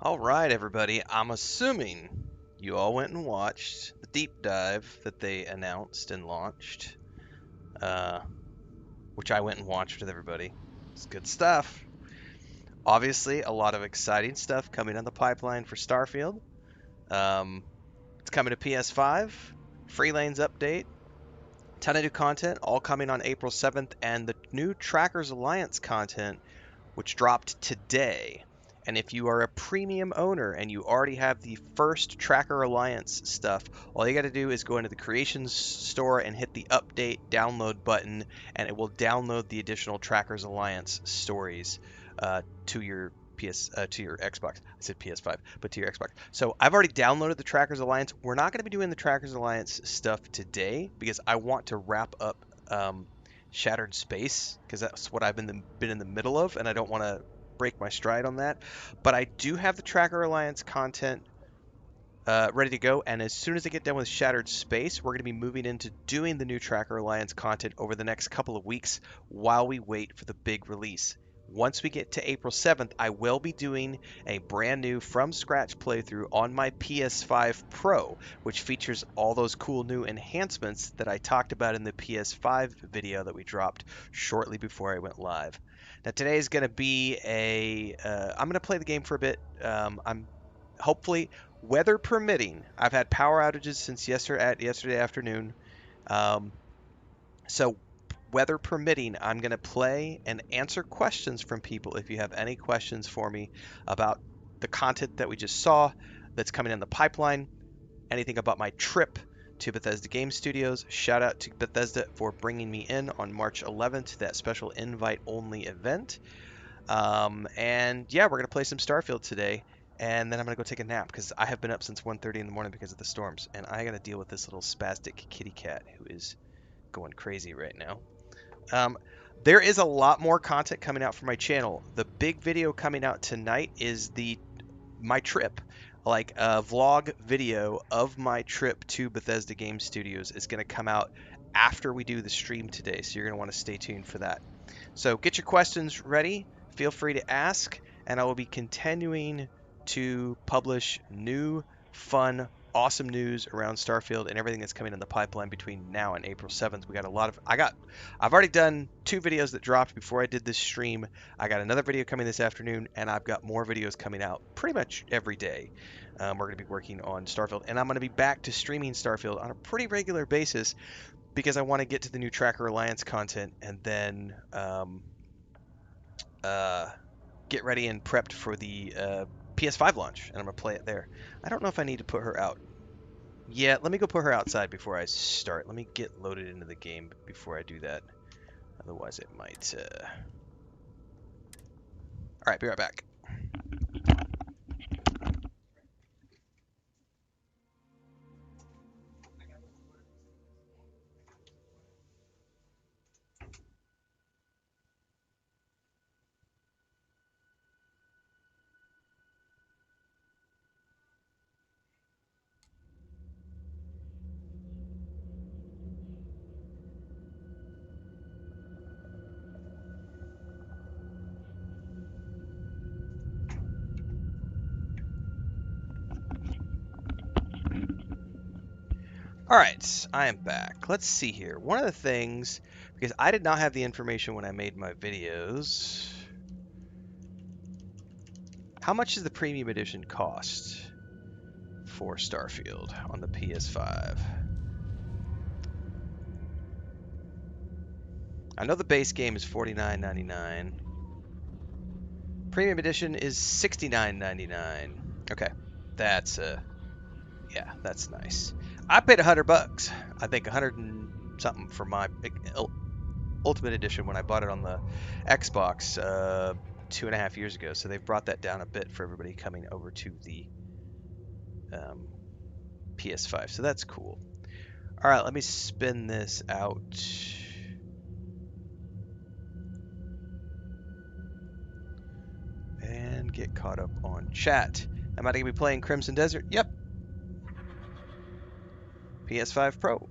All right, everybody. I'm assuming you all went and watched the deep dive that they announced and launched, uh, which I went and watched with everybody. It's good stuff. Obviously, a lot of exciting stuff coming on the pipeline for Starfield. Um, it's coming to PS5, Free Lanes update, ton of new content, all coming on April 7th, and the new Trackers Alliance content which dropped today. And if you are a premium owner and you already have the first Tracker Alliance stuff, all you got to do is go into the Creations store and hit the update download button, and it will download the additional Trackers Alliance stories to your to your Xbox. I said PS5, but to your Xbox. So I've already downloaded the Trackers Alliance. We're not going to be doing the Trackers Alliance stuff today because I want to wrap up Shattered Space because that's what I've been in the middle of, and I don't want to break my stride on that. But I do have the Tracker Alliance content ready to go, and as soon as I get done with Shattered Space, we're going to be moving into doing the new Tracker Alliance content over the next couple of weeks while we wait for the big release. Once we get to April 7th, I will be doing a brand new from scratch playthrough on my PS5 Pro, which features all those cool new enhancements that I talked about in the PS5 video that we dropped shortly before I went live. Now today is going to be I'm going to play the game for a bit. I'm hopefully weather permitting. I've had power outages since yesterday afternoon. Um, so weather permitting, I'm going to play and answer questions from people if you have any questions for me about the content that we just saw that's coming in the pipeline, anything about my trip to Bethesda Game Studios. Shout out to Bethesda for bringing me in on March 11th to that special invite only event. And yeah, we're going to play some Starfield today. And then I'm going to go take a nap because I have been up since 1:30 in the morning because of the storms. And I got to deal with this little spastic kitty cat who is going crazy right now. Um, there is a lot more content coming out for my channel. The big video coming out tonight is my trip. Like a vlog video of my trip to Bethesda Game Studios is going to come out after we do the stream today. So you're going to want to stay tuned for that. So get your questions ready. Feel free to ask, and I will be continuing to publish new, fun, awesome news around Starfield and everything that's coming in the pipeline between now and April 7th. We got a lot of I've already done 2 videos that dropped before I did this stream. I got another video coming this afternoon, and I've got more videos coming out pretty much every day. We're going to be working on Starfield, and I'm going to be back to streaming Starfield on a pretty regular basis because I want to get to the new Tracker Alliance content and then get ready and prepped for the PS5 launch, and I'm going to play it there. I don't know if I need to put her out. Yeah, let me go put her outside before I start. Let me get loaded into the game before I do that. Otherwise, it might... Alright, be right back. Alright, I am back. Let's see here. One of the things, because I did not have the information when I made my videos... How much does the Premium Edition cost for Starfield on the PS5? I know the base game is $49.99. Premium Edition is $69.99. Okay, that's yeah, that's nice. I paid $100. I think 100 and something for my Ultimate Edition when I bought it on the Xbox 2.5 years ago. So they've brought that down a bit for everybody coming over to the PS5. So that's cool. All right, let me spin this out. And get caught up on chat. Am I going to be playing Crimson Desert? Yep. PS5 Pro.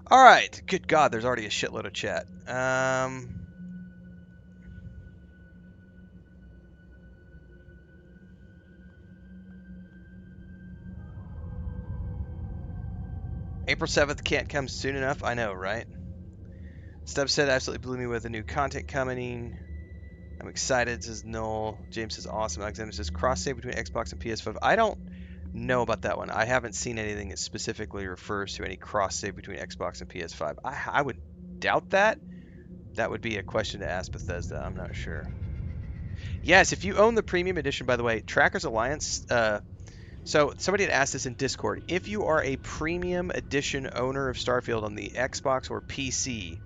All right. Good God, there's already a shitload of chat. All April 7th can't come soon enough. I know, right? Stubb said absolutely blew me with the new content coming. I'm excited, says Noel. James says awesome. Alexander says cross save between Xbox and PS5. I don't know about that one. I haven't seen anything that specifically refers to any cross save between Xbox and PS5. I would doubt that. That would be a question to ask Bethesda. I'm not sure. Yes, if you own the premium edition, by the way, Trackers Alliance. So somebody had asked this in Discord. If you are a premium edition owner of Starfield on the Xbox or PC,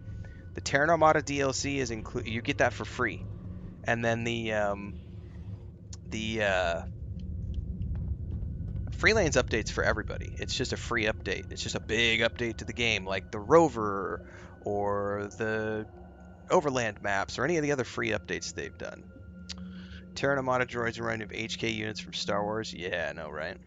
the Terran Armada DLC is included. You get that for free, and then the Freelanes updates for everybody. It's just a free update. It's just a big update to the game, like the rover or the overland maps or any of the other free updates they've done. Terran Armada droids remind me of HK units from Star Wars. Yeah, I know, right?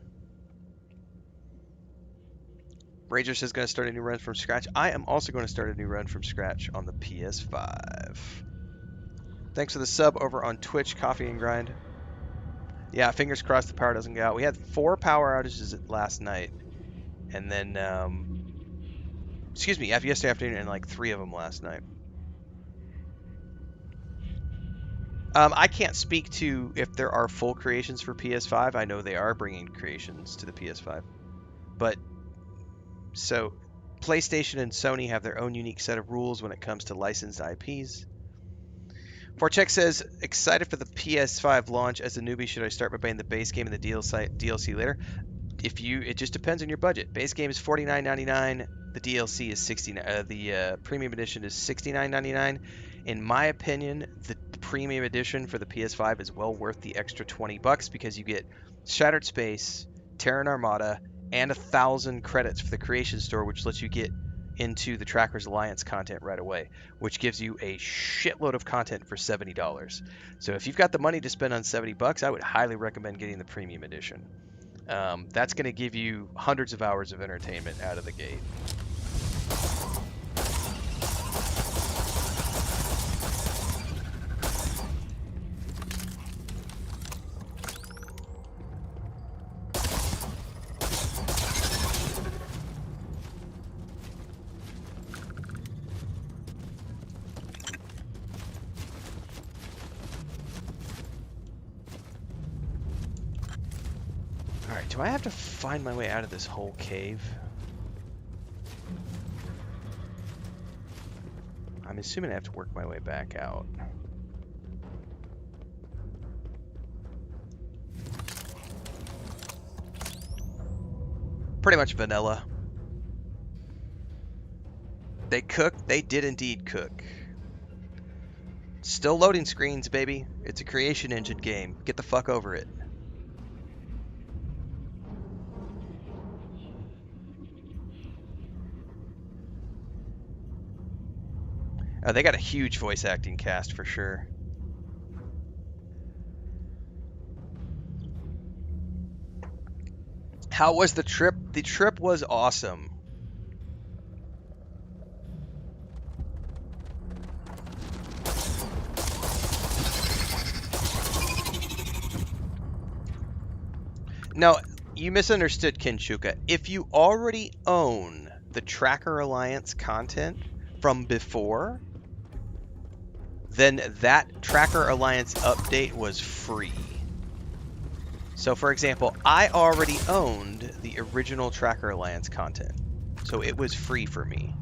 Rager says going to start a new run from scratch. I am also going to start a new run from scratch on the PS5. Thanks for the sub over on Twitch, Coffee and Grind. Yeah, fingers crossed the power doesn't go out. We had 4 power outages last night. And then, excuse me, yesterday afternoon and like 3 of them last night. I can't speak to if there are full creations for PS5. I know they are bringing creations to the PS5. But, so, PlayStation and Sony have their own unique set of rules when it comes to licensed IPs. Forcheck says, excited for the PS5 launch. As a newbie, should I start by buying the base game and the DLC later? It just depends on your budget. Base game is $49.99. The DLC is the premium edition is $69.99. In my opinion, the premium edition for the PS5 is well worth the extra $20 because you get Shattered Space, Terran Armada, and 1,000 credits for the Creation Store, which lets you get into the Trackers Alliance content right away, which gives you a shitload of content for $70. So if you've got the money to spend on $70, I would highly recommend getting the premium edition. That's going to give you hundreds of hours of entertainment out of the gate. Alright, do I have to find my way out of this whole cave? I'm assuming I have to work my way back out. Pretty much vanilla. They cooked. They did indeed cook. Still loading screens, baby. It's a creation engine game. Get the fuck over it. Oh, they got a huge voice acting cast for sure. How was the trip? The trip was awesome. No, you misunderstood, Kinshuka. If you already own the Tracker Alliance content from before, then that Tracker Alliance update was free. So for example, I already owned the original Tracker Alliance content, so it was free for me.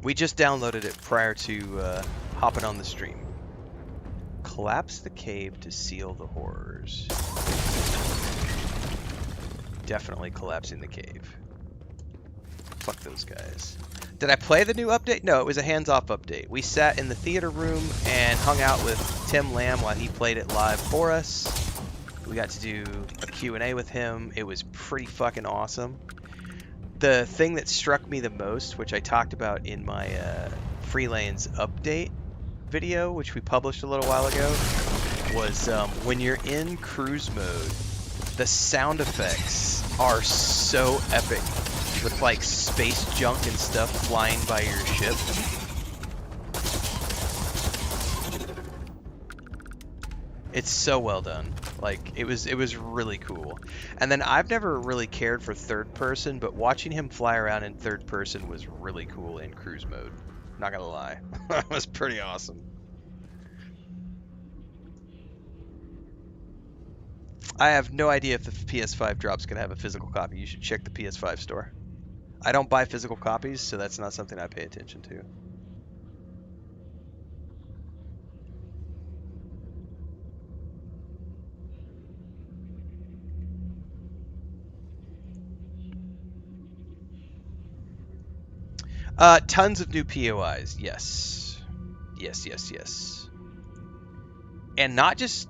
We just downloaded it prior to hopping on the stream. Collapse the cave to seal the horrors. Definitely collapsing the cave. Fuck those guys. Did I play the new update? No, it was a hands-off update. We sat in the theater room and hung out with Tim Lamb while he played it live for us. We got to do a Q&A with him. It was pretty fucking awesome. The thing that struck me the most, which I talked about in my Freelanes update video, which we published a little while ago, was when you're in cruise mode, the sound effects are so epic with like space junk and stuff flying by your ship. It's so well done. Like it was really cool. And then I've never really cared for third person, but watching him fly around in third person was really cool in cruise mode. Not gonna lie, it was pretty awesome. I have no idea if the PS5 drop's gonna have a physical copy. You should check the PS5 store. I don't buy physical copies, so that's not something I pay attention to. Tons of new POIs. Yes. Yes, yes, yes. And not just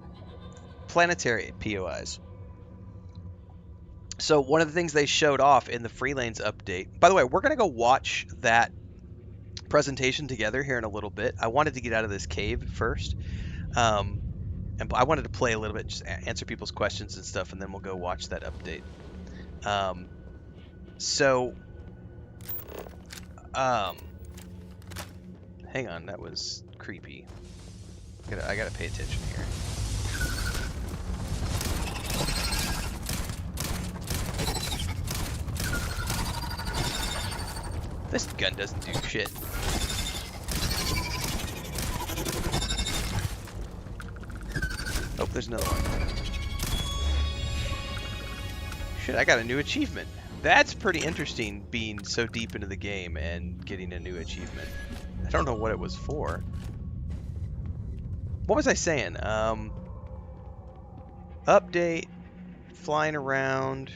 planetary POIs. So one of the things they showed off in the Free Lanes update. By the way, we're gonna go watch that presentation together here in a little bit. I wanted to get out of this cave first, and I wanted to play a little bit, just answer people's questions and stuff, and then we'll go watch that update. So, hang on, that was creepy. I gotta pay attention here. This gun doesn't do shit. Oh, there's another one. Shit, I got a new achievement. That's pretty interesting, being so deep into the game and getting a new achievement. I don't know what it was for. What was I saying? Update, flying around.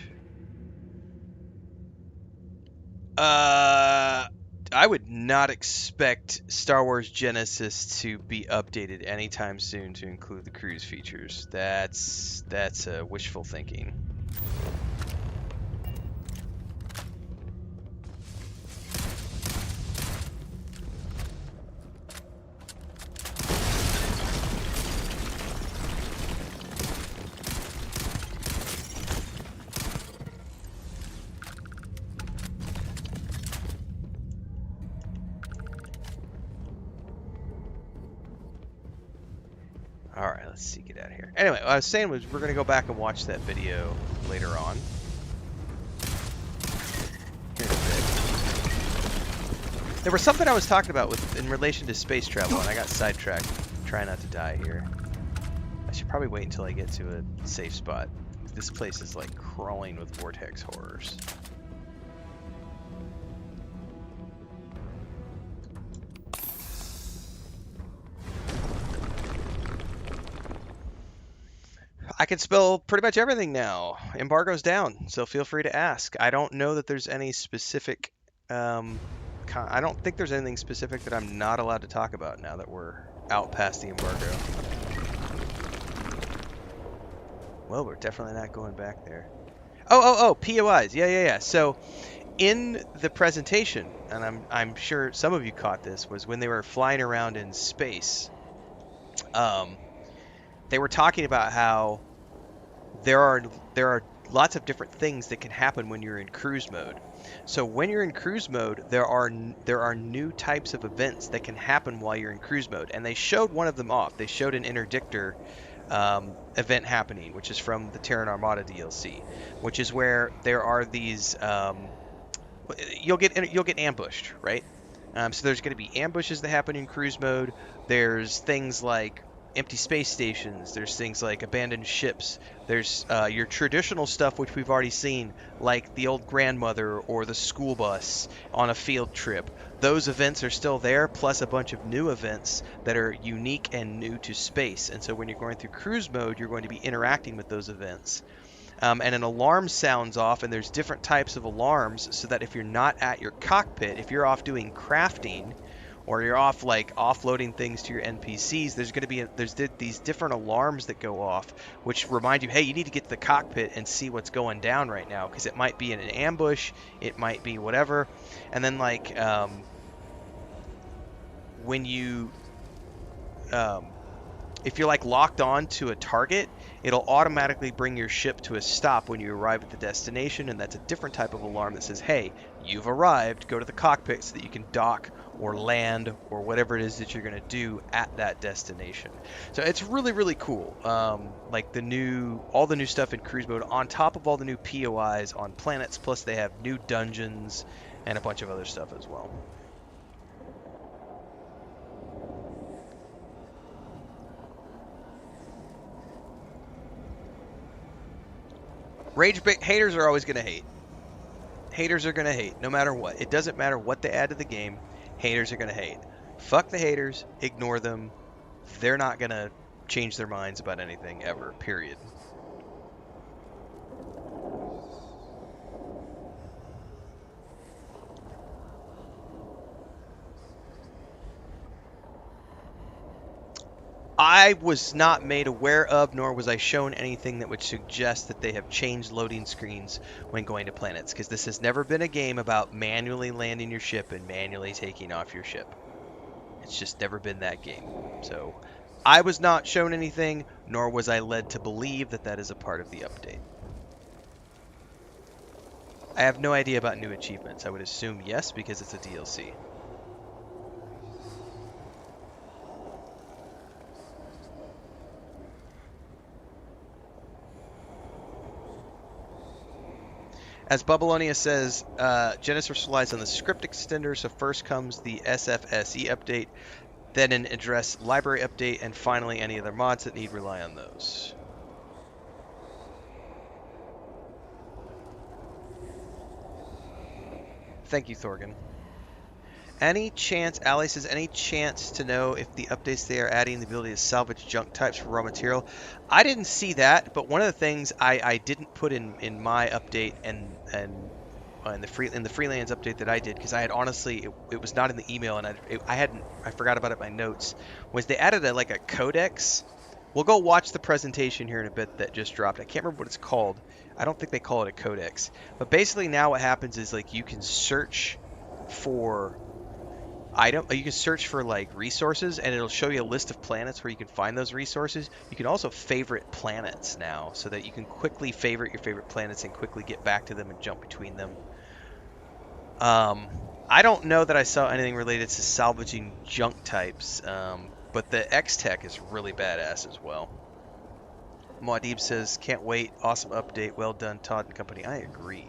I would not expect Star Wars Genesis to be updated anytime soon to include the cruise features. That's wishful thinking. Alright, let's see, get out of here. Anyway, what I was saying was we're going to go back and watch that video later on. Here in a bit. There was something I was talking about in relation to space travel, and I got sidetracked. Try not to die here. I should probably wait until I get to a safe spot. This place is like crawling with vortex horrors. I can spell pretty much everything now. Embargo's down, so feel free to ask. I don't know that there's any specific... I don't think there's anything specific that I'm not allowed to talk about now that we're out past the embargo. Well, we're definitely not going back there. Oh, POIs. Yeah. So, in the presentation, and I'm sure some of you caught this, was when they were flying around in space. They were talking about how there are lots of different things that can happen when you're in cruise mode. So when you're in cruise mode, there are new types of events that can happen while you're in cruise mode, and they showed one of them off. They showed an interdictor event happening, which is from the Terran Armada DLC, which is where there are these you'll get ambushed, right? So there's going to be ambushes that happen in cruise mode. There's things like empty space stations. There's things like abandoned ships. There's your traditional stuff, which we've already seen, like the old grandmother or the school bus on a field trip. Those events are still there, plus a bunch of new events that are unique and new to space. And so when you're going through cruise mode, you're going to be interacting with those events. And an alarm sounds off, and there's different types of alarms, so that if you're not at your cockpit, if you're off doing crafting, or you're off like offloading things to your NPCs, there's going to be these different alarms that go off, which remind you, hey, you need to get to the cockpit and see what's going down right now, because it might be in an ambush, it might be whatever. And then like when you if you're like locked on to a target, it'll automatically bring your ship to a stop when you arrive at the destination, and that's a different type of alarm that says, hey, you've arrived, go to the cockpit so that you can dock or land or whatever it is that you're going to do at that destination. So it's really, really cool. Like all the new stuff in cruise mode on top of all the new POIs on planets, plus they have new dungeons and a bunch of other stuff as well. Haters are always going to hate. Haters are going to hate, no matter what. It doesn't matter what they add to the game. Haters are going to hate. Fuck the haters. Ignore them. They're not going to change their minds about anything ever, period. I was not made aware of, nor was I shown anything that would suggest that they have changed loading screens when going to planets, because this has never been a game about manually landing your ship and manually taking off your ship. It's just never been that game. So I was not shown anything, nor was I led to believe that that is a part of the update. I have no idea about new achievements. I would assume yes, because it's a DLC. As Babylonia says, Genesis relies on the script extender, so first comes the SFSE update, then an address library update, and finally any other mods that need rely on those. Thank you, Thorgan. Any chance, Ally says, any chance to know if the updates they are adding the ability to salvage junk types for raw material? I didn't see that, but one of the things I didn't put in my update and in the freelance update that I did, because I had honestly, it was not in the email and I forgot about it in my notes, was they added like a codex. We'll go watch the presentation here in a bit that just dropped. I can't remember what it's called. I don't think they call it a codex, but basically now what happens is like you can search for you can search for like resources and it'll show you a list of planets where you can find those resources. You can also favorite planets now, so that you can quickly favorite your favorite planets and quickly get back to them and jump between them. I don't know that I saw anything related to salvaging junk types, but the X-Tech is really badass as well. Muad'Dib says, can't wait, awesome update, well done Todd and company. I agree.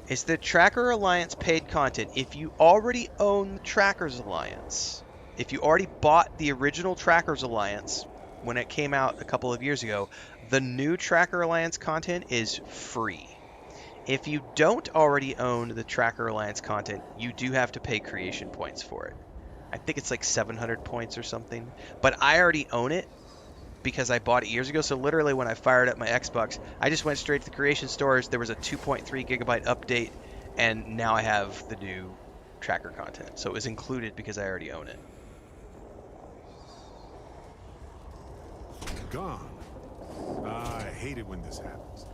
Is the Tracker Alliance paid content? If you already own the Trackers Alliance, if you already bought the original Trackers Alliance when it came out a couple of years ago, the new Tracker Alliance content is free. If you don't already own the Tracker Alliance content, you do have to pay creation points for it. I think it's like 700 points or something, but I already own it because I bought it years ago. So literally when I fired up my Xbox, I just went straight to the creation stores. There was a 2.3 gigabyte update, and now I have the new tracker content. So it was included because I already own it. Gone. I hate it when this happens.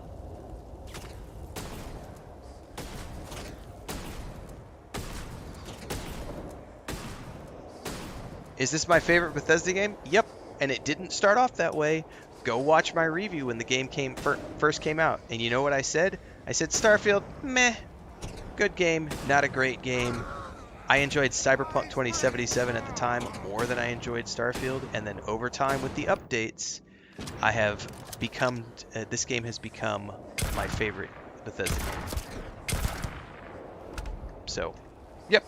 Is this my favorite Bethesda game? Yep. And it didn't start off that way. Go watch my review when the game first came out. And you know what I said? I said Starfield, meh. Good game, not a great game. I enjoyed Cyberpunk 2077 at the time more than I enjoyed Starfield. And then over time with the updates, I have become, this game has become my favorite Bethesda game. So, yep.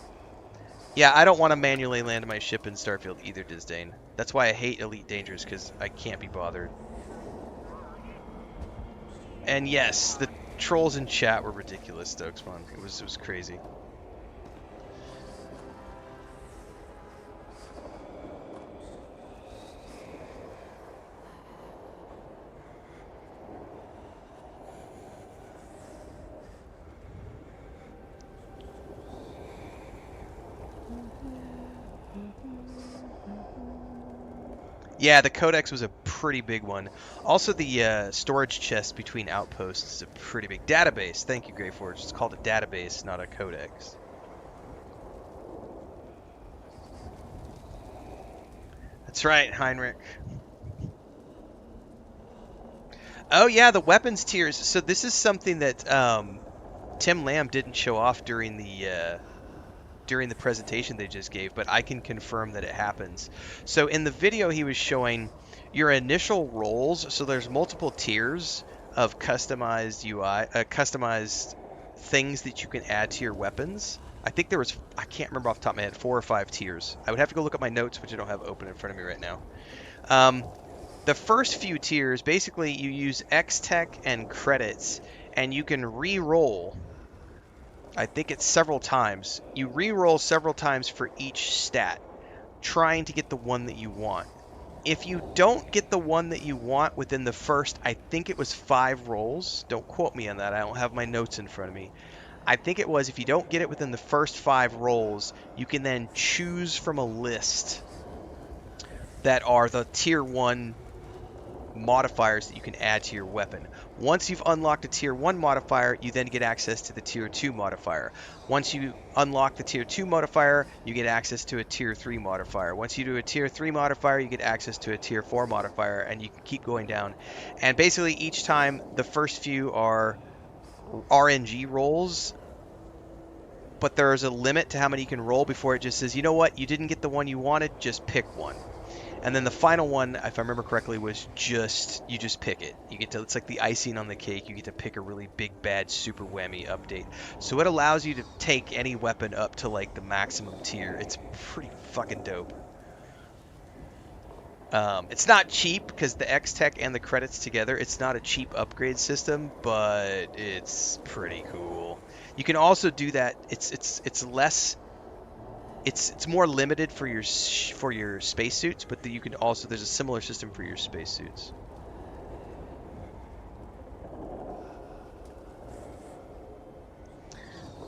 Yeah, I don't want to manually land my ship in Starfield either, Disdain. That's why I hate Elite Dangerous, because I can't be bothered. And yes, the trolls in chat were ridiculous, Stokesman. It was crazy. Yeah, the codex was a pretty big one. Also, the storage chest between outposts is a pretty big database. Thank you, Greyforge. It's called a database, not a codex. That's right, Heinrich. Oh yeah, the weapons tiers. So this is something that Tim Lamb didn't show off during the presentation they just gave, but I can confirm that it happens. So in the video he was showing your initial rolls. So there's multiple tiers of customized UI, customized things that you can add to your weapons. I think there was, I can't remember off the top of my head, 4 or 5 tiers. I would have to go look at my notes, which I don't have open in front of me right now. The first few tiers, basically you use X-Tech and credits, and you can re-roll. I think it's several times. You re-roll several times for each stat, trying to get the one that you want. If you don't get the one that you want within the first, I think it was 5 rolls. Don't quote me on that. I don't have my notes in front of me. I think it was, if you don't get it within the first 5 rolls, you can then choose from a list that are the tier 1 modifiers that you can add to your weapon. Once you've unlocked a tier 1 modifier, you then get access to the tier 2 modifier. Once you unlock the tier 2 modifier, you get access to a tier 3 modifier. Once you do a tier 3 modifier, you get access to a tier 4 modifier, and you can keep going down. And basically each time, the first few are RNG rolls, but there's a limit to how many you can roll before it just says, you know what, you didn't get the one you wanted, just pick one. And then the final one, if I remember correctly, was you just pick it. You get to, it's like the icing on the cake. You get to pick a really big, bad, super whammy update. So it allows you to take any weapon up to like the maximum tier. It's pretty fucking dope. It's not cheap because the X-Tech and the credits together, it's not a cheap upgrade system, but it's pretty cool. You can also do that. It's less. It's more limited for your spacesuits, but you can also, there's a similar system for your spacesuits.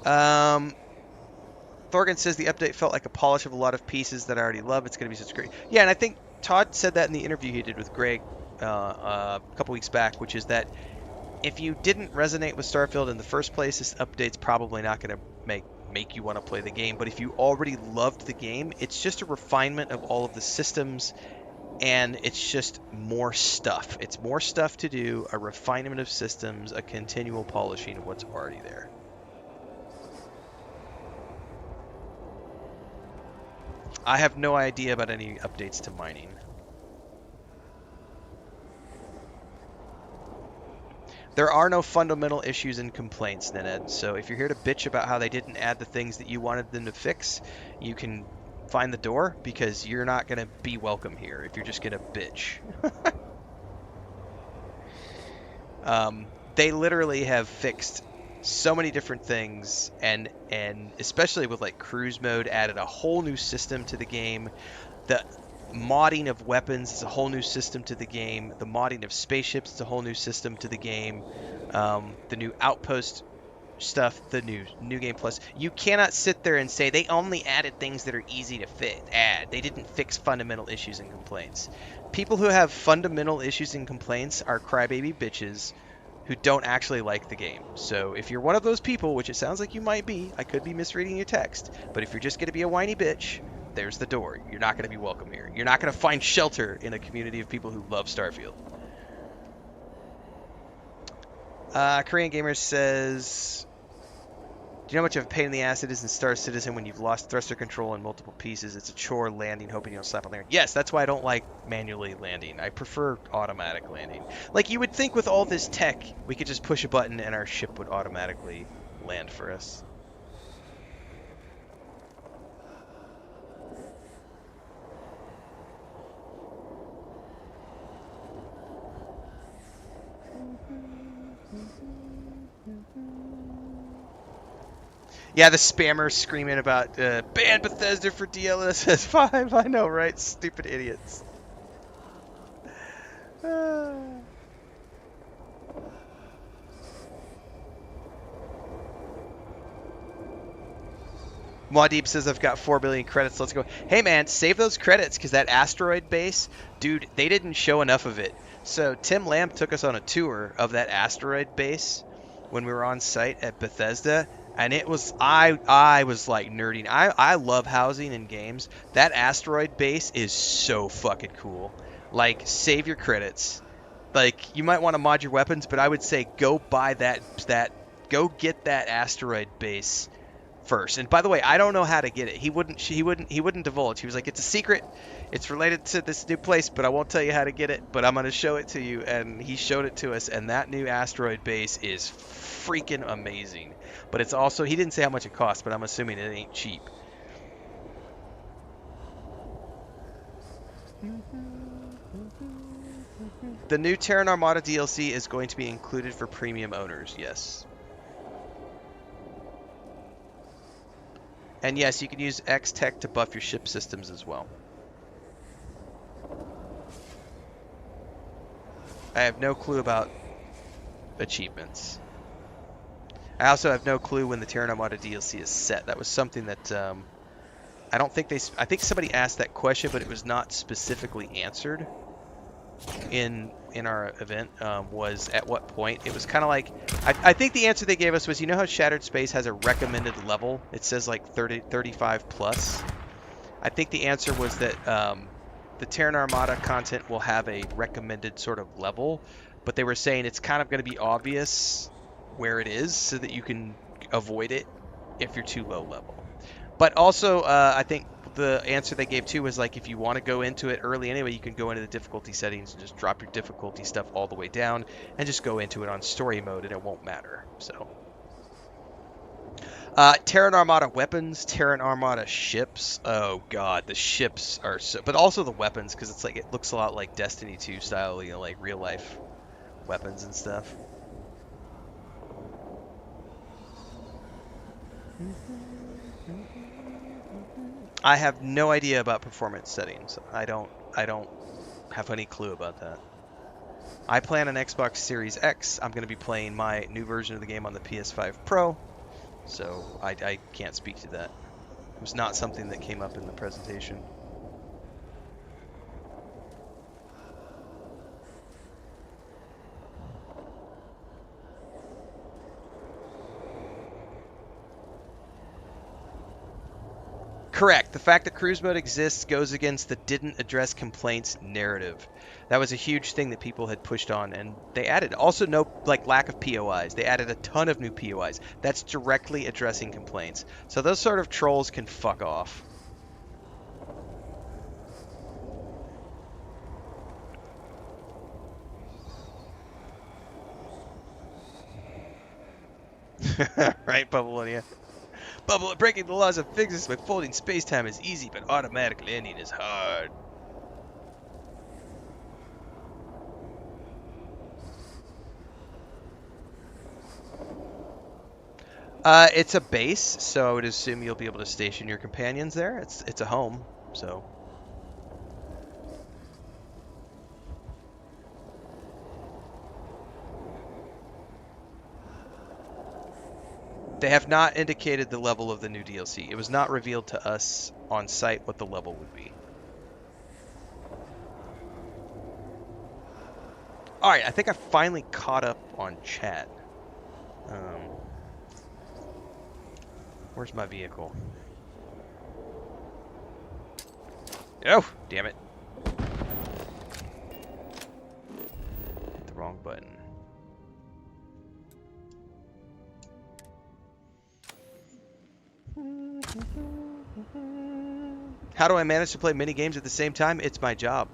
Thorgan says the update felt like a polish of a lot of pieces that I already love. It's going to be such great. Yeah, and I think Todd said that in the interview he did with Greg a couple weeks back, which is that if you didn't resonate with Starfield in the first place, this update's probably not going to make you want to play the game. But if you already loved the game, it's just a refinement of all of the systems, and it's just more stuff. It's more stuff to do, a refinement of systems, a continual polishing of what's already there. I have no idea about any updates to mining. There are no fundamental issues and complaints, Nened. So if you're here to bitch about how they didn't add the things that you wanted them to fix, you can find the door, because you're not going to be welcome here if you're just going to bitch. They literally have fixed so many different things, and especially with like cruise mode, added a whole new system to the game. The modding of weapons is a whole new system to the game. The modding of spaceships is a whole new system to the game. The new outpost stuff, the new game plus. You cannot sit there and say they only added things that are easy to add. They didn't fix fundamental issues and complaints. People who have fundamental issues and complaints are crybaby bitches who don't actually like the game. So if you're one of those people, which it sounds like you might be, I could be misreading your text, but if you're just going to be a whiny bitch, there's the door. You're not going to be welcome here. You're not going to find shelter in a community of people who love Starfield. Korean Gamer says, do you know how much of a pain in the ass it is in Star Citizen when you've lost thruster control in multiple pieces? It's a chore landing, hoping you don't slap on there. Yes, that's why I don't like manually landing. I prefer automatic landing. Like, you would think with all this tech, we could just push a button and our ship would automatically land for us. Yeah, the spammers screaming about ban Bethesda for DLSS 5. I know, right? Stupid idiots. Mawdeep says I've got 4 billion credits. Let's go. Hey man, save those credits, because that asteroid base, dude, they didn't show enough of it. So Tim Lamb took us on a tour of that asteroid base when we were on site at Bethesda. And it was I was like nerding. I love housing in games. That asteroid base is so fucking cool. Like, save your credits. Like, you might want to mod your weapons, but I would say go buy that go get that asteroid base first. And by the way, I don't know how to get it. He wouldn't divulge. He was like, it's a secret. It's related to this new place, but I won't tell you how to get it, but I'm going to show it to you. And he showed it to us, and that new asteroid base is freaking amazing. But it's also, he didn't say how much it costs, but I'm assuming it ain't cheap. The new Terran Armada DLC is going to be included for premium owners, yes. And yes, you can use X-Tech to buff your ship systems as well. I have no clue about achievements. I also have no clue when the Terran Armada DLC is set. That was something that I don't think I think somebody asked that question, but it was not specifically answered in our event. Was at what point? It was kind of like, I think the answer they gave us was, you know how Shattered Space has a recommended level? It says like 35 plus. I think the answer was that the Terran Armada content will have a recommended sort of level, but they were saying it's kind of going to be obvious where it is so that you can avoid it if you're too low level. But also, I think the answer they gave too was like, if you want to go into it early anyway, you can go into the difficulty settings and just drop your difficulty stuff all the way down and just go into it on story mode and it won't matter. So Terran Armada weapons, Terran Armada ships. Oh god, the ships are so, but also the weapons, because it's like, it looks a lot like Destiny 2 style, you know, like real life weapons and stuff. I have no idea about performance settings. I don't have any clue about that. I plan an Xbox Series X. I'm going to be playing my new version of the game on the PS5 Pro, so I can't speak to that. It was not something that came up in the presentation. Correct. The fact that cruise mode exists goes against the didn't address complaints narrative. That was a huge thing that people had pushed on, and they added also no lack of POIs. They added a ton of new POIs. That's directly addressing complaints. So those sort of trolls can fuck off. Right, Bubbleonia? Bubble, breaking the laws of physics by folding space-time is easy, but automatically ending is hard. It's a base, so I would assume you'll be able to station your companions there. It's a home, so. They have not indicated the level of the new DLC. It was not revealed to us on site what the level would be. Alright, I think I finally caught up on chat. Where's my vehicle? Oh, damn it. Hit the wrong button. How do I manage to play many games at the same time? It's my job.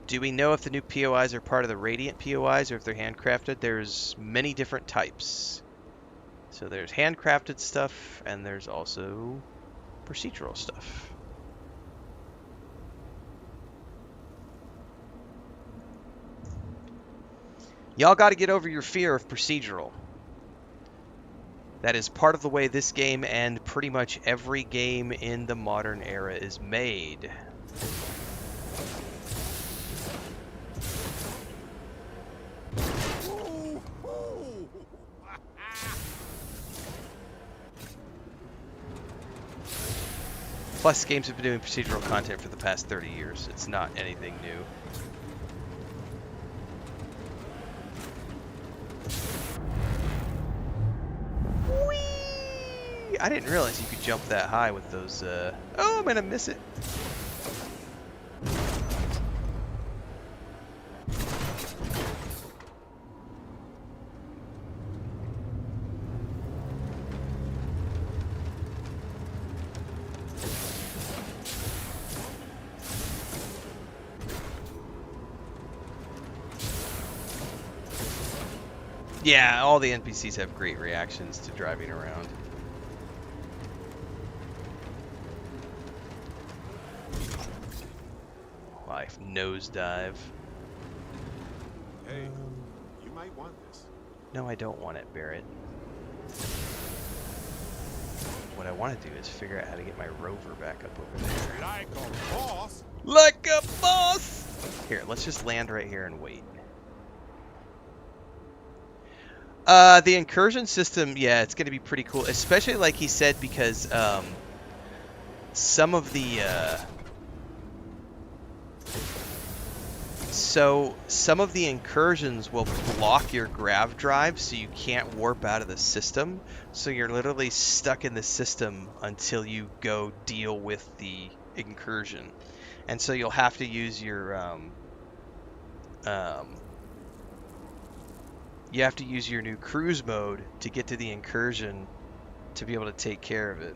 Do we know if the new POIs are part of the Radiant POIs or if they're handcrafted? There's many different types. So there's handcrafted stuff, and there's also procedural stuff. Y'all got to get over your fear of procedural. That is part of the way this game and pretty much every game in the modern era is made. Plus, games have been doing procedural content for the past 30 years. It's not anything new. I didn't realize you could jump that high with those, Oh, I'm gonna miss it. Yeah, all the NPCs have great reactions to driving around. Life nosedive. Hey, you might want this. No, I don't want it, Barrett. What I want to do is figure out how to get my rover back up over there. Did I call boss? Like a boss! Here, let's just land right here and wait. The incursion system, yeah, it's going to be pretty cool. Especially, like he said, because some of the... So, some of the incursions will block your grav drive, so you can't warp out of the system. So you're literally stuck in the system until you go deal with the incursion. And so you'll have to use your, you have to use your new cruise mode to get to the incursion to be able to take care of it.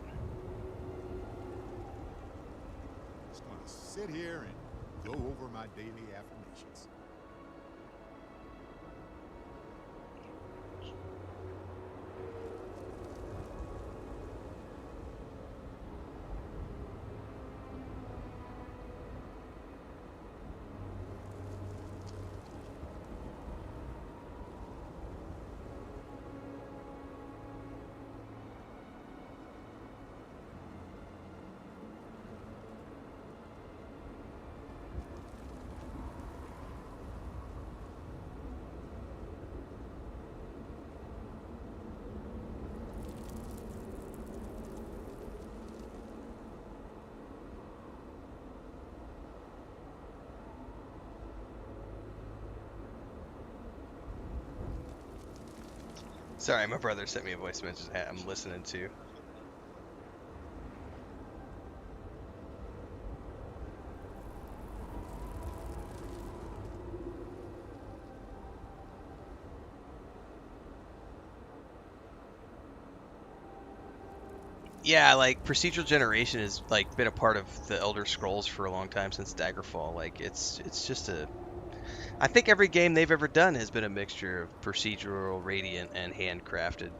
Just gonna sit here and go over my daily affirmations. Sorry, my brother sent me a voice message I'm listening to. Yeah, like procedural generation has like been a part of the Elder Scrolls for a long time since Daggerfall. Like it's just a I think every game they've ever done has been a mixture of procedural, radiant, and handcrafted.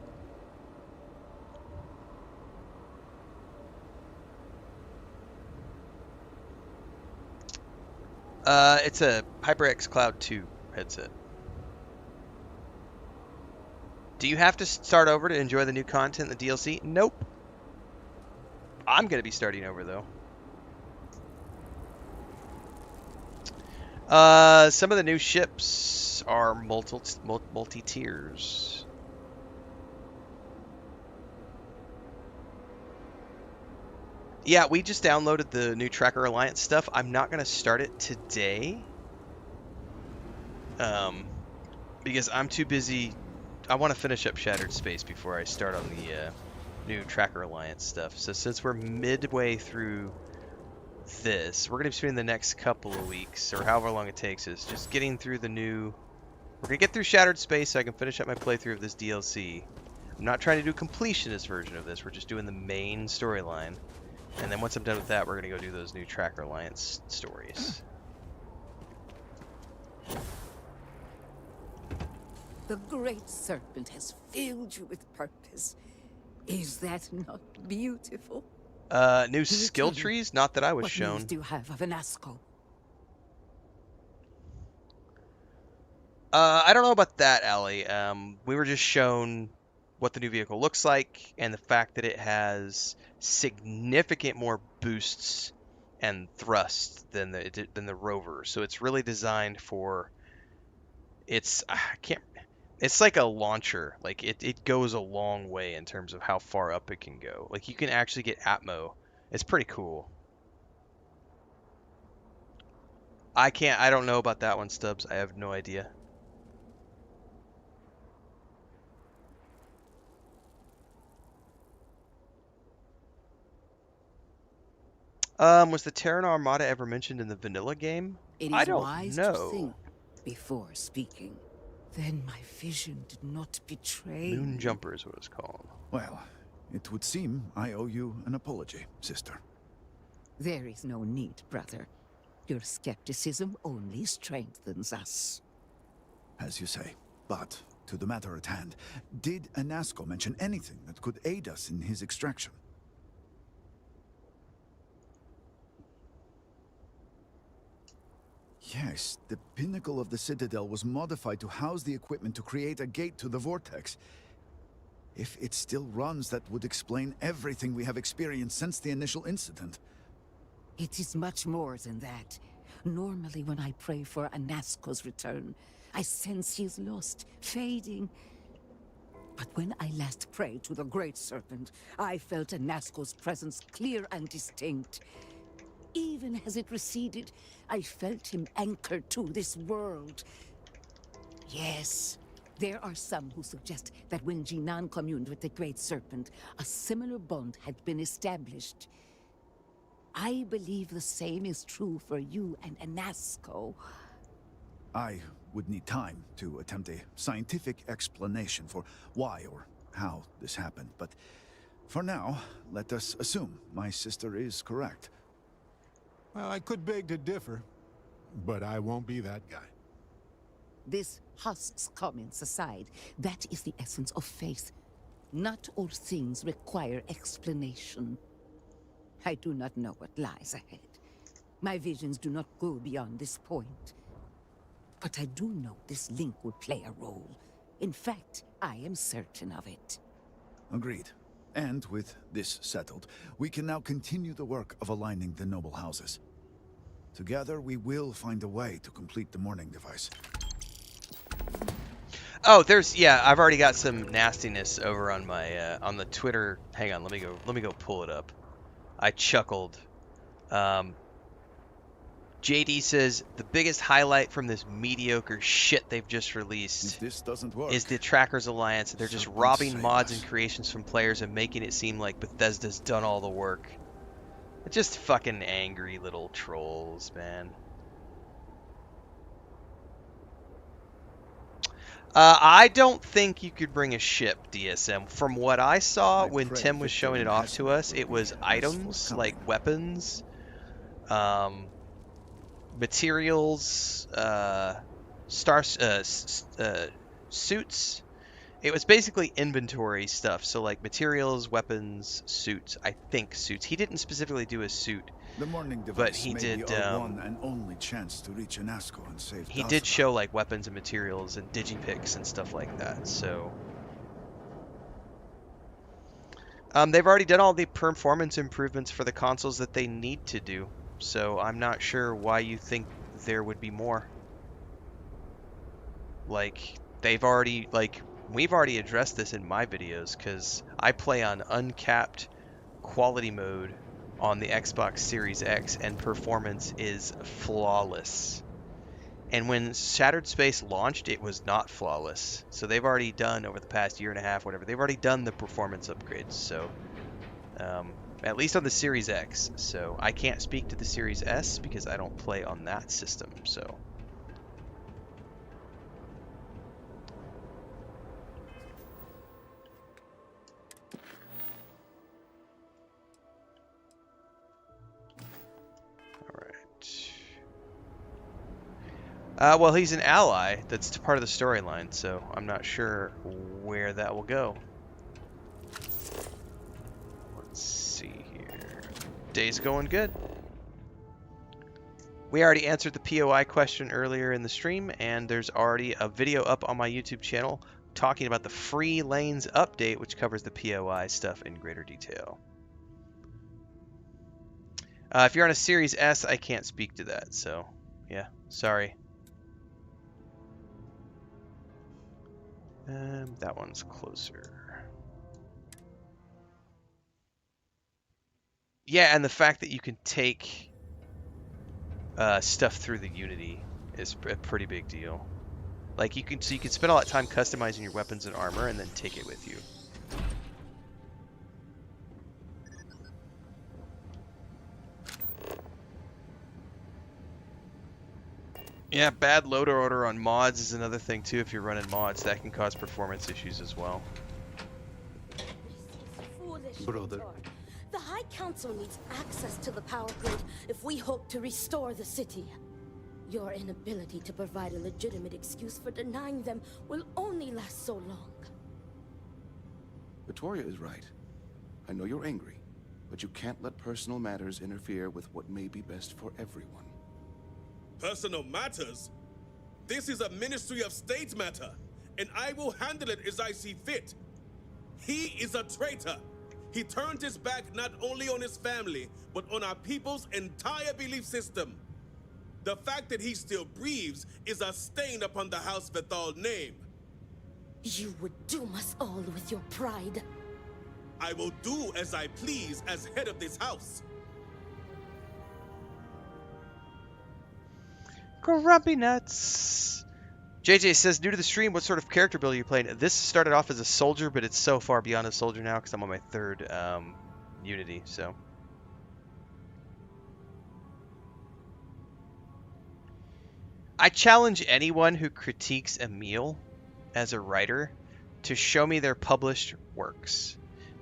It's a HyperX Cloud 2 headset. Do you have to start over to enjoy the new content, the DLC? Nope. I'm going to be starting over, though. Some of the new ships are multi-tiers. Yeah, we just downloaded the new Tracker Alliance stuff. I'm not going to start it today. Because I'm too busy. I want to finish up Shattered Space before I start on the new Tracker Alliance stuff. So since we're midway through this, we're going to be spending the next couple of weeks, or however long it takes us, just getting through the new... We're going to get through Shattered Space so I can finish up my playthrough of this DLC. I'm not trying to do a completionist version of this. We're just doing the main storyline. And then once I'm done with that, we're going to go do those new Tracker Alliance stories. The Great Serpent has filled you with purpose. Is that not beautiful? New skill trees? Not that I was What shown. news do you have of an Asco? I don't know about that, Allie. We were just shown what the new vehicle looks like and the fact that it has significant more boosts and thrust than the Rover. So it's really designed for I can't it's like a launcher. Like it goes a long way in terms of how far up it can go. Like you can actually get Atmo. It's pretty cool. I don't know about that one, Stubbs. I have no idea. Was the Terran Armada ever mentioned in the vanilla game? It I is don't wise to know. think before speaking. Then my vision did not betray Moon me. Jumper is what it's called. Well, it would seem I owe you an apology, sister. There is no need, brother. Your skepticism only strengthens us. As you say. But, to the matter at hand, did Anasco mention anything that could aid us in his extraction? Yes, the pinnacle of the Citadel was modified to house the equipment to create a gate to the Vortex. If it still runs, that would explain everything we have experienced since the initial incident. It is much more than that. Normally when I pray for Anasco's return, I sense he is lost, fading. But when I last prayed to the Great Serpent, I felt Anasco's presence clear and distinct. Even as it receded, I felt him anchored to this world. Yes, there are some who suggest that when Jinan communed with the Great Serpent, a similar bond had been established. I believe the same is true for you and Anasco. I would need time to attempt a scientific explanation for why or how this happened, but for now, let us assume my sister is correct. Well, I could beg to differ, but I won't be that guy. This husks comments aside, that is the essence of faith. Not all things require explanation. I do not know what lies ahead. My visions do not go beyond this point. But I do know this link will play a role. In fact, I am certain of it. Agreed. And with this settled, we can now continue the work of aligning the noble houses. Together, we will find a way to complete the mourning device. Oh, yeah, I've already got some nastiness over on my on the Twitter. Hang on, let me go pull it up. I chuckled. JD says the biggest highlight from this mediocre shit they've just released If this doesn't work, is the Trackers Alliance. They're just something robbing save mods us. and creations from players and making it seem like Bethesda's done all the work. Just fucking angry little trolls, man. I don't think you could bring a ship, DSM. From what I saw I when pray Tim was Victor showing it and off to Asma us, will it was be less items forthcoming. like weapons, materials, suits. It was basically inventory stuff. So like materials, weapons, suits. I think suits. He didn't specifically do a suit. The mourning But device he may did, be our one and only chance to reach Anasco and save he Dasma. did show like weapons and materials and digipicks and stuff like that. So they've already done all the performance improvements for the consoles that they need to do. So I'm not sure why you think there would be more. Like we've already addressed this in my videos because I play on uncapped quality mode on the Xbox Series X and performance is flawless. And when Shattered Space launched, it was not flawless. So they've already done, over the past year and a half, whatever, they've already done the performance upgrades. So, at least on the Series X. So I can't speak to the Series S because I don't play on that system. So. Well, he's an ally. That's part of the storyline, so I'm not sure where that will go. Let's see here. Day's going good. We already answered the POI question earlier in the stream, and there's already a video up on my YouTube channel talking about the Free Lanes update, which covers the POI stuff in greater detail. If you're on a Series S, I can't speak to that, so yeah, sorry. That one's closer. Yeah, and the fact that you can take stuff through the Unity is a pretty big deal. Like you can spend a lot of time customizing your weapons and armor, and then take it with you. Yeah, bad load order on mods is another thing too. If you're running mods, that can cause performance issues as well. This is foolish, Brother. Victor. The High Council needs access to the power grid if we hope to restore the city. Your inability to provide a legitimate excuse for denying them will only last so long. Victoria is right. I know you're angry, but you can't let personal matters interfere with what may be best for everyone. Personal matters? This is a Ministry of State matter, and I will handle it as I see fit. He is a traitor. He turned his back not only on his family, but on our people's entire belief system. The fact that he still breathes is a stain upon the House Vethal name. You would doom us all with your pride. I will do as I please as head of this house. Grumpy nuts. JJ says, new to the stream, what sort of character build are you playing? This started off as a soldier, but it's so far beyond a soldier now because I'm on my third Unity, so. I challenge anyone who critiques Emil as a writer to show me their published works.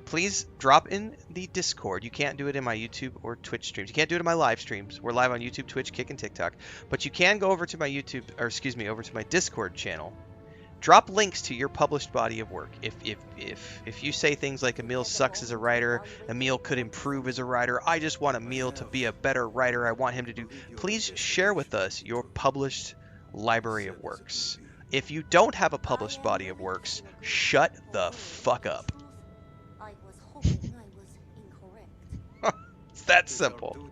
Please drop in the Discord. You can't do it in my YouTube or Twitch streams. You can't do it in my live streams. We're live on YouTube, Twitch, Kick, and TikTok. But you can go over to my YouTube, or excuse me, over to my Discord channel. Drop links to your published body of work. If you say things like Emil sucks as a writer, Emil could improve as a writer, I just want Emil to be a better writer, I want him to do... Please share with us your published library of works. If you don't have a published body of works, shut the fuck up. I was hoping I was incorrect. It's that simple.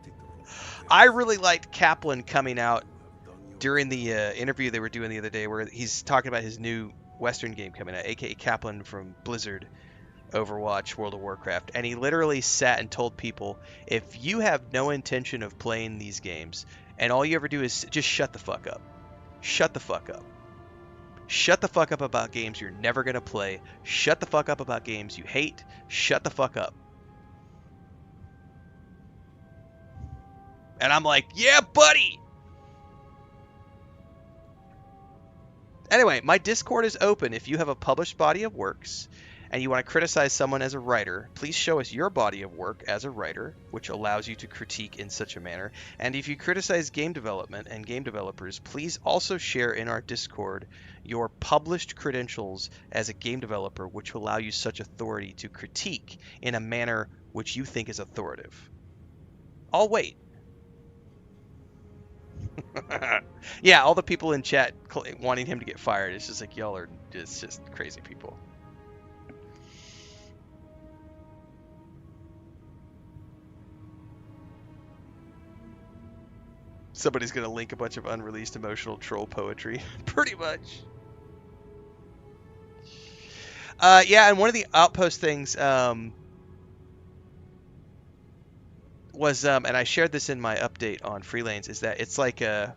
I really liked Kaplan coming out during the interview they were doing the other day where he's talking about his new Western game coming out, aka Kaplan from Blizzard, Overwatch, World of Warcraft. And he literally sat and told people, if you have no intention of playing these games and all you ever do is just shut the fuck up. Shut the fuck up. Shut the fuck up about games you're never going to play. Shut the fuck up about games you hate. Shut the fuck up. And I'm like, yeah, buddy! Anyway, my Discord is open. If you have a published body of works and you want to criticize someone as a writer, please show us your body of work as a writer, which allows you to critique in such a manner. And if you criticize game development and game developers, please also share in our Discord your published credentials as a game developer, which will allow you such authority to critique in a manner which you think is authoritative. I'll wait. Yeah, all the people in chat wanting him to get fired. It's just like, y'all are just crazy people. Somebody's going to link a bunch of unreleased emotional troll poetry. Pretty much. Yeah, and one of the Outpost things was, and I shared this in my update on Freelanes, is that it's like a...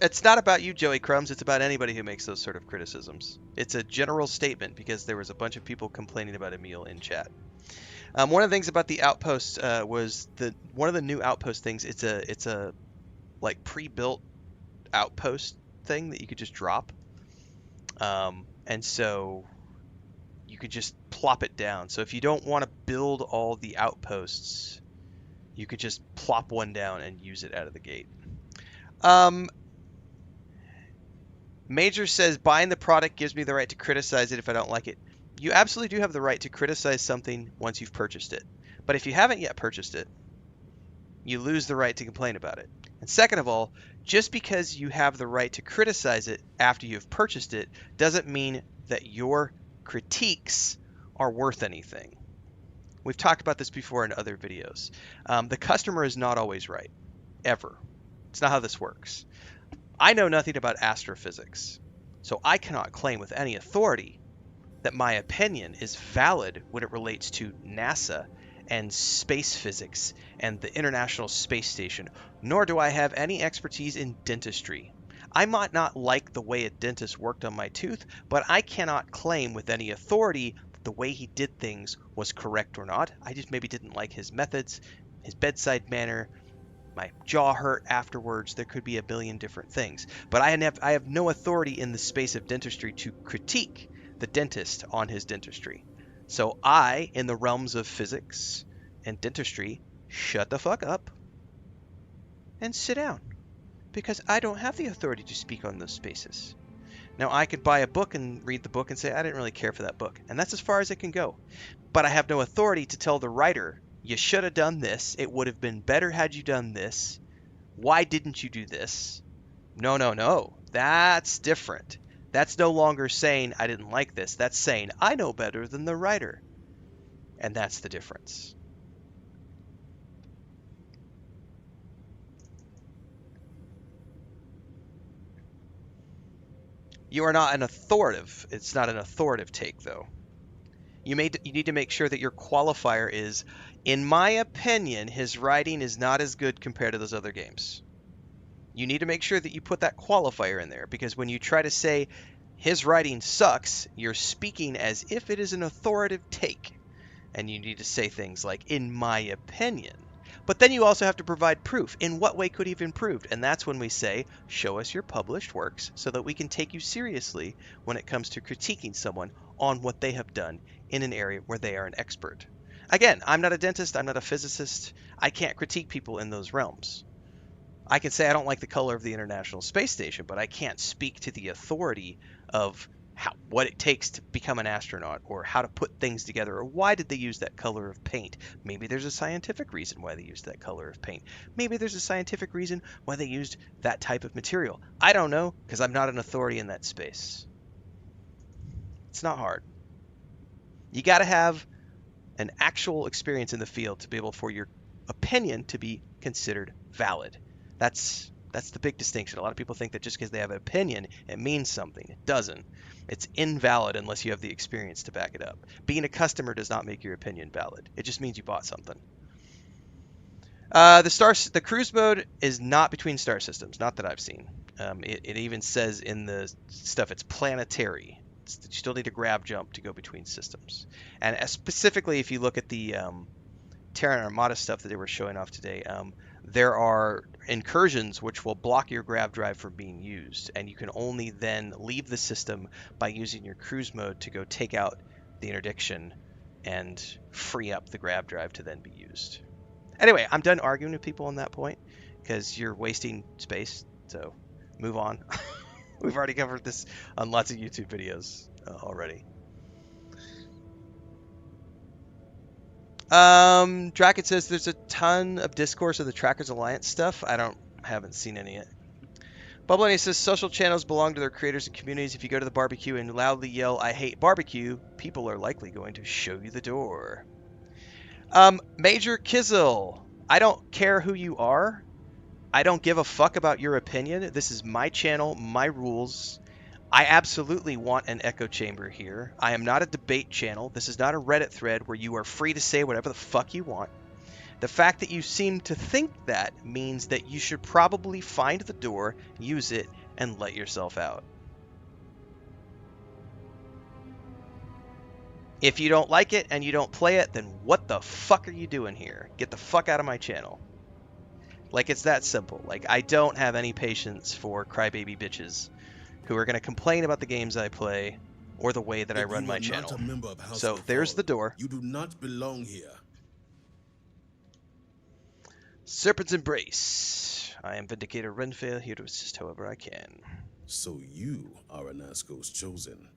it's not about you, Joey Crumbs. It's about anybody who makes those sort of criticisms. It's a general statement because there was a bunch of people complaining about Emil in chat. One of the things about the Outpost was one of the new Outpost things. It's a like pre-built Outpost thing that you could just drop, and so you could just plop it down. So if you don't want to build all the outposts, you could just plop one down and use it out of the gate. Major says, buying the product gives me the right to criticize it if I don't like it. You absolutely do have the right to criticize something once you've purchased it. But if you haven't yet purchased it, you lose the right to complain about it. And second of all, just because you have the right to criticize it after you've purchased it doesn't mean that your critiques are worth anything. We've talked about this before in other videos. The customer is not always right, ever. It's not how this works. I know nothing about astrophysics, so I cannot claim with any authority that my opinion is valid when it relates to NASA and space physics and the International Space Station, nor do I have any expertise in dentistry. I might not like the way a dentist worked on my tooth, but I cannot claim with any authority that the way he did things was correct or not. I just maybe didn't like his methods, his bedside manner, my jaw hurt afterwards. There could be a billion different things. But I have no authority in the space of dentistry to critique the dentist on his dentistry. So I, in the realms of physics and dentistry, shut the fuck up and sit down, because I don't have the authority to speak on those spaces. Now, I could buy a book and read the book and say, I didn't really care for that book. And that's as far as it can go. But I have no authority to tell the writer, you should have done this. It would have been better had you done this. Why didn't you do this? No, no, no. That's different. That's no longer saying, I didn't like this. That's saying, I know better than the writer. And that's the difference. You are not an authoritative. It's not an authoritative take, though. You need to make sure that your qualifier is, in my opinion, his writing is not as good compared to those other games. You need to make sure that you put that qualifier in there, because when you try to say his writing sucks, you're speaking as if it is an authoritative take. And you need to say things like, in my opinion. But then you also have to provide proof. In what way could he have improved? And that's when we say, show us your published works so that we can take you seriously when it comes to critiquing someone on what they have done in an area where they are an expert. Again, I'm not a dentist. I'm not a physicist. I can't critique people in those realms. I can say I don't like the color of the International Space Station, but I can't speak to the authority of what it takes to become an astronaut, or how to put things together, or why did they use that color of paint. Maybe there's a scientific reason why they used that color of paint. Maybe there's a scientific reason why they used that type of material. I don't know, because I'm not an authority in that space. It's not hard. You got to have an actual experience in the field to be able for your opinion to be considered valid. That's the big distinction. A lot of people think that just because they have an opinion, it means something. It doesn't. It's invalid unless you have the experience to back it up. Being a customer does not make your opinion valid. It just means you bought something. The cruise mode is not between star systems, not that I've seen. It even says in the stuff it's planetary. You still need a grab jump to go between systems. And specifically, if you look at the Terran Armada stuff that they were showing off today, there are incursions which will block your grav drive from being used, and you can only then leave the system by using your cruise mode to go take out the interdiction and free up the grav drive to then be used. Anyway, I'm done arguing with people on that point because you're wasting space, so move on. We've already covered this on lots of YouTube videos already. Draken says there's a ton of discourse of the Trackers Alliance stuff. Haven't seen any yet. Bubblini says social channels belong to their creators and communities. If you go to the barbecue and loudly yell, I hate barbecue, people are likely going to show you the door. Major Kizzle, I don't care who you are. I don't give a fuck about your opinion. This is my channel, my rules. I absolutely want an echo chamber here. I am not a debate channel. This is not a Reddit thread where you are free to say whatever the fuck you want. The fact that you seem to think that means that you should probably find the door, use it, and let yourself out. If you don't like it and you don't play it, then what the fuck are you doing here? Get the fuck out of my channel. Like, it's that simple. Like, I don't have any patience for crybaby bitches who are going to complain about the games I play or the way that I run my channel. So there's the door. You do not belong here. Serpent's Embrace. I am Vindicator Renfail, here to assist however I can. So you are Anasco's chosen.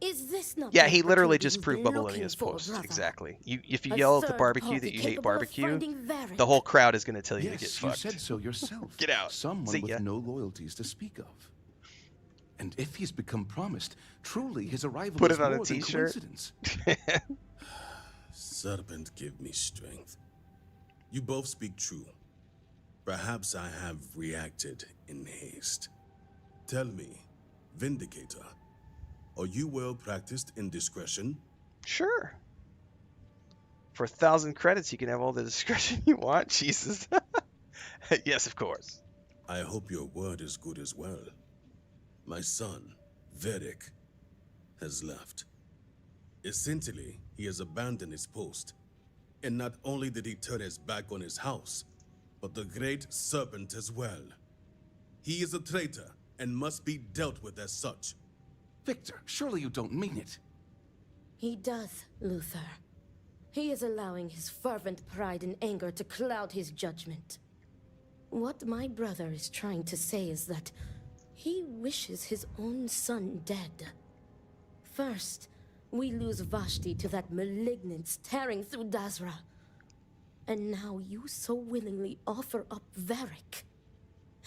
Is this not Yeah, the he literally opportunity just you've proved been Bubbalinia's looking for, post. brother? Exactly. If you A yell at the third barbecue party that you hate capable of barbecue, finding Varric. the whole crowd is going to tell you to get Yes, you fucked. said so yourself. Get out. Someone See ya. with no loyalties to speak of. And if he's become promised, truly his arrival Put is it on a more than t-shirt. coincidence. Serpent, give me strength. You both speak true. Perhaps I have reacted in haste. Tell me, Vindicator, are you well practiced in discretion? Sure. For 1,000 credits, you can have all the discretion you want. Jesus. Yes, of course. I hope your word is good as well. My son, Varric, has left. Essentially, he has abandoned his post. And not only did he turn his back on his house, but the great serpent as well. He is a traitor and must be dealt with as such. Victor, surely you don't mean it. He does, Luther. He is allowing his fervent pride and anger to cloud his judgment. What my brother is trying to say is that he wishes his own son dead. First, we lose Vashti to that malignance tearing through Dazra. And now you so willingly offer up Varric.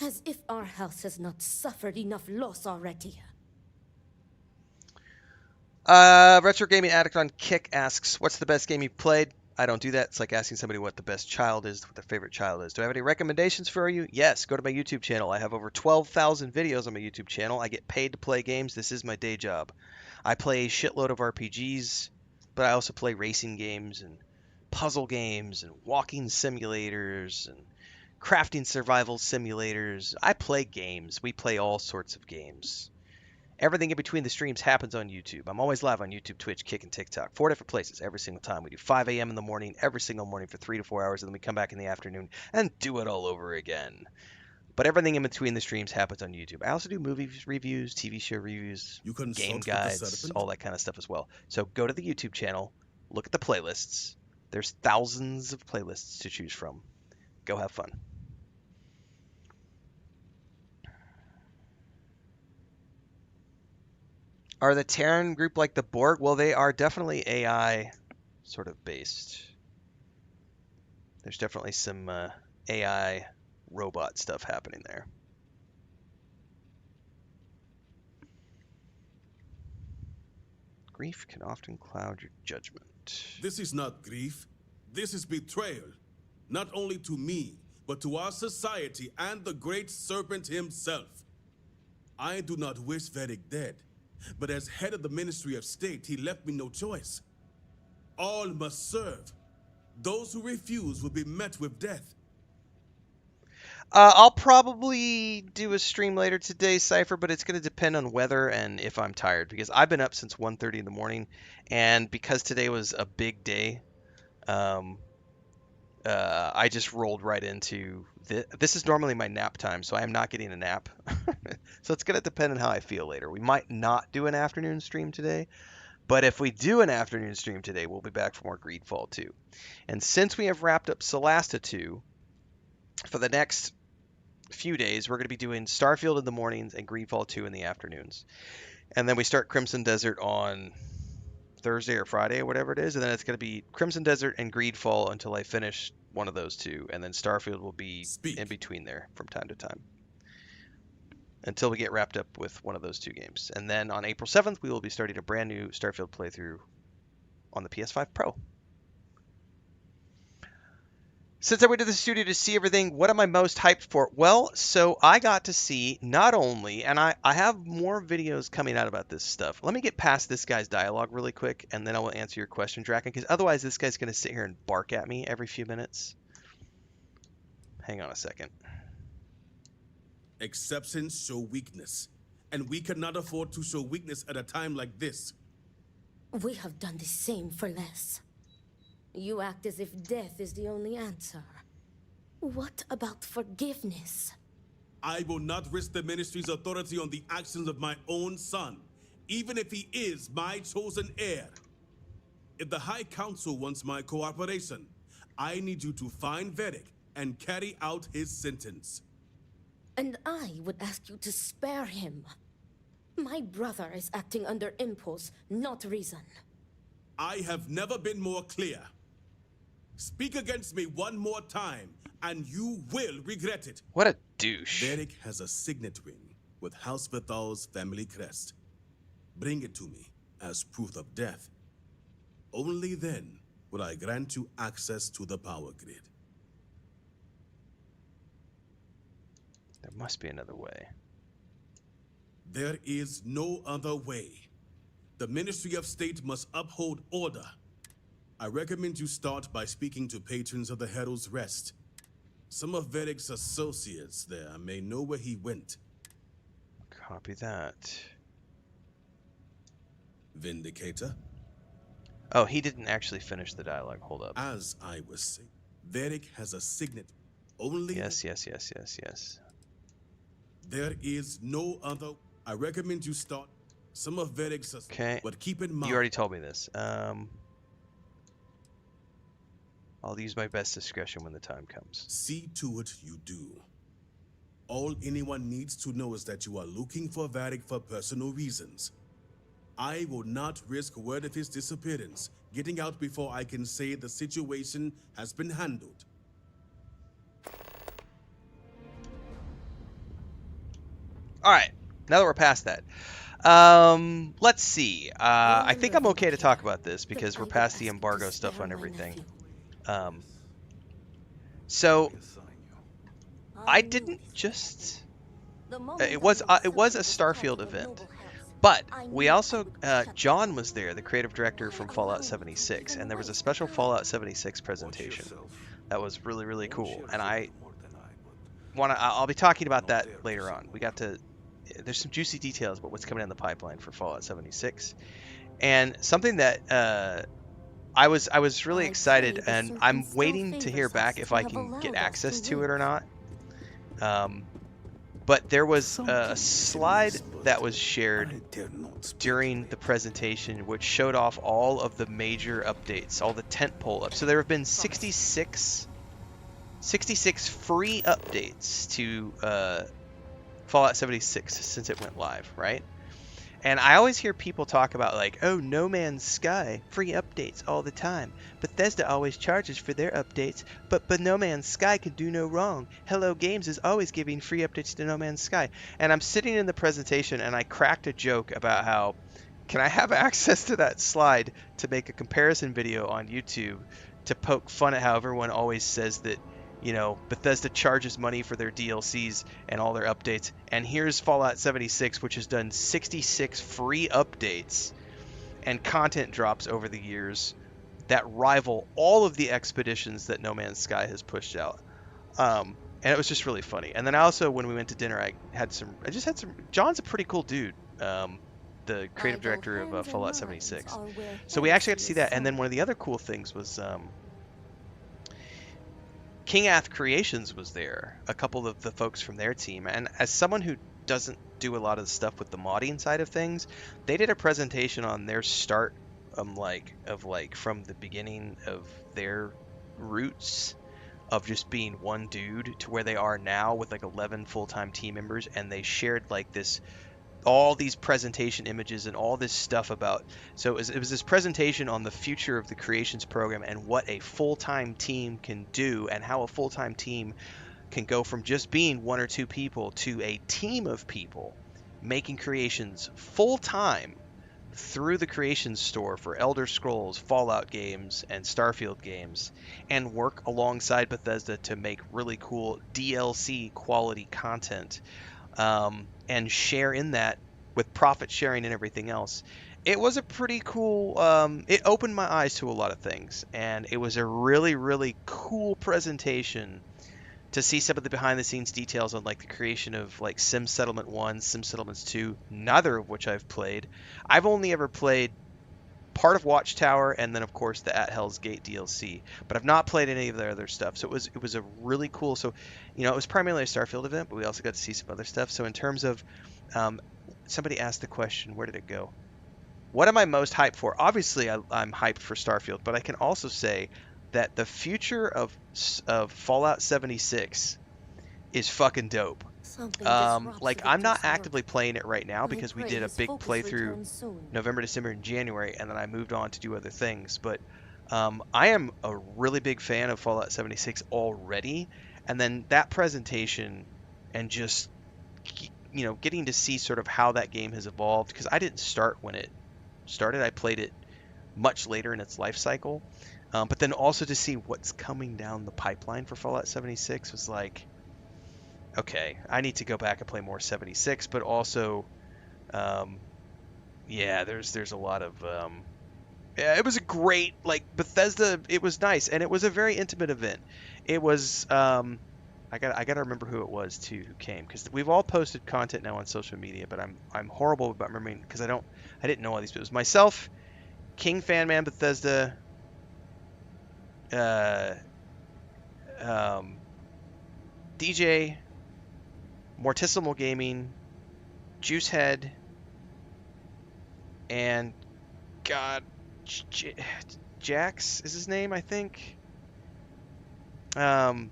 As if our house has not suffered enough loss already. Retro Gaming Addict on Kick asks, what's the best game you've played? I don't do that. It's like asking somebody what the best child is, what their favorite child is. Do I have any recommendations for you? Yes, go to my YouTube channel. I have over 12,000 videos on my YouTube channel. I get paid to play games. This is my day job. I play a shitload of RPGs, but I also play racing games and puzzle games and walking simulators and crafting survival simulators. I play games. We play all sorts of games. Everything in between the streams happens on YouTube. I'm always live on YouTube, Twitch, Kick, and TikTok. 4 different places every single time. We do 5 a.m. in the morning, every single morning for 3 to 4 hours, and then we come back in the afternoon and do it all over again. But everything in between the streams happens on YouTube. I also do movie reviews, TV show reviews, game guides, all that kind of stuff as well. So go to the YouTube channel, look at the playlists. There's thousands of playlists to choose from. Go have fun. Are the Terran group like the Borg? Well, they are definitely AI sort of based. There's definitely some AI robot stuff happening there. Grief can often cloud your judgment. This is not grief. This is betrayal. Not only to me, but to our society and the great serpent himself. I do not wish Varric dead, but as head of the Ministry of State, he left me no choice. All must serve. Those who refuse will be met with death. I'll probably do a stream later today, Cypher, but it's going to depend on weather and if I'm tired, because I've been up since 1:30 in the morning, and because today was a big day, I just rolled right into this. This is normally my nap time, so I am not getting a nap. So it's going to depend on how I feel later. We might not do an afternoon stream today, but if we do an afternoon stream today, we'll be back for more Greedfall 2. And since we have wrapped up Solasta 2, for the next few days, we're going to be doing Starfield in the mornings and Greedfall 2 in the afternoons. And then we start Crimson Desert on Thursday or Friday or whatever it is, and then it's going to be Crimson Desert and Greedfall until I finish one of those two, and then Starfield will be in between there from time to time until we get wrapped up with one of those two games. And then on April 7th, we will be starting a brand new Starfield playthrough on the PS5 Pro. Since I went to the studio to see everything, what am I most hyped for? Well, so I got to see not only, and I have more videos coming out about this stuff. Let me get past this guy's dialogue really quick, and then I will answer your question, Draken, because otherwise this guy's going to sit here and bark at me every few minutes. Hang on a second. Exceptions show weakness, and we cannot afford to show weakness at a time like this. We have done the same for less. You act as if death is the only answer. What about forgiveness? I will not risk the Ministry's authority on the actions of my own son, even if he is my chosen heir. If the High Council wants my cooperation, I need you to find Varric and carry out his sentence. And I would ask you to spare him. My brother is acting under impulse, not reason. I have never been more clear. Speak against me one more time, and you will regret it. What a douche. Varric has a signet ring with House Vithal's family crest. Bring it to me as proof of death. Only then will I grant you access to the power grid. There must be another way. There is no other way. The Ministry of State must uphold order. I recommend you start by speaking to patrons of the Herald's Rest. Some of Varric's associates there may know where he went. Copy that. Vindicator? Oh, he didn't actually finish the dialogue. Hold up. As I was saying, Vedic has a signet. Only Yes, yes, yes, yes, yes. there is no other. I recommend you start some of Vedic's, Okay. but keep in You mind. already told me this. I'll use my best discretion when the time comes. See to it you do. All anyone needs to know is that you are looking for Vedic for personal reasons. I will not risk word of his disappearance getting out before I can say the situation has been handled. All right. Now that we're past that, let's see. I think I'm okay to talk about this because we're past the embargo stuff on everything. So I didn't just. It was a Starfield event, but we also John was there, the creative director from Fallout 76, and there was a special Fallout 76 presentation that was really really cool. And I'll be talking about that later on. There's some juicy details about what's coming down the pipeline for Fallout 76, and something that I was really excited, and I'm waiting to hear back if I can get access to it or not. But there was a slide that was shared during the presentation which showed off all of the major updates, all the tentpole ups. So there have been 66 free updates to Fallout 76 since it went live, right? And I always hear people talk about like, oh, No Man's Sky, free updates all the time. Bethesda always charges for their updates, but No Man's Sky can do no wrong. Hello Games is always giving free updates to No Man's Sky. And I'm sitting in the presentation and I cracked a joke about how, can I have access to that slide to make a comparison video on YouTube to poke fun at how everyone always says that, you know, Bethesda charges money for their DLCs and all their updates. And here's Fallout 76, which has done 66 free updates and content drops over the years that rival all of the expeditions that No Man's Sky has pushed out. And it was just really funny. And then also, when we went to dinner, I just had some. John's a pretty cool dude. The creative director of Fallout 76. So we actually got to see that. And then one of the other cool things was King Ath Creations was there, a couple of the folks from their team, and as someone who doesn't do a lot of the stuff with the modding side of things, they did a presentation on their start, from the beginning of their roots of just being one dude to where they are now with like 11 full-time team members, and they shared like all these presentation images and all this stuff about. So it was this presentation on the future of the creations program and what a full-time team can do, and how a full-time team can go from just being one or two people to a team of people making creations full-time through the creations store for Elder Scrolls, Fallout games, and Starfield games, and work alongside Bethesda to make really cool DLC quality content. And share in that with profit sharing and everything else. It was a pretty cool, it opened my eyes to a lot of things, and it was a really, really cool presentation to see some of the behind the scenes details on like the creation of like Sim Settlement 1, Sim Settlements 2, neither of which I've played. I've only ever played part of Watchtower, and then of course the At Hell's Gate DLC, but I've not played any of their other stuff. So it was a really cool. So, you know, it was primarily a Starfield event, but we also got to see some other stuff. So in terms of, somebody asked the question, where did it go? What am I most hyped for? Obviously, I'm hyped for Starfield, but I can also say that the future of Fallout 76 is fucking dope. Like, I'm not actively playing it right now because we did a big playthrough November, December, and January, and then I moved on to do other things. But I am a really big fan of Fallout 76 already, and then that presentation and just, you know, getting to see sort of how that game has evolved, because I didn't start when it started. I played it much later in its life cycle. But then also to see what's coming down the pipeline for Fallout 76 was like, okay, I need to go back and play more 76, but also, yeah, there's a lot of, yeah, it was a great, like, Bethesda, it was nice, and it was a very intimate event. It was, I gotta remember who it was, too, who came, because we've all posted content now on social media, but I'm horrible about remembering, because I didn't know all these people. It was myself, King Fanman Bethesda, DJ, Morticimal Gaming, Juicehead, and God, Jax is his name, I think. In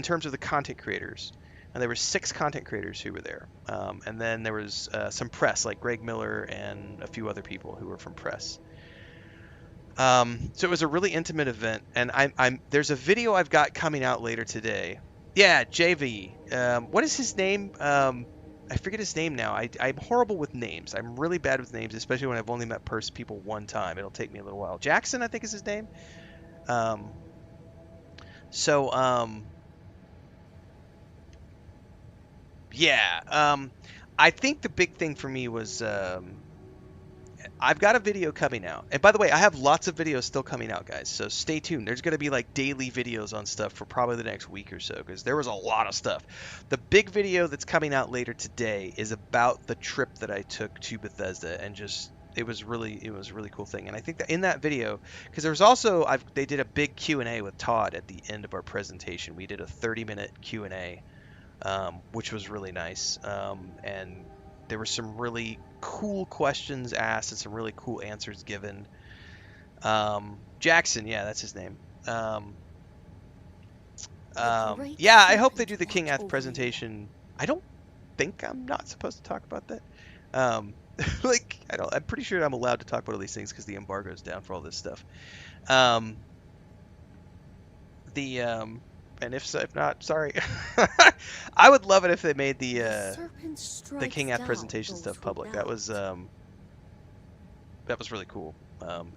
terms of the content creators, and there were 6 content creators who were there, and then there was some press like Greg Miller and a few other people who were from press. So it was a really intimate event, and there's a video I've got coming out later today. Yeah, JV. What is his name? I forget his name now. I'm horrible with names. I'm really bad with names, especially when I've only met people one time. It'll take me a little while. Jackson, I think is his name. Yeah. I think the big thing for me was I've got a video coming out. And by the way, I have lots of videos still coming out, guys. So stay tuned. There's going to be like daily videos on stuff for probably the next week or so, because there was a lot of stuff. The big video that's coming out later today is about the trip that I took to Bethesda, and just it was a really cool thing. And I think that in that video, because there was also they did a big Q&A with Todd at the end of our presentation. We did a 30-minute Q&A, which was really nice. And there were some really cool questions asked and some really cool answers given. Jackson, yeah, that's his name. Yeah, I hope they do the King Ath presentation. I don't think I'm not supposed to talk about that. I'm pretty sure I'm allowed to talk about all these things because the embargo's down for all this stuff. And if not, sorry. I would love it if they made the King Ath presentation stuff public. That was really cool.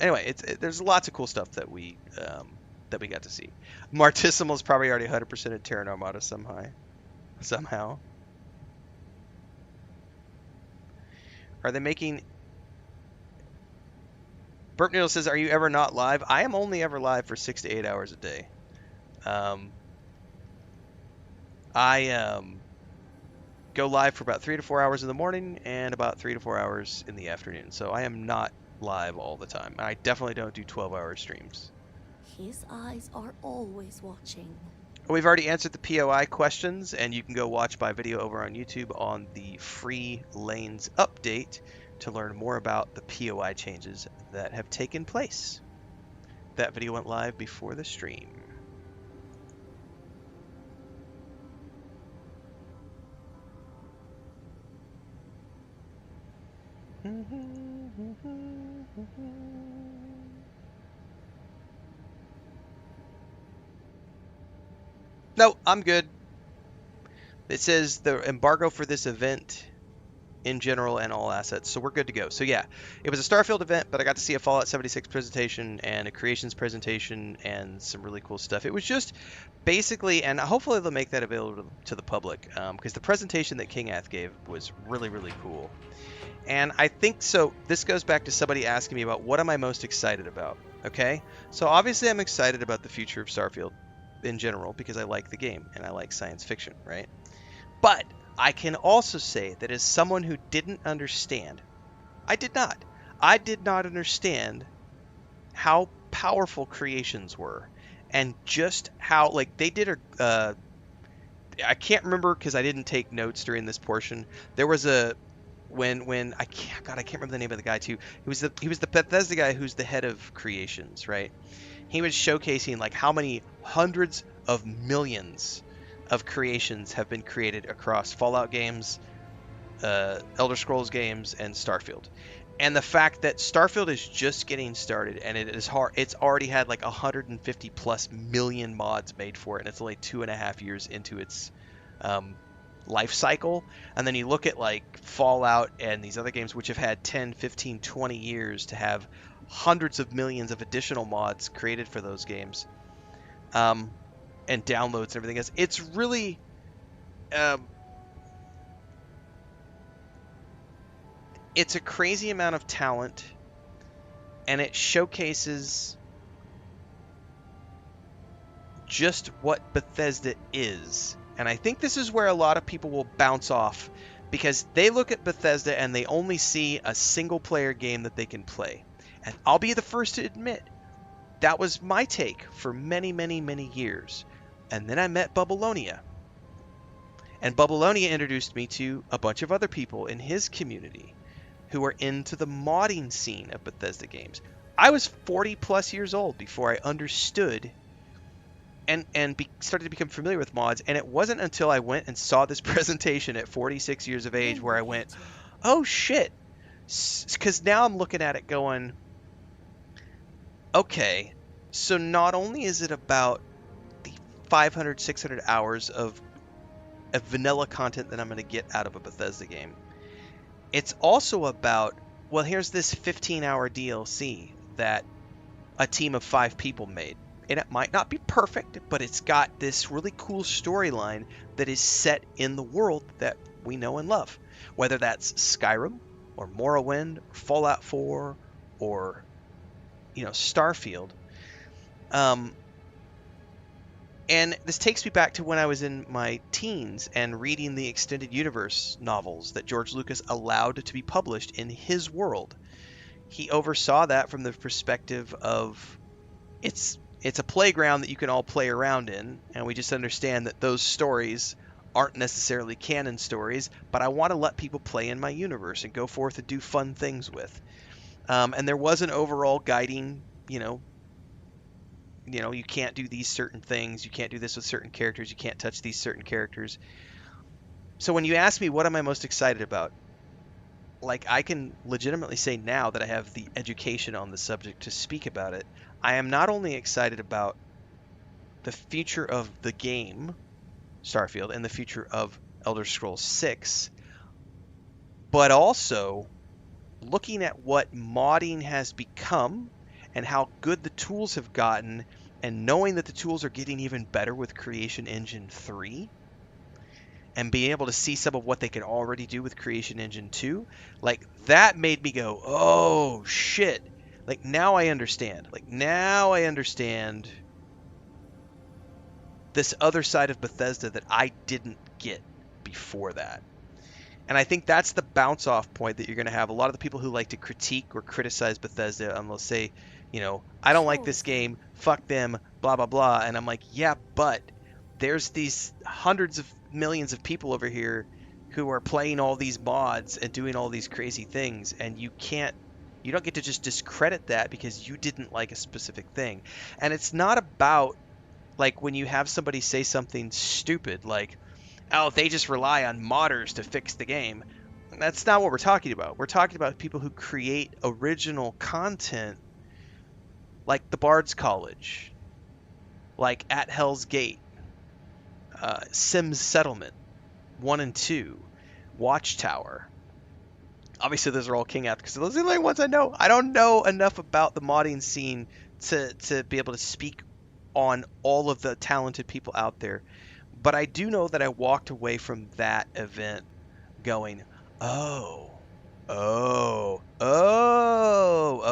Anyway, there's lots of cool stuff that we got to see. Martissimal's probably already 100% at Terran Armada somehow. Are they making... Burp Noodle says, are you ever not live? I am only ever live for 6 to 8 hours a day. I go live for about 3 to 4 hours in the morning and about 3 to 4 hours in the afternoon. So I am not live all the time. I definitely don't do 12-hour streams. His eyes are always watching. We've already answered the POI questions, and you can go watch my video over on YouTube on the Free Lanes update to learn more about the POI changes that have taken place. That video went live before the stream. No, I'm good. It says the embargo for this event in general and all assets, so we're good to go. So yeah, it was a Starfield event, but I got to see a Fallout 76 presentation and a Creations presentation and some really cool stuff. It was just basically, and hopefully they'll make that available to the public, because the presentation that King Ath gave was really, really cool. And I think, so this goes back to somebody asking me about what am I most excited about, okay? So obviously I'm excited about the future of Starfield in general because I like the game and I like science fiction, right? But I can also say that as someone who didn't understand, I did not understand how powerful Creations were, and just how, like, they did a, I can't remember because I didn't take notes during this portion. There was a, when I can't remember the name of the guy too. He was the Bethesda guy who's the head of Creations, right? He was showcasing like how many hundreds of millions of creations have been created across Fallout games, Elder Scrolls games, and Starfield. And the fact that Starfield is just getting started, and it's already had like 150 plus million mods made for it, and it's only 2.5 years into its life cycle. And then you look at like Fallout and these other games which have had 10, 15, 20 years to have hundreds of millions of additional mods created for those games, and downloads and everything else. It's really it's a crazy amount of talent, and it showcases just what Bethesda is. And I think this is where a lot of people will bounce off, because they look at Bethesda and they only see a single player game that they can play. And I'll be the first to admit, that was my take for many, many, many years. And then I met Bubbleonia. And Bubbleonia introduced me to a bunch of other people in his community who are into the modding scene of Bethesda games. I was 40 plus years old before I understood and started to become familiar with mods. And it wasn't until I went and saw this presentation at 46 years of age where I went, oh shit. Because now I'm looking at it going, okay, so not only is it about the 500, 600 hours of vanilla content that I'm going to get out of a Bethesda game, it's also about, well, here's this 15-hour DLC that a team of 5 people made. And it might not be perfect, but it's got this really cool storyline that is set in the world that we know and love. Whether that's Skyrim, or Morrowind, or Fallout 4, or, Starfield. And this takes me back to when I was in my teens and reading the extended universe novels that George Lucas allowed to be published in his world. He oversaw that from the perspective of it's a playground that you can all play around in, and we just understand that those stories aren't necessarily canon stories, but I want to let people play in my universe and go forth and do fun things with. And there was an overall guiding, you can't do these certain things, you can't do this with certain characters, you can't touch these certain characters. So when you ask me what am I most excited about, like, I can legitimately say now that I have the education on the subject to speak about it. I am not only excited about the future of the game, Starfield, and the future of Elder Scrolls 6, but also looking at what modding has become and how good the tools have gotten, and knowing that the tools are getting even better with Creation Engine 3, and being able to see some of what they can already do with Creation Engine 2, like, that made me go, oh shit. Like, now I understand. This other side of Bethesda that I didn't get before that. And I think that's the bounce off point that you're going to have. A lot of the people who like to critique or criticize Bethesda, and they'll say, I don't like this game, fuck them, blah, blah, blah. And I'm like, yeah, but there's these hundreds of millions of people over here who are playing all these mods and doing all these crazy things, and you don't get to just discredit that because you didn't like a specific thing. And it's not about, like, when you have somebody say something stupid like, oh, they just rely on modders to fix the game. That's not what we're talking about. We're talking about people who create original content, like the Bard's College, like At Hell's Gate, Sims Settlement 1 and 2, Watchtower. Obviously, those are all King apps because those are the only ones I know. I don't know enough about the modding scene to be able to speak on all of the talented people out there. But I do know that I walked away from that event going,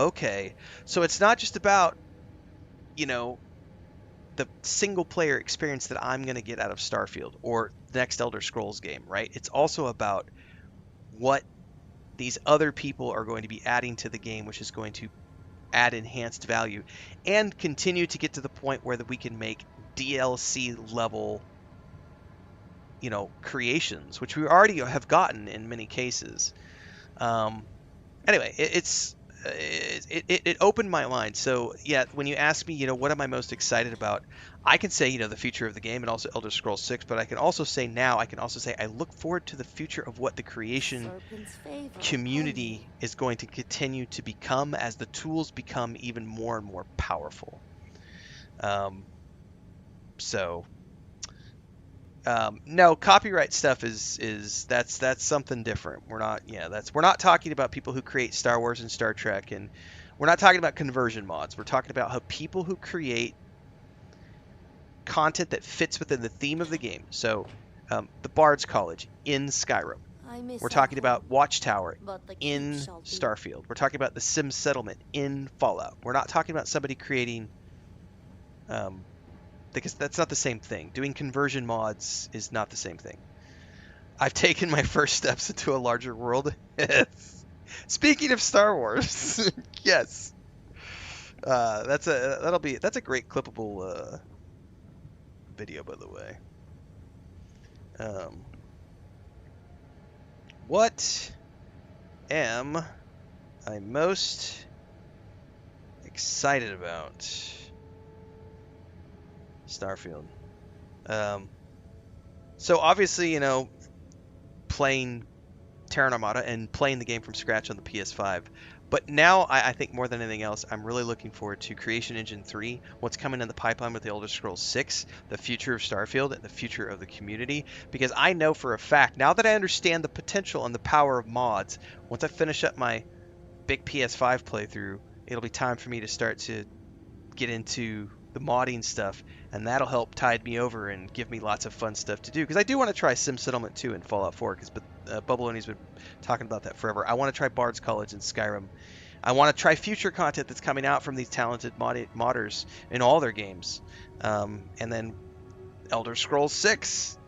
okay. So it's not just about, the single player experience that I'm going to get out of Starfield or the next Elder Scrolls game, right? It's also about what these other people are going to be adding to the game, which is going to add enhanced value and continue to get to the point where that we can make DLC level, creations, which we already have gotten in many cases. Anyway, it opened my mind. So yeah, when you ask me, what am I most excited about, I can say, the future of the game and also Elder Scrolls 6, but I can also say I look forward to the future of what the creation community is going to continue to become as the tools become even more and more powerful. No, copyright stuff is that's something different. We're not talking about people who create Star Wars and Star Trek, and we're not talking about conversion mods. We're talking about how people who create content that fits within the theme of the game. So, the Bard's College in Skyrim. We're talking about Watchtower in Starfield. We're talking about the Sims Settlement in Fallout. We're not talking about somebody creating because that's not the same thing. Doing conversion mods is not the same thing. I've taken my first steps into a larger world. Speaking of Star Wars, yes. That's a great clippable video, by the way. What am I most excited about? Starfield. So obviously, playing Terran Armada and playing the game from scratch on the PS5. But now, I think more than anything else, I'm really looking forward to Creation Engine 3, what's coming in the pipeline with the Elder Scrolls 6, the future of Starfield, and the future of the community. Because I know for a fact, now that I understand the potential and the power of mods, once I finish up my big PS5 playthrough, it'll be time for me to start to get into the modding stuff, and that'll help tide me over and give me lots of fun stuff to do. Because I do want to try Sim Settlement 2 and Fallout 4, because Bubbaloni's been talking about that forever. I want to try Bard's College and Skyrim. I want to try future content that's coming out from these talented modders in all their games. And then Elder Scrolls 6.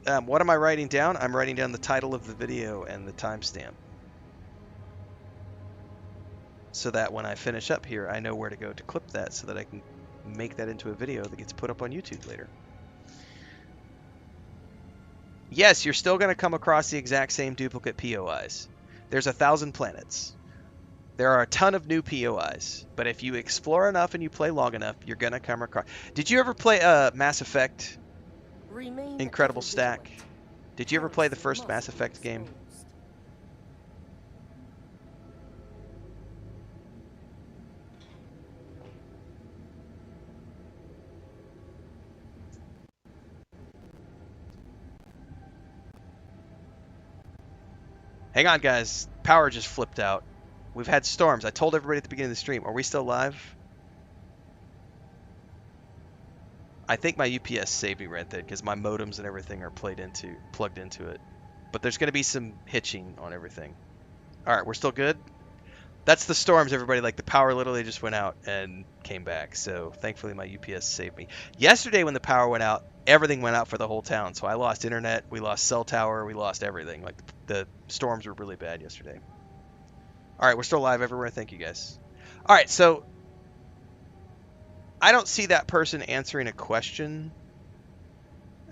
What am I writing down? I'm writing down the title of the video and the timestamp, so that when I finish up here, I know where to go to clip that so that I can make that into a video that gets put up on YouTube later. Yes, you're still going to come across the exact same duplicate POIs. There's 1,000 planets. There are a ton of new POIs, but if you explore enough and you play long enough, you're going to come across... Did you ever play Mass Effect? Incredible Stack? Did you ever play the first Mass Effect game? Hang on, guys. Power just flipped out. We've had storms. I told everybody at the beginning of the stream. Are we still live? I think my UPS saved me right there because my modems and everything are plugged into it. But there's going to be some hitching on everything. All right, we're still good? That's the storms, everybody. Like, the power literally just went out and came back. So thankfully my UPS saved me. Yesterday when the power went out, everything went out for the whole town. So I lost internet, we lost cell tower, we lost everything. Like, the storms were really bad yesterday. All right, we're still live everywhere. Thank you, guys. All right, so I don't see that person answering a question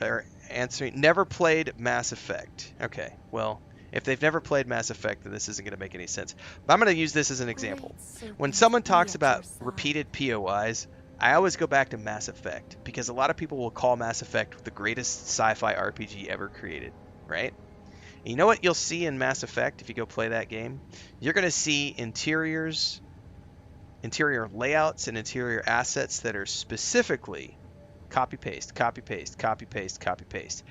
or answering. Never played Mass Effect. Okay, well, if they've never played Mass Effect, then this isn't going to make any sense. But I'm going to use this as an example. When someone talks about repeated POIs, I always go back to Mass Effect because a lot of people will call Mass Effect the greatest sci-fi RPG ever created, right? And you know what you'll see in Mass Effect if you go play that game? You're going to see interior layouts and interior assets that are specifically copy-paste, copy-paste, copy-paste, copy-paste.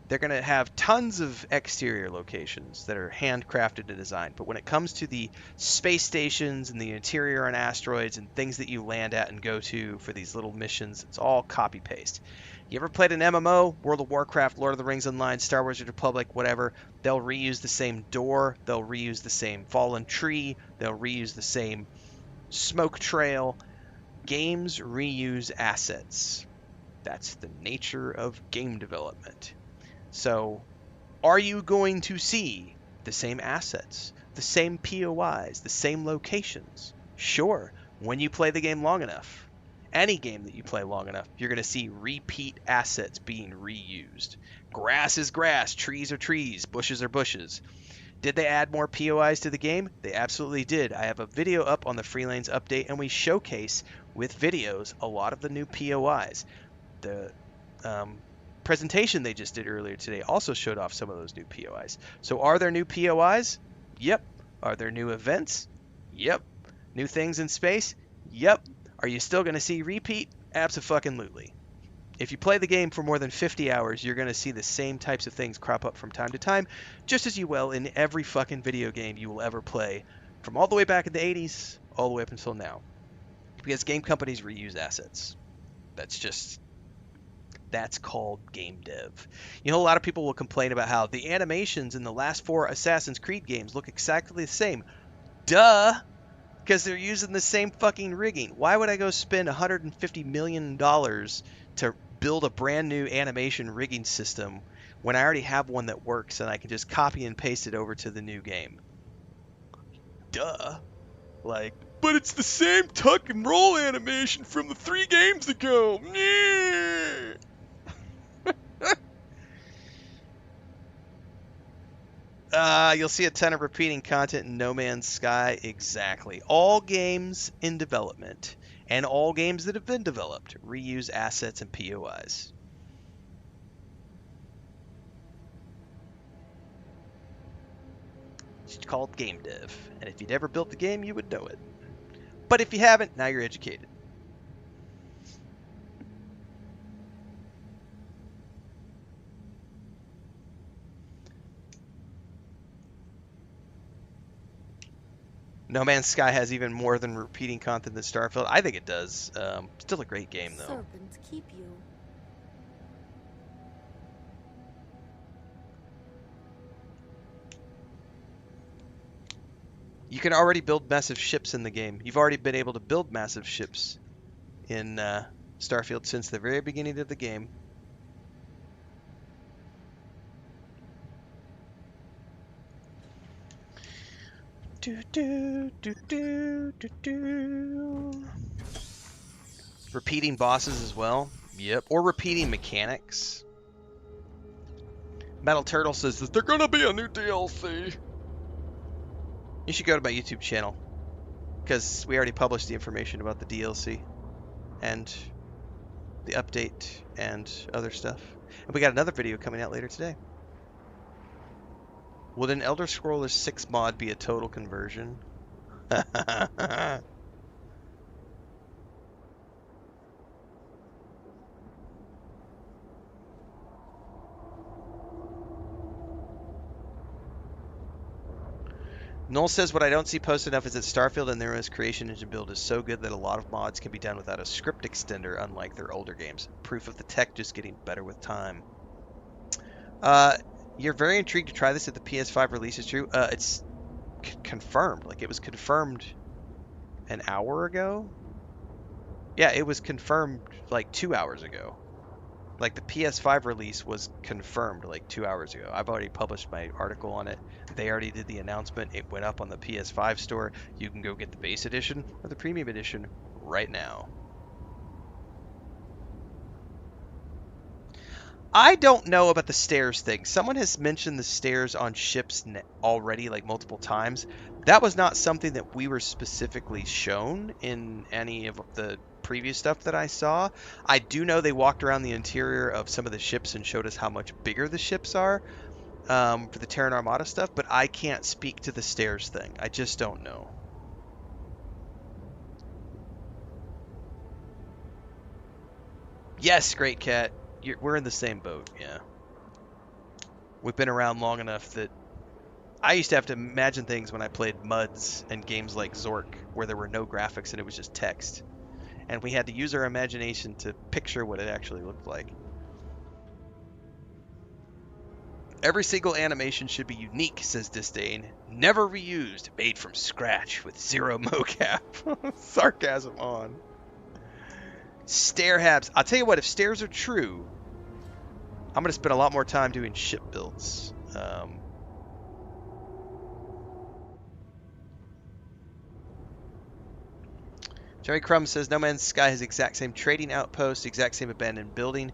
They're going to have tons of exterior locations that are handcrafted and designed. But when it comes to the space stations and the interior on asteroids and things that you land at and go to for these little missions, it's all copy-paste. You ever played an MMO? World of Warcraft, Lord of the Rings Online, Star Wars: The Republic, whatever. They'll reuse the same door. They'll reuse the same fallen tree. They'll reuse the same smoke trail. Games reuse assets. That's the nature of game development. So, are you going to see the same assets, the same POIs, the same locations? Sure, when you play the game long enough. Any game that you play long enough, you're going to see repeat assets being reused. Grass is grass, trees are trees, bushes are bushes. Did they add more POIs to the game? They absolutely did. I have a video up on the Free Lanes update, and we showcase with videos a lot of the new POIs. The presentation they just did earlier today also showed off some of those new POIs. So are there new POIs? Yep. Are there new events? Yep. New things in space? Yep. Are you still going to see repeat? Abso-fucking-lutely. If you play the game for more than 50 hours, you're going to see the same types of things crop up from time to time, just as you will in every fucking video game you will ever play, from all the way back in the 80s, all the way up until now. Because game companies reuse assets. That's called game dev. You know, a lot of people will complain about how the animations in the last 4 Assassin's Creed games look exactly the same. Duh! Because they're using the same fucking rigging. Why would I go spend $150 million to build a brand new animation rigging system when I already have one that works and I can just copy and paste it over to the new game? Duh. Like, but it's the same tuck and roll animation from the 3 games ago. You'll see a ton of repeating content in No Man's Sky. Exactly. All games in development and all games that have been developed reuse assets and POIs. It's called game dev. And if you'd ever built the game, you would know it. But if you haven't, now you're educated. No Man's Sky has even more than repeating content than Starfield. I think it does. Still a great game, though. Serpent keep you. You can already build massive ships in the game. You've already been able to build massive ships in Starfield since the very beginning of the game. Repeating bosses as well. Yep. Or repeating mechanics. Metal Turtle says that they're gonna be a new DLC. You should go to my YouTube channel, because we already published the information about the DLC and the update and other stuff. And we got another video coming out later today. Would an Elder Scrolls 6 mod be a total conversion? Noel says, what I don't see posted enough is that Starfield and their creation engine build is so good that a lot of mods can be done without a script extender, unlike their older games. Proof of the tech just getting better with time. You're very intrigued to try this if the PS5 release is true. It's confirmed. Like, it was confirmed an hour ago? Yeah, it was confirmed like 2 hours ago. Like, the PS5 release was confirmed like 2 hours ago. I've already published my article on it. They already did the announcement. It went up on the PS5 store. You can go get the base edition or the premium edition right now. I don't know about the stairs thing. Someone has mentioned the stairs on ships already, like multiple times. That was not something that we were specifically shown in any of the previous stuff that I saw. I do know they walked around the interior of some of the ships and showed us how much bigger the ships are for the Terran Armada stuff, but I can't speak to the stairs thing. I just don't know. Yes, Great Cat. We're in the same boat, yeah. We've been around long enough that I used to have to imagine things when I played MUDs and games like Zork, where there were no graphics and it was just text. And we had to use our imagination to picture what it actually looked like. Every single animation should be unique, says Disdain. Never reused, made from scratch with zero mocap. Sarcasm on. Stair habs. I'll tell you what, if stairs are true, I'm going to spend a lot more time doing ship builds. Jerry Crumb says, No Man's Sky has the exact same trading outpost, the exact same abandoned building,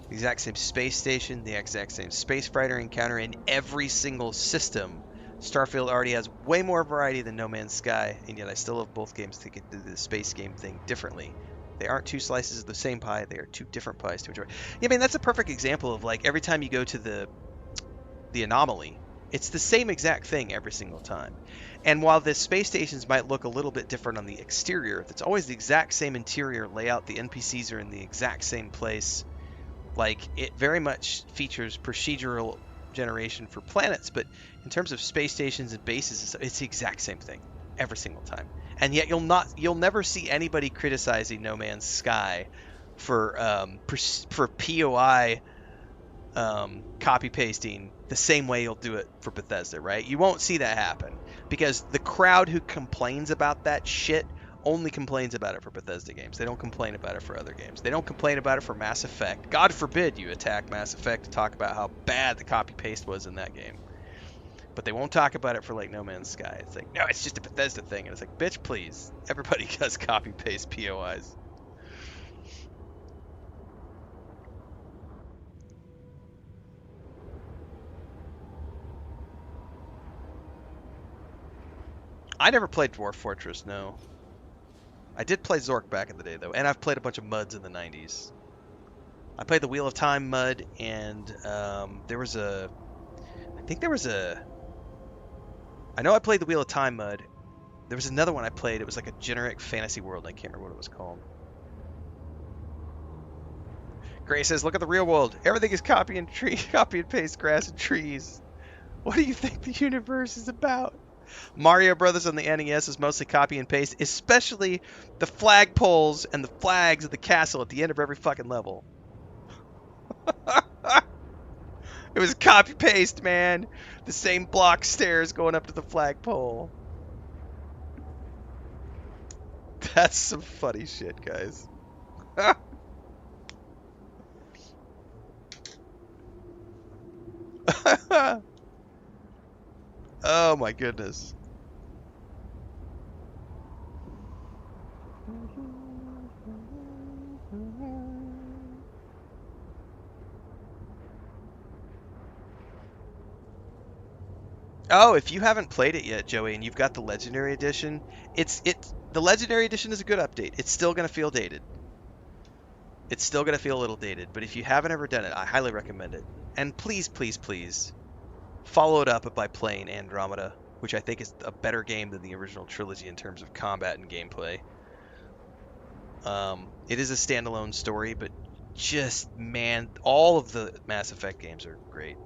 the exact same space station, the exact same space fighter encounter in every single system. Starfield already has way more variety than No Man's Sky, and yet I still love both games to get the space game thing differently. They aren't two slices of the same pie, they are two different pies to enjoy. Yeah, I mean, that's a perfect example of, like, every time you go to the anomaly, it's the same exact thing every single time. And while the space stations might look a little bit different on the exterior, it's always the exact same interior layout. The NPCs are in the exact same place. Like, it very much features procedural generation for planets, but in terms of space stations and bases, it's the exact same thing every single time. And yet you'll never see anybody criticizing No Man's Sky for POI copy pasting the same way you'll do it for Bethesda, right? You won't see that happen because the crowd who complains about that shit only complains about it for Bethesda games. They don't complain about it for other games. They don't complain about it for Mass Effect. God forbid you attack Mass Effect to talk about how bad the copy paste was in that game. But they won't talk about it for like No Man's Sky. It's like, no, it's just a Bethesda thing. And it's like, bitch, please. Everybody does copy paste POIs. I never played Dwarf Fortress, no. I did play Zork back in the day, though, and I've played a bunch of MUDs in the 90s. I played the Wheel of Time MUD, and there was a... I know I played the Wheel of Time MUD. There was another one I played. It was like a generic fantasy world. I can't remember what it was called. Gray says, look at the real world. Everything is copy and paste grass and trees. What do you think the universe is about? Mario Brothers on the NES is mostly copy and paste, especially the flagpoles and the flags of the castle at the end of every fucking level. It was copy paste, man. The same block stairs going up to the flagpole. That's some funny shit, guys. Oh my goodness. Oh, if you haven't played it yet, Joey, and you've got the Legendary Edition, the Legendary Edition is a good update. It's still gonna feel dated. It's still gonna feel a little dated, but if you haven't ever done it, I highly recommend it. And please, please, please, follow it up by playing Andromeda, which I think is a better game than the original trilogy in terms of combat and gameplay. It is a standalone story, but just, man, all of the Mass Effect games are great.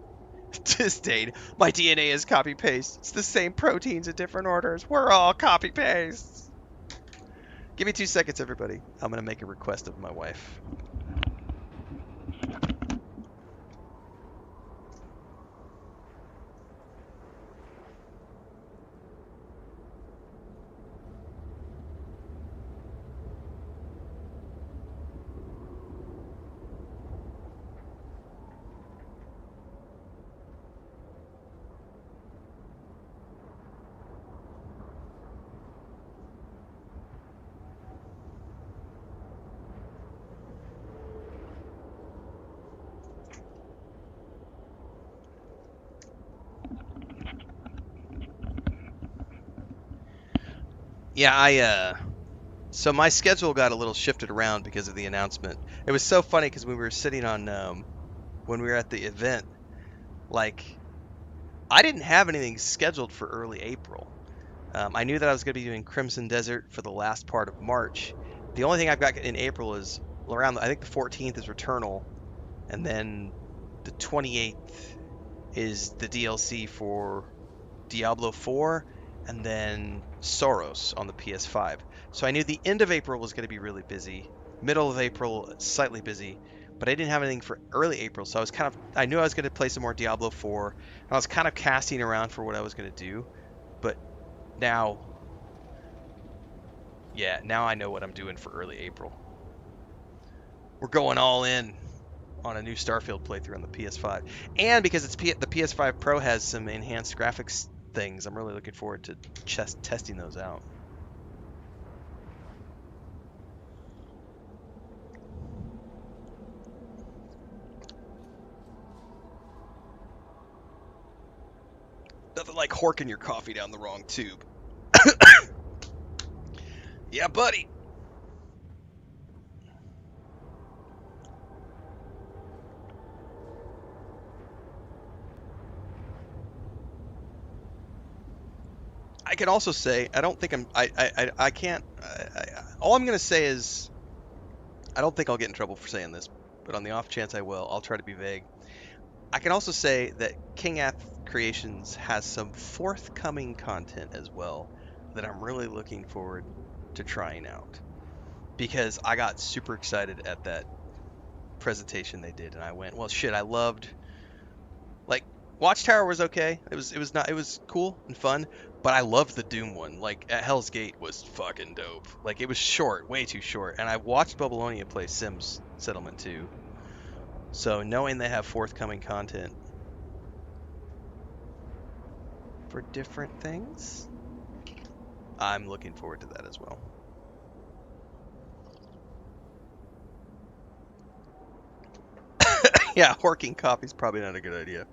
Disdain. My DNA is copy-paste. It's the same proteins in different orders. We're all copy-paste. Give me 2 seconds, everybody. I'm going to make a request of my wife. Yeah, so my schedule got a little shifted around because of the announcement. It was so funny because when we were sitting on, when we were at the event, like, I didn't have anything scheduled for early April. I knew that I was going to be doing Crimson Desert for the last part of March. The only thing I've got in April is around, I think the 14th is Returnal, and then the 28th is the DLC for Diablo 4, and then Soros on the PS5. So I knew the end of April was going to be really busy, middle of April slightly busy, but I didn't have anything for early April, so I knew I was going to play some more Diablo 4, and I was kind of casting around for what I was going to do, but now I know what I'm doing for early April. We're going all in on a new Starfield playthrough on the PS5, and because the PS5 Pro has some enhanced graphics things, I'm really looking forward to testing those out. Nothing like horking your coffee down the wrong tube. Yeah, buddy. I can also say, I don't think I can't, all I'm going to say is, I don't think I'll get in trouble for saying this, but on the off chance I will, I'll try to be vague. I can also say that King Ath Creations has some forthcoming content as well that I'm really looking forward to trying out, because I got super excited at that presentation they did, and I went, well, shit, I loved, like, Watchtower was okay. It was cool and fun, but I loved the Doom one. Like, at Hell's Gate was fucking dope. Like, it was short, way too short. And I watched Babylonia play Sims Settlement 2. So knowing they have forthcoming content for different things. I'm looking forward to that as well. Yeah, horking coffee's probably not a good idea.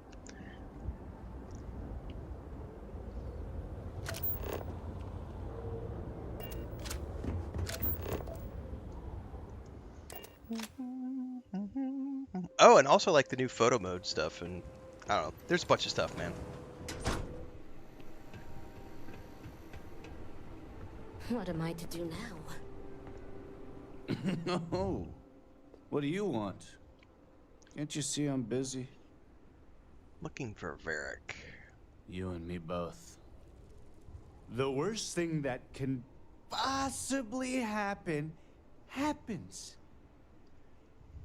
Oh, and also like the new photo mode stuff, and I don't know. There's a bunch of stuff, man. What am I to do now? Oh, what do you want? Can't you see I'm busy? Looking for Varric. You and me both. The worst thing that can possibly happen happens.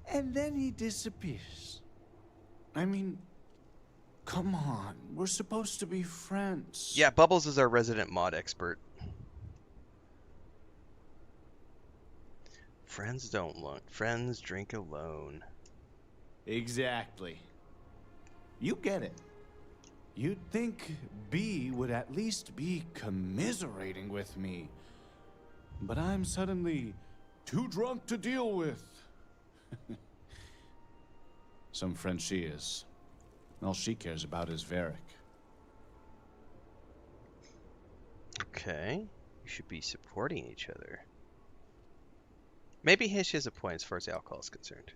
And then he disappears. I mean, come on. We're supposed to be friends. Yeah, Bubbles is our resident mod expert. Friends don't look. Friends drink alone. Exactly. You get it. You'd think B would at least be commiserating with me. But I'm suddenly too drunk to deal with. Some friend she is. All she cares about is Varric. Okay. You should be supporting each other. Maybe she has a point as far as alcohol is concerned.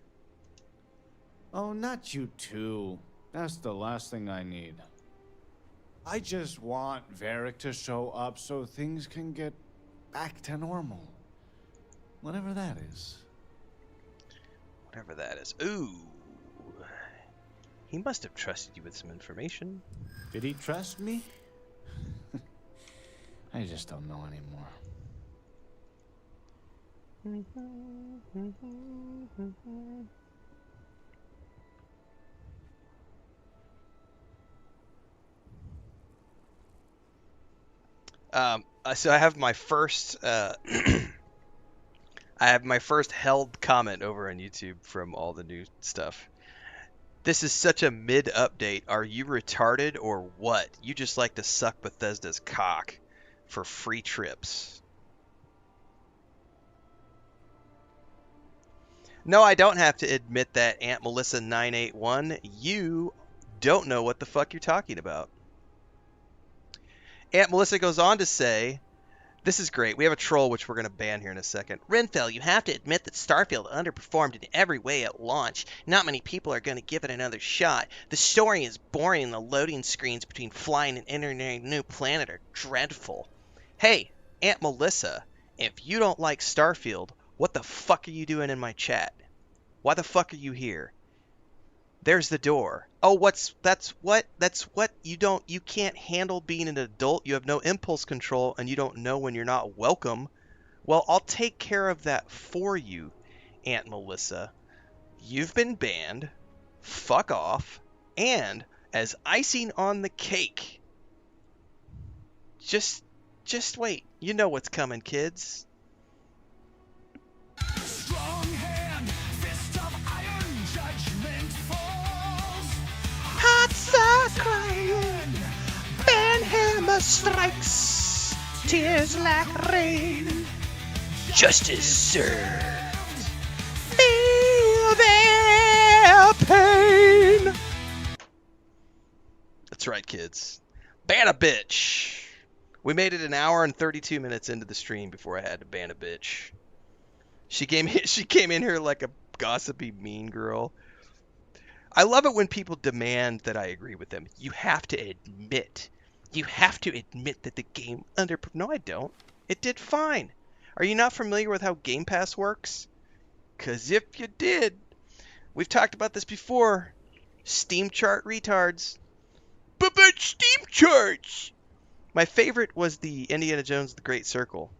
Oh, not you two. That's the last thing I need. I just want Varric to show up so things can get back to normal. Whatever that is. Whatever that is. Ooh. He must have trusted you with some information. Did he trust me? I just don't know anymore. So I have my first I have my first held comment over on YouTube from all the new stuff. This is such a mid-update. Are you retarded or what? You just like to suck Bethesda's cock for free trips. No, I don't have to admit that, Aunt Melissa 981. You don't know what the fuck you're talking about. Aunt Melissa goes on to say, this is great. We have a troll, which we're going to ban here in a second. Renfail, you have to admit that Starfield underperformed in every way at launch. Not many people are going to give it another shot. The story is boring and the loading screens between flying and entering a new planet are dreadful. Hey, Aunt Melissa, if you don't like Starfield, what the fuck are you doing in my chat? Why the fuck are you here? There's the door. Oh, that's what you can't handle being an adult. You have no impulse control and you don't know when you're not welcome. Well, I'll take care of that for you, Aunt Melissa. You've been banned. Fuck off. And as icing on the cake, just wait. You know what's coming, kids. Strong hand, fist of iron, judgment falls. Hearts are crying, banhammer strikes, tears like rain, justice served, feel their pain. That's right, kids. Ban a bitch. We made it an hour and 32 minutes into the stream before I had to ban a bitch. She came in here like a gossipy mean girl. I love it when people demand that I agree with them. You have to admit that the game underperformed. No, I don't. It did fine. Are you not familiar with how Game Pass works? Because if you did, we've talked about this before. Steam chart retards. But Steam charts! My favorite was the Indiana Jones The Great Circle.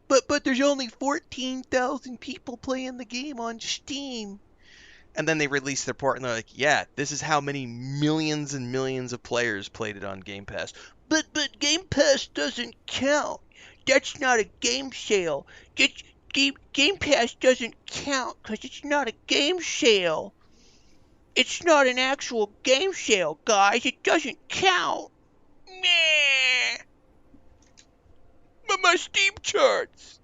But there's only 14,000 people playing the game on Steam. And then they release their report and they're like, yeah, this is how many millions and millions of players played it on Game Pass. But Game Pass doesn't count. That's not a game sale. Game Pass doesn't count because it's not a game sale. It's not an actual game sale, guys. It doesn't count. Meh. But my Steam charts.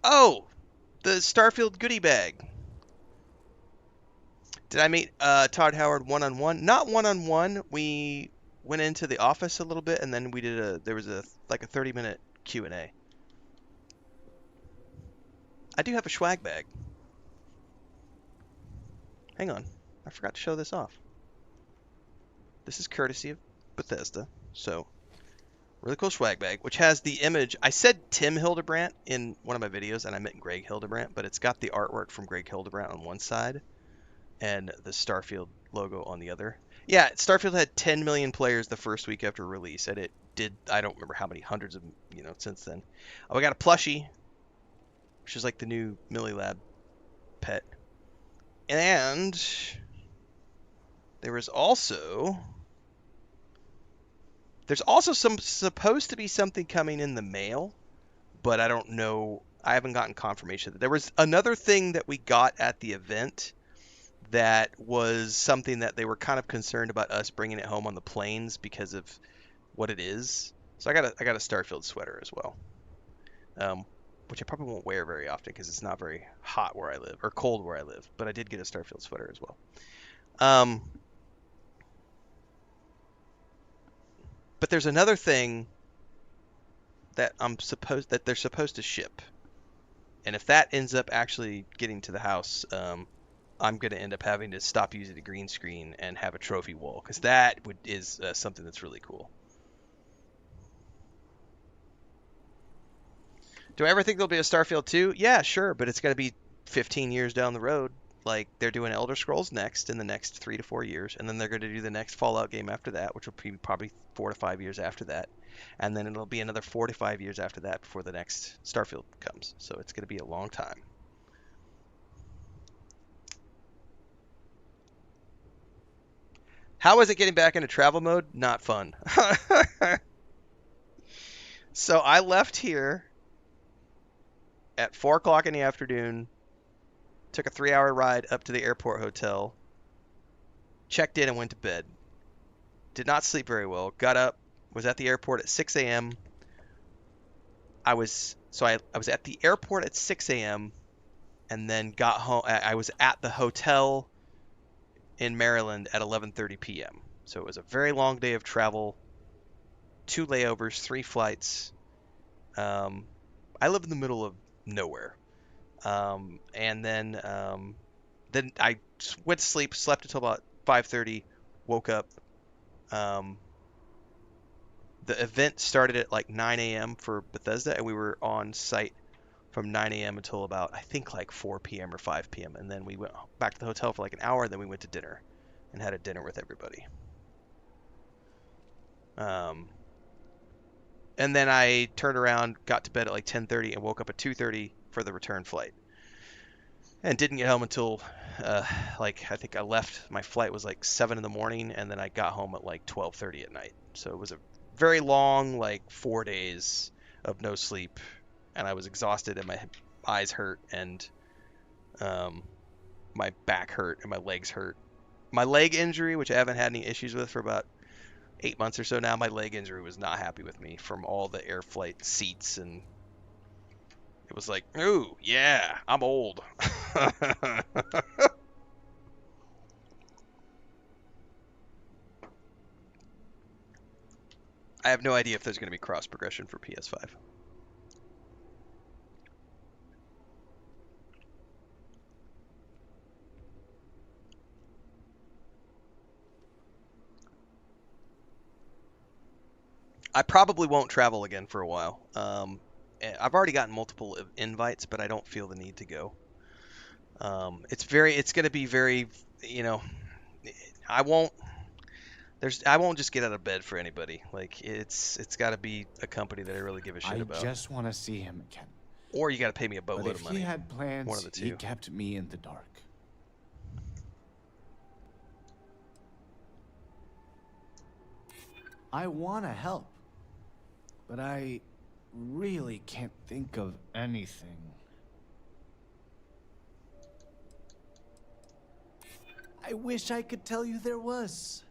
Oh, the Starfield goodie bag. Did I meet Todd Howard one-on-one? Not one-on-one. We went into the office a little bit, and then we did there was a 30-minute Q&A. I do have a swag bag. Hang on. I forgot to show this off. This is courtesy of Bethesda. So, really cool swag bag, which has the image. I said Tim Hildebrandt in one of my videos, and I meant Greg Hildebrandt, but it's got the artwork from Greg Hildebrandt on one side and the Starfield logo on the other. Yeah, Starfield had 10 million players the first week after release, and it did, I don't remember how many, hundreds of, since then. We got a plushie, which is like the new Millie Lab pet. And there's also supposed to be something coming in the mail, but I don't know. I haven't gotten confirmation. There was another thing that we got at the event that was something that they were kind of concerned about us bringing it home on the planes because of what it is. So I got a Starfield sweater as well, which I probably won't wear very often because it's not very hot where I live or cold where I live. But I did get a Starfield sweater as well. But there's another thing that they're supposed to ship, and if that ends up actually getting to the house, I'm going to end up having to stop using the green screen and have a trophy wall, because that is something that's really cool. Do I ever think there'll be a Starfield 2? Yeah, sure, but it's going to be 15 years down the road. Like, they're doing Elder Scrolls next in the next 3 to 4 years, and then they're going to do the next Fallout game after that, which will be probably 4 to 5 years after that. And then it'll be another 4 to 5 years after that before the next Starfield comes. So it's going to be a long time. How is it getting back into travel mode? Not fun. So I left here at 4 o'clock in the afternoon, took a 3-hour ride up to the airport hotel, checked in and went to bed. Did not sleep very well. Got up, was at the airport at 6 a.m. I was at the airport at 6 a.m. and then got home. I was at the hotel in Maryland at 11:30 p.m. So it was a very long day of travel, 2 layovers, 3 flights. I live in the middle of nowhere. And then I went to sleep, slept until about 5:30, woke up. The event started at like 9 a.m. for Bethesda, and we were on site from 9 a.m. until about, I think, like 4 p.m. or 5 p.m. And then we went back to the hotel for like an hour, and then we went to dinner and had a dinner with everybody. And then I turned around, got to bed at like 10:30, and woke up at 2:30 for the return flight. And didn't get home until, I think I left, my flight was like 7 in the morning, and then I got home at like 12:30 at night. So it was a very long, 4 days of no sleep, and I was exhausted, and my eyes hurt, and my back hurt, and my legs hurt. My leg injury, which I haven't had any issues with for about 8 months or so now, my leg injury was not happy with me from all the air flight seats, and it was like, ooh, yeah, I'm old. I have no idea if there's going to be cross progression for PS5. I probably won't travel again for a while. I've already gotten multiple invites, but I don't feel the need to go. It's going to be very, I won't just get out of bed for anybody. Like, it's got to be a company that I really give a shit about. I just want to see him again. Or you got to pay me a boatload of money. But if he had plans, one of the two. He kept me in the dark. I want to help, but I really can't think of anything. I wish I could tell you there was.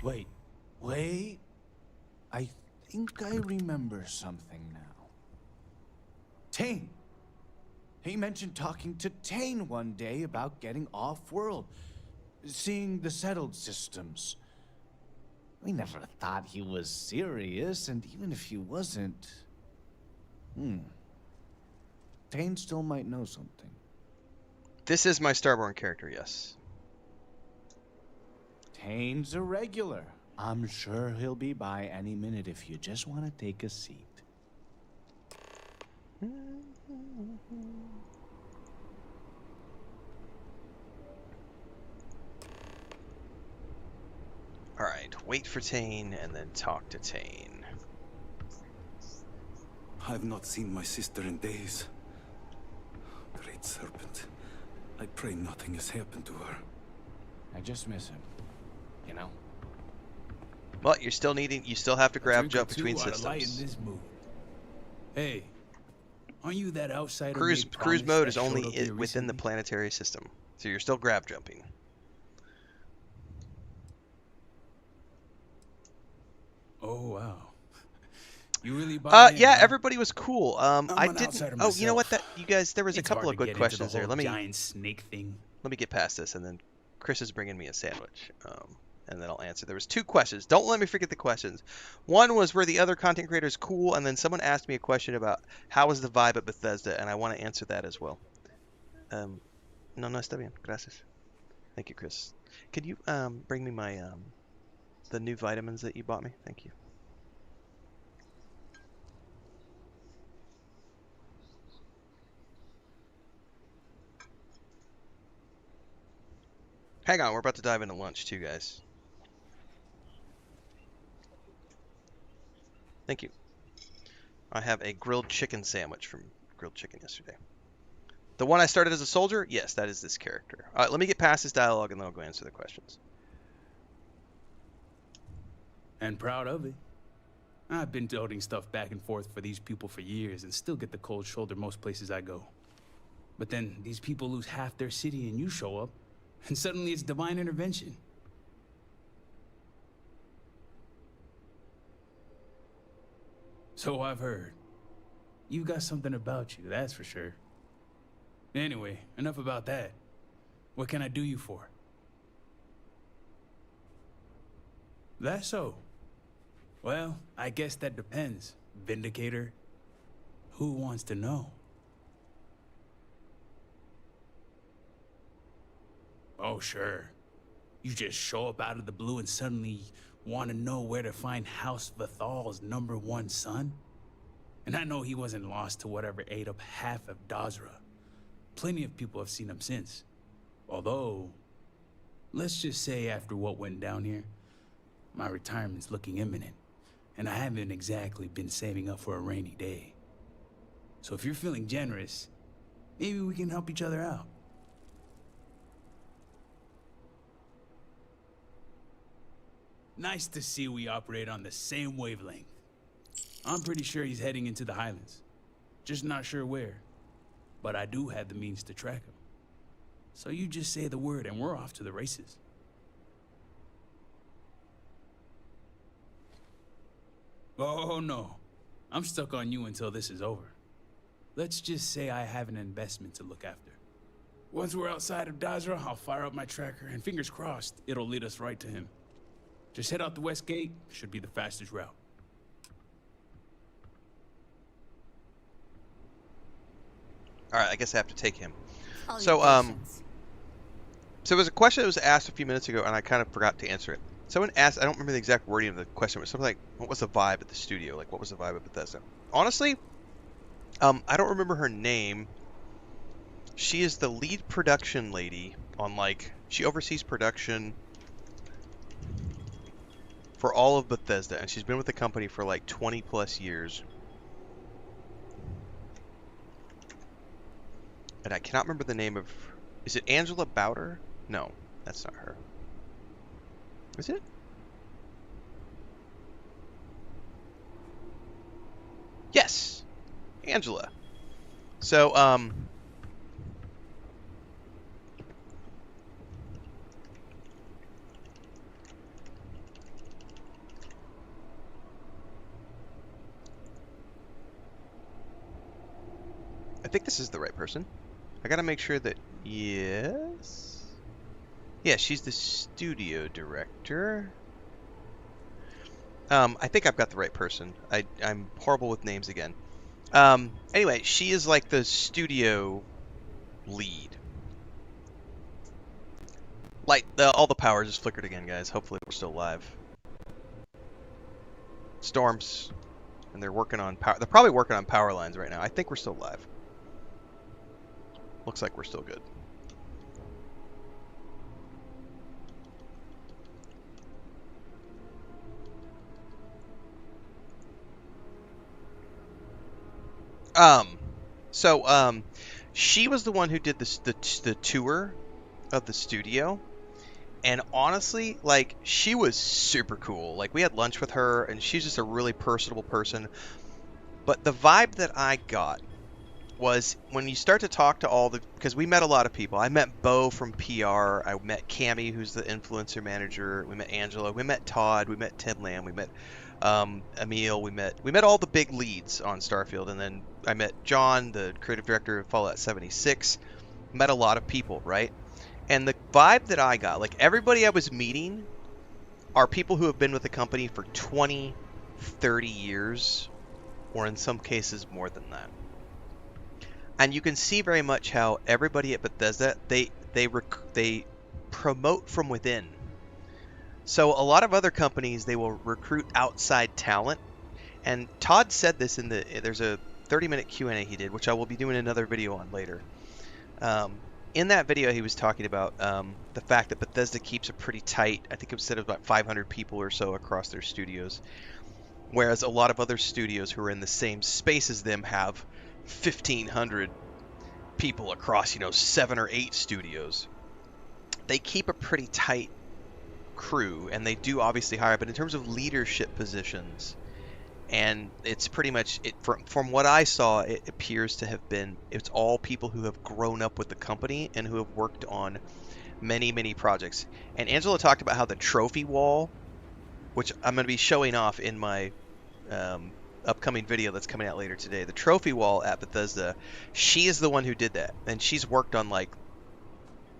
Wait. I think I remember something now. Tane. He mentioned talking to Tane one day about getting off-world, seeing the settled systems. We never thought he was serious, and even if he wasn't... Tane still might know something. This is my Starborn character, yes. Tane's a regular. I'm sure he'll be by any minute if you just want to take a seat. Alright, wait for Tane and then talk to Tane. I've not seen my sister in days. Great Serpent. I pray nothing has happened to her. I just miss him, you know? Well, you still have to grab jump between systems. In this mood. Hey, aren't you that outsider? Cruise mode is only within the planetary system, so you're still grab jumping. Oh wow. You really bought yeah, in, huh? everybody was cool. I didn't. Oh, you know what? You guys, there was a It's couple hard of to good get into questions the there. whole giant snake thing. Let me get past this, and then Chris is bringing me a sandwich, and then I'll answer. There was 2 questions. Don't let me forget the questions. One was, were the other content creators cool? And then someone asked me a question about how was the vibe at Bethesda, and I want to answer that as well. No, está bien. Gracias. Thank you, Chris. Could you bring me my the new vitamins that you bought me? Thank you. Hang on, we're about to dive into lunch too, guys. Thank you. I have a grilled chicken sandwich from Grilled Chicken yesterday. The one I started as a soldier? Yes, that is this character. All right, let me get past this dialogue and then I'll go answer the questions. And proud of it. I've been toting stuff back and forth for these people for years and still get the cold shoulder most places I go. But then these people lose half their city and you show up, and suddenly it's divine intervention. So I've heard. You got something about you, that's for sure. Anyway, enough about that. What can I do you for? That's so. Well, I guess that depends, Vindicator. Who wants to know? Oh, sure. You just show up out of the blue and suddenly want to know where to find House Vathal's #1 son? And I know he wasn't lost to whatever ate up half of Dazra. Plenty of people have seen him since. Although, let's just say after what went down here, my retirement's looking imminent, and I haven't exactly been saving up for a rainy day. So if you're feeling generous, maybe we can help each other out. Nice to see we operate on the same wavelength. I'm pretty sure he's heading into the Highlands. Just not sure where. But I do have the means to track him. So you just say the word and we're off to the races. Oh no, I'm stuck on you until this is over. Let's just say I have an investment to look after. Once we're outside of Dazra, I'll fire up my tracker and fingers crossed, it'll lead us right to him. Just head out the west gate, should be the fastest route. Alright, I guess I have to take him. All So, your patience. So there was a question that was asked a few minutes ago, and I kind of forgot to answer it. Someone asked, I don't remember the exact wording of the question, but something like, what was the vibe at the studio? Like, what was the vibe at Bethesda? Honestly, I don't remember her name. She is the lead production lady on, like, she oversees production for all of Bethesda, and she's been with the company for like 20 plus years. And I cannot remember the name of... Is it Angela Bowder? No, that's not her. Is it? Yes! Angela. So, I think this is the right person. I gotta make sure that, yes. Yeah, she's the studio director. I think I've got the right person. I'm horrible with names again. Anyway, she is like the studio lead. All the power just flickered again, guys. Hopefully we're still live. Storms, and they're working on power. They're probably working on power lines right now. I think we're still live. Looks like we're still good. She was the one who did the tour of the studio, and honestly, like, she was super cool. Like, we had lunch with her, and she's just a really personable person. But the vibe that I got was when you start to talk to because we met a lot of people. I met Bo from PR. I met Cami, who's the influencer manager. We met Angela. We met Todd. We met Tim Lamb. We met Emil. We met all the big leads on Starfield, and then I met John, the creative director of Fallout 76. Met a lot of people, right? And the vibe that I got, like, everybody I was meeting are people who have been with the company for 20, 30 years, or in some cases more than that. And you can see very much how everybody at Bethesda, they promote from within. So a lot of other companies, they will recruit outside talent. And Todd said this there's a 30-minute Q&A he did, which I will be doing another video on later. In that video, he was talking about the fact that Bethesda keeps a pretty tight, I think it was said about 500 people or so across their studios. Whereas a lot of other studios who are in the same space as them have 1,500 people across, 7 or 8 studios. They keep a pretty tight crew, and they do obviously hire, but in terms of leadership positions, and it's pretty much, from what I saw, it appears to have been, it's all people who have grown up with the company and who have worked on many, many projects. And Angela talked about how the trophy wall, which I'm going to be showing off in my upcoming video that's coming out later today, the trophy wall at Bethesda, she is the one who did that, and she's worked on like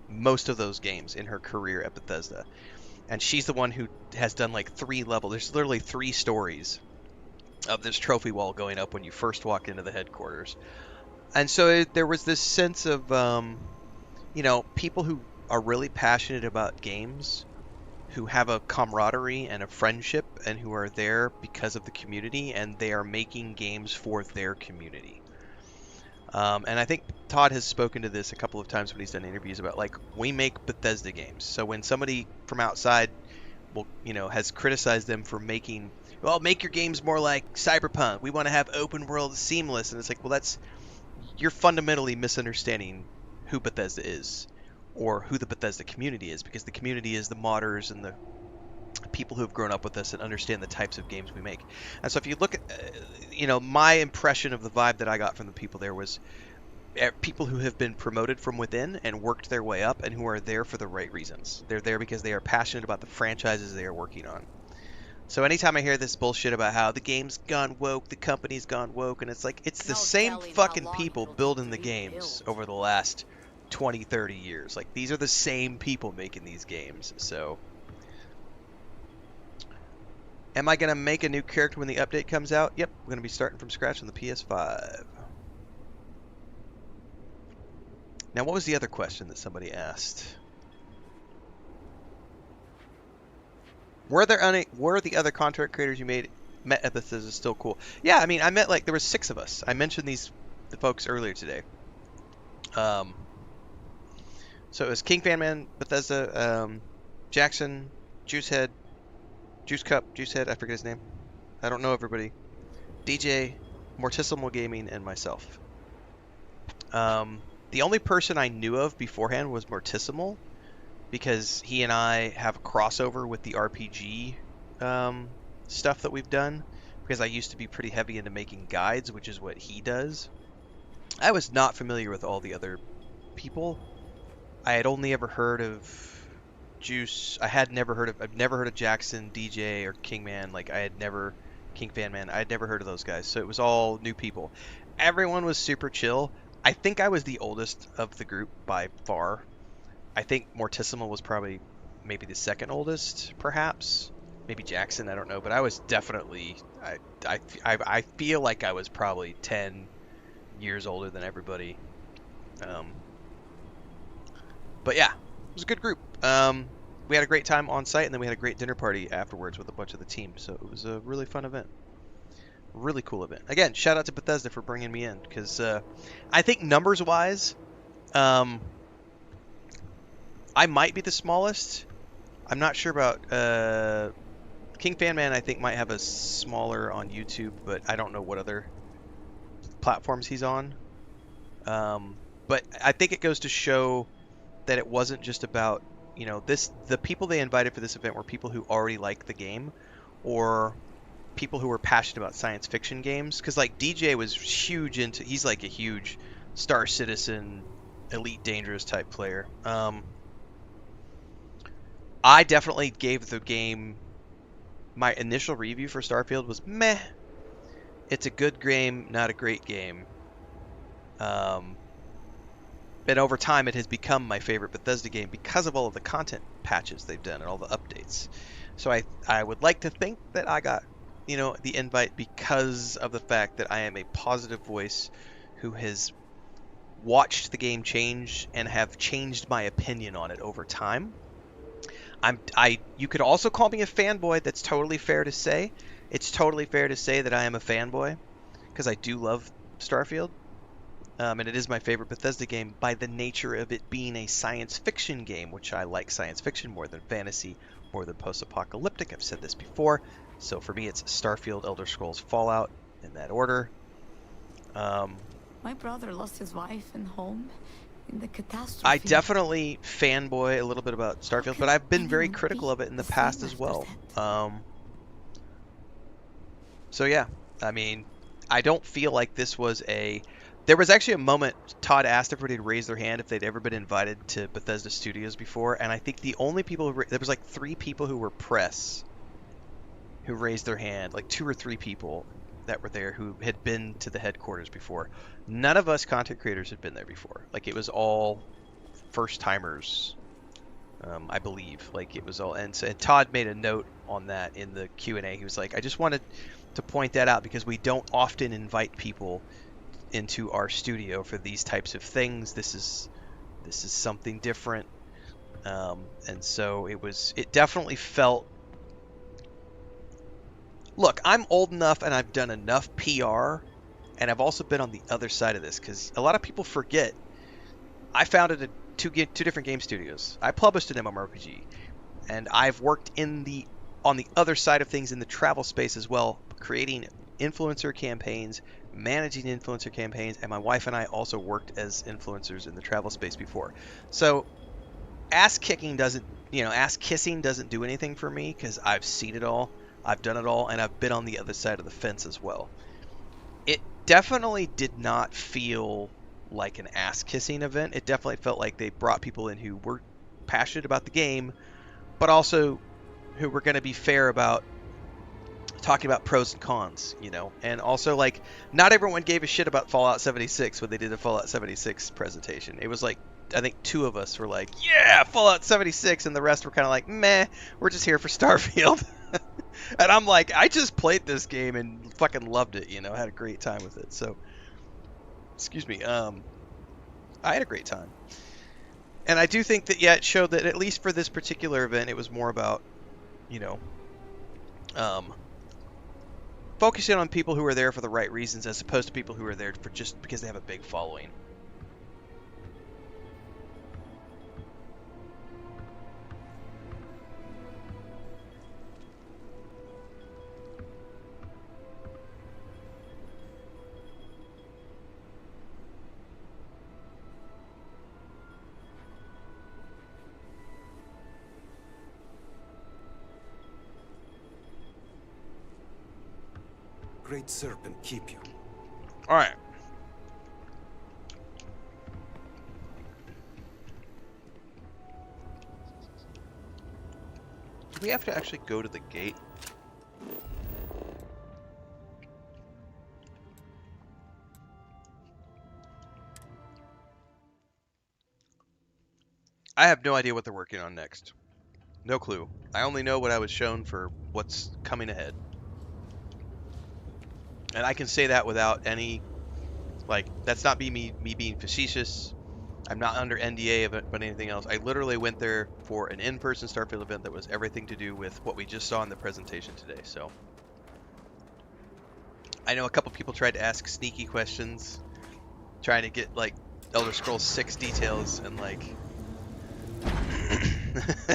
most of those games in her career at Bethesda, and she's the one who has done like 3 levels. There's literally 3 stories of this trophy wall going up when you first walk into the headquarters. And so there was this sense of people who are really passionate about games, who have a camaraderie and a friendship, and who are there because of the community, and they are making games for their community. And I think Todd has spoken to this a couple of times when he's done interviews about, like, we make Bethesda games. So when somebody from outside has criticized them for make your games more like Cyberpunk. We want to have open world seamless. And it's like, well, you're fundamentally misunderstanding who Bethesda is, or who the Bethesda community is, because the community is the modders and the people who have grown up with us and understand the types of games we make. And so if you look at, my impression of the vibe that I got from the people there was people who have been promoted from within and worked their way up, and who are there for the right reasons. They're there because they are passionate about the franchises they are working on. So anytime I hear this bullshit about how the game's gone woke, the company's gone woke, and it's like, it's the same fucking people building the games over the last 20, 30 years. Like, these are the same people making these games. So am I going to make a new character when the update comes out? Yep, we're going to be starting from scratch on the PS5. Now, what was the other question that somebody asked? Were the other content creators you met at Bethesda still cool? Yeah, I mean, I met, there were 6 of us. I mentioned the folks earlier today. So it was King Fanman, Bethesda, Jackson, Juicehead, Juice Cup, Juicehead, I forget his name. I don't know everybody. DJ, Mortissimo Gaming, and myself. The only person I knew of beforehand was Mortissimo, because he and I have a crossover with the RPG stuff that we've done, because I used to be pretty heavy into making guides, which is what he does. I was not familiar with all the other people. I had only ever heard of Juice. I've never heard of Jackson, DJ, or Kingman. King Fan Man. I had never heard of those guys, so it was all new people. Everyone was super chill. I think I was the oldest of the group by far. I think Mortissimo was probably maybe the second oldest, perhaps. Maybe Jackson, I don't know. But I was definitely, I feel like I was probably 10 years older than everybody. But yeah, it was a good group. We had a great time on site, and then we had a great dinner party afterwards with a bunch of the team. So it was a really fun event. Really cool event. Again, shout out to Bethesda for bringing me in, because I think numbers-wise, I might be the smallest. I'm not sure about King Fanman. I think might have a smaller on YouTube, but I don't know what other platforms he's on. But I think it goes to show that it wasn't just about, you know, the people they invited for this event were people who already like the game, or people who were passionate about science fiction games. Because like DJ was huge into, he's like a huge Star Citizen, Elite Dangerous type player. I definitely gave the game, my initial review for Starfield was meh. It's a good game, not a great game. And over time, it has become my favorite Bethesda game because of all of the content patches they've done and all the updates. So I would like to think that I got, you know, the invite because of the fact that I am a positive voice who has watched the game change and have changed my opinion on it over time. You could also call me a fanboy. That's totally fair to say. It's totally fair to say that I am a fanboy because I do love Starfield. And it is my favorite Bethesda game by the nature of it being a science fiction game, which I like science fiction more than fantasy, more than post-apocalyptic. I've said this before. So for me, it's Starfield, Elder Scrolls, Fallout, in that order. My brother lost his wife and home in the catastrophe. I definitely fanboy a little bit about Starfield, but I've been very critical of it in the past as well. So yeah, I mean, I don't feel like this was a... There was actually a moment Todd asked everybody to raise their hand if they'd ever been invited to Bethesda Studios before, and I think the only people there was like 3 people who were press who raised their hand, like 2 or 3 people that were there who had been to the headquarters before. None of us content creators had been there before. Like, it was all first timers, I believe. Like, it was all, and Todd made a note on that in the Q&A. He was like, I just wanted to point that out because we don't often invite people into our studio for these types of things. This is something different, and so it definitely felt... Look, I'm old enough and I've done enough PR, and I've also been on the other side of this, because a lot of people forget I founded two different game studios. I published an MMORPG, and I've worked on the other side of things in the travel space as well, creating influencer campaigns, managing influencer campaigns, and my wife and I also worked as influencers in the travel space before. So ass kissing doesn't do anything for me, because I've seen it all, I've done it all, and I've been on the other side of the fence as well. It definitely did not feel like an ass kissing event. It definitely felt like they brought people in who were passionate about the game, but also who were going to be fair about talking about pros and cons, you know. And also, like, not everyone gave a shit about Fallout 76 when they did a Fallout 76 presentation. It was like, I think 2 of us were like, yeah, Fallout 76, and the rest were kind of like, meh, we're just here for Starfield. And I'm like, I just played this game and fucking loved it, you know, had a great time with it. So, excuse me, I had a great time. And I do think that, yeah, it showed that at least for this particular event, it was more about, you know, focusing on people who are there for the right reasons as opposed to people who are there for just because they have a big following. Great Serpent keep you. All right. Do we have to actually go to the gate? I have no idea what they're working on next. No clue. I only know what I was shown for what's coming ahead. And I can say that without any, like, that's not me being facetious. I'm not under NDA of it, but anything else. I literally went there for an in-person Starfield event that was everything to do with what we just saw in the presentation today. So I know a couple people tried to ask sneaky questions, trying to get like Elder Scrolls 6 details, and like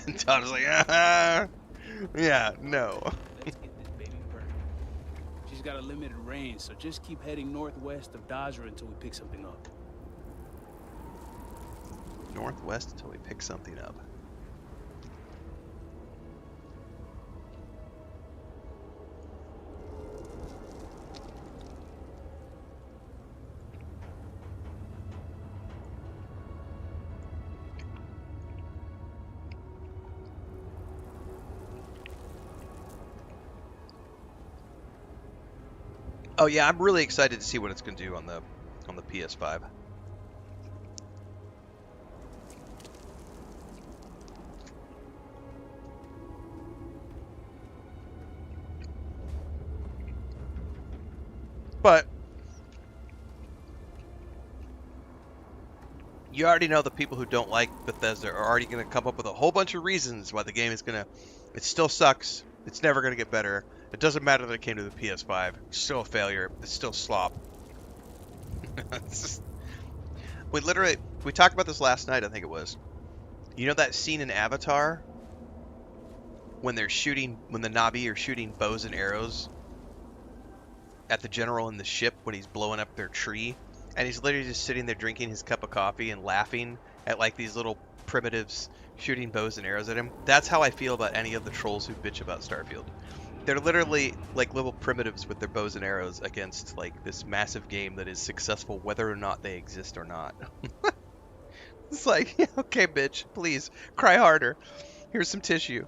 and Todd was like, yeah, no. Let's get this baby burning. She's got a limited range, so just keep heading northwest of Dodger until we pick something up. Northwest until we pick something up. Oh yeah, I'm really excited to see what it's going to do on the PS5. But you already know the people who don't like Bethesda are already going to come up with a whole bunch of reasons why the game is going to... It still sucks. It's never going to get better. It doesn't matter that it came to the PS5. It's still a failure. It's still slop. It's just... We talked about this last night, I think it was. You know that scene in Avatar? When the Na'vi are shooting bows and arrows at the general in the ship when he's blowing up their tree, and he's literally just sitting there drinking his cup of coffee and laughing at like these little primitives shooting bows and arrows at him. That's how I feel about any of the trolls who bitch about Starfield. They're literally like little primitives with their bows and arrows against like this massive game that is successful whether or not they exist or not. It's like, okay, bitch, please cry harder. Here's some tissue.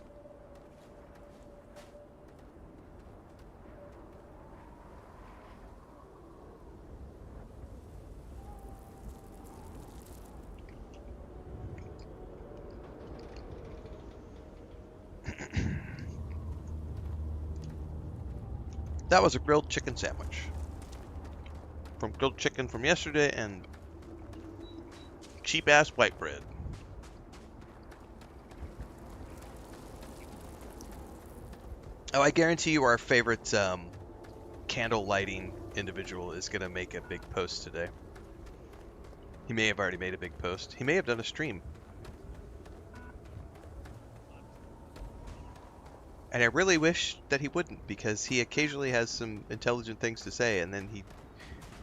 That was a grilled chicken sandwich. From grilled chicken from yesterday and cheap-ass white bread. Oh, I guarantee you our favorite candle lighting individual is going to make a big post today. He may have already made a big post. He may have done a stream. And I really wish that he wouldn't, because he occasionally has some intelligent things to say, and then he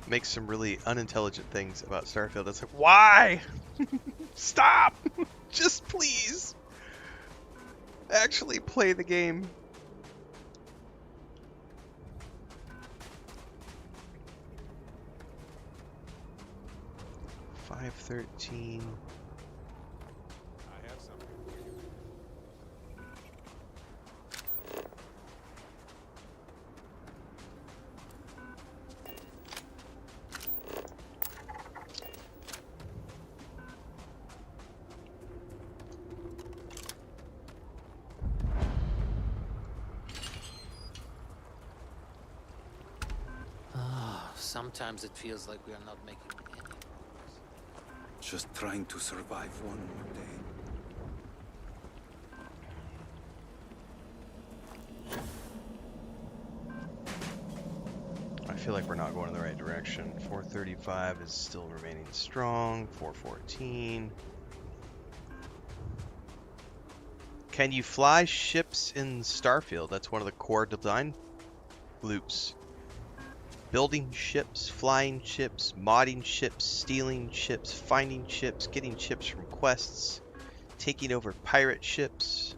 makes some really unintelligent things about Starfield. It's like, why? Stop! Just please. Actually play the game. $5.13. I have something for you. Sometimes it feels like we are not making any progress. Just trying to survive one more day. I feel like we're not going in the right direction. 435 is still remaining strong. 414. Can you fly ships in Starfield? That's one of the core design loops. Building ships, flying ships, modding ships, stealing ships, finding ships, getting ships from quests, taking over pirate ships,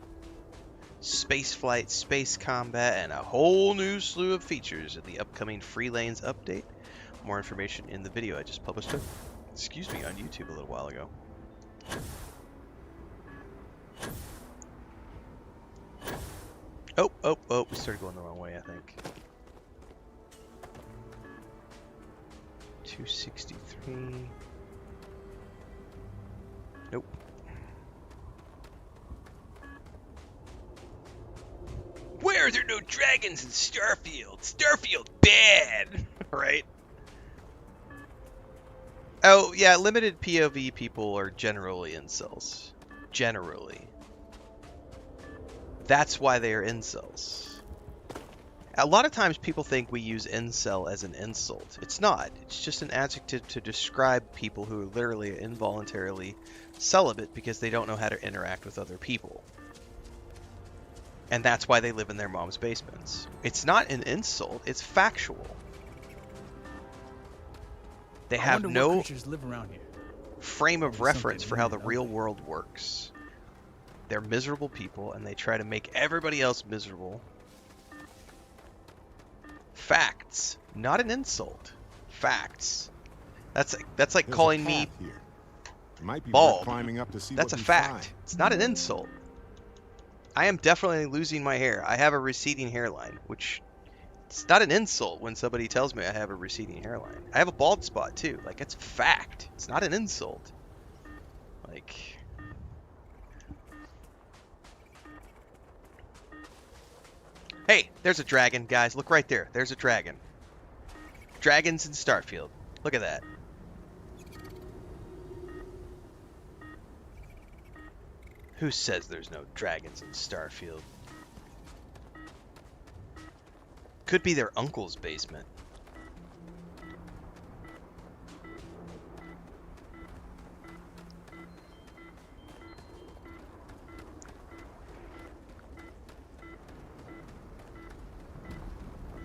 space flight, space combat, and a whole new slew of features in the upcoming Free Lanes update. More information in the video I just published on YouTube a little while ago. Oh, we started going the wrong way, I think. 263. Nope. are there no dragons in Starfield? Starfield bad, right? Oh, yeah, limited POV people are generally incels. Generally. That's why they are incels. A lot of times people think we use incel as an insult. It's not. It's just an adjective to describe people who are literally involuntarily celibate because they don't know how to interact with other people. And that's why they live in their mom's basements. It's not an insult, it's factual. They have what no creatures live around here. frame of Maybe reference something for how weird, the huh? real world works. They're miserable people and they try to make everybody else miserable. Facts, not an insult. Facts. That's like There's calling a me path here. Might be worth bald. climbing up to see That's a what we fact. find. It's not an insult. I am definitely losing my hair. I have a receding hairline, which it's not an insult when somebody tells me I have a receding hairline. I have a bald spot too. Like, it's a fact. It's not an insult. Like, hey, there's a dragon, guys. Look right there. There's a dragon. Dragons in Starfield. Look at that. Who says there's no dragons in Starfield? Could be their uncle's basement.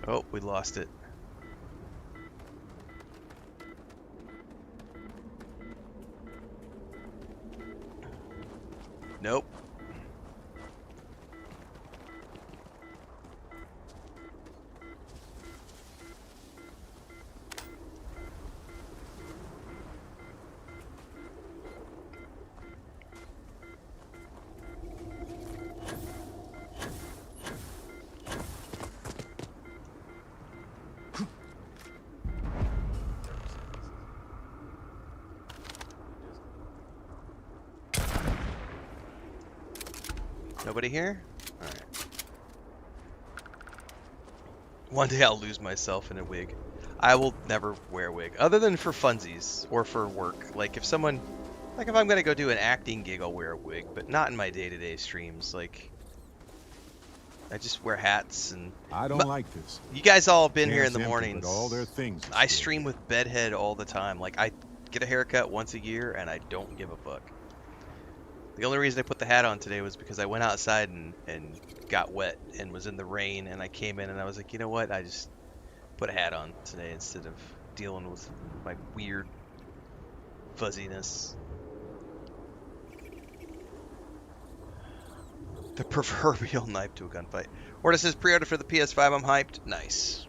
Oh, we lost it. Nope. Nobody here? Alright. One day I'll lose myself in a wig. I will never wear a wig, other than for funsies or for work. Like, if someone... Like, if I'm gonna go do an acting gig, I'll wear a wig, but not in my day-to-day streams. Like, I just wear hats and... I don't like this. You guys all have been here in Camp's the empty, mornings. but all their things are I still stream here. with Bedhead all the time. Like, I get a haircut once a year, and I don't give a fuck. The only reason I put the hat on today was because I went outside and got wet and was in the rain, and I came in and I was like, you know what? I just put a hat on today instead of dealing with my weird fuzziness. The proverbial knife to a gunfight. Orta says pre-order for the PS5. I'm hyped. Nice.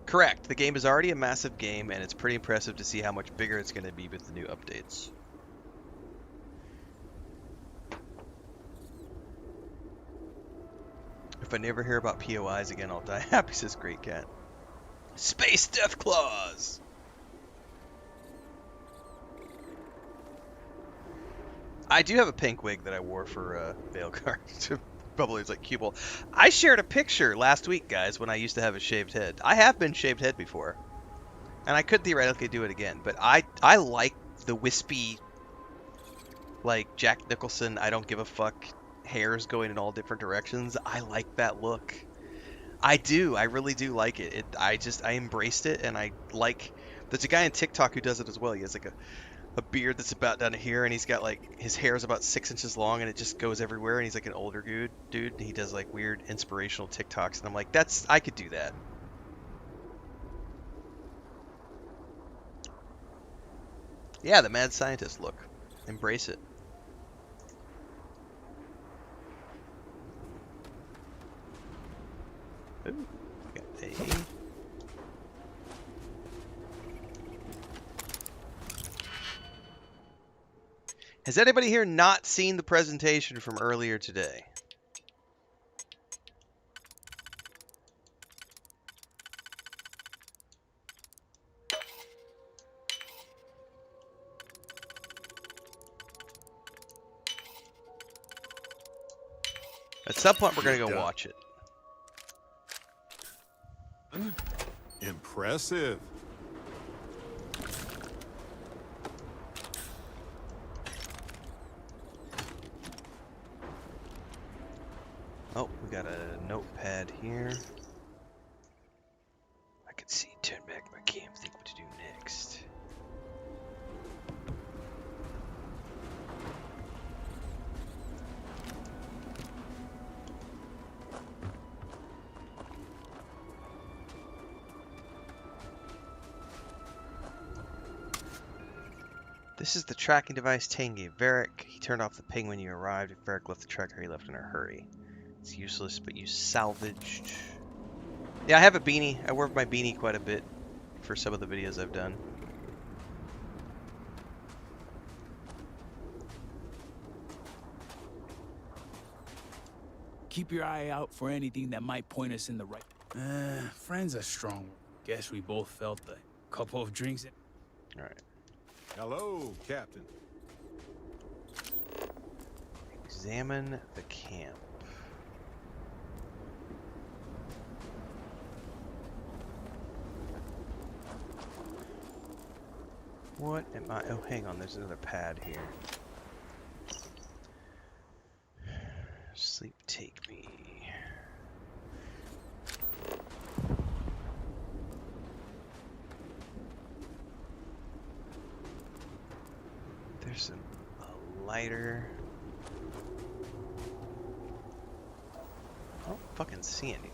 Correct. The game is already a massive game, and it's pretty impressive to see how much bigger it's going to be with the new updates. If I never hear about POIs again, I'll die happy, says Great Cat. Space Death Claws! I do have a pink wig that I wore for Veilguard. Probably it's like cue ball. I shared a picture last week, guys, when I used to have a shaved head. I have been shaved head before. And I could theoretically do it again, but I like the wispy, like Jack Nicholson, I don't give a fuck, hairs going in all different directions. I like that look. I do. I really do like it. I embraced it, and I like... There's a guy on TikTok who does it as well. He has like a beard that's about down to here, and he's got like... His hair is about 6 inches long, and it just goes everywhere, and he's like an older dude. He does like weird inspirational TikToks, and I'm like, I could do that. Yeah, the mad scientist look. Embrace it. Ooh, got a... Has anybody here not seen the presentation from earlier today? At some point, we're gonna go watch it. Impressive. Oh, we got a notepad here. I can see, turn back my cam, think what to do next. This is the tracking device Tane gave Varric. He turned off the ping when you arrived. If Varric left the tracker, he left in a hurry. It's useless, but you salvaged. Yeah, I have a beanie. I wear my beanie quite a bit for some of the videos I've done. Keep your eye out for anything that might point us in the right. Friends are strong. Guess we both felt a couple of drinks. All right. Hello, Captain. Examine the camp. What am I? Oh, hang on. There's another pad here. Sleep, take me. There's a lighter. I don't fucking see anything.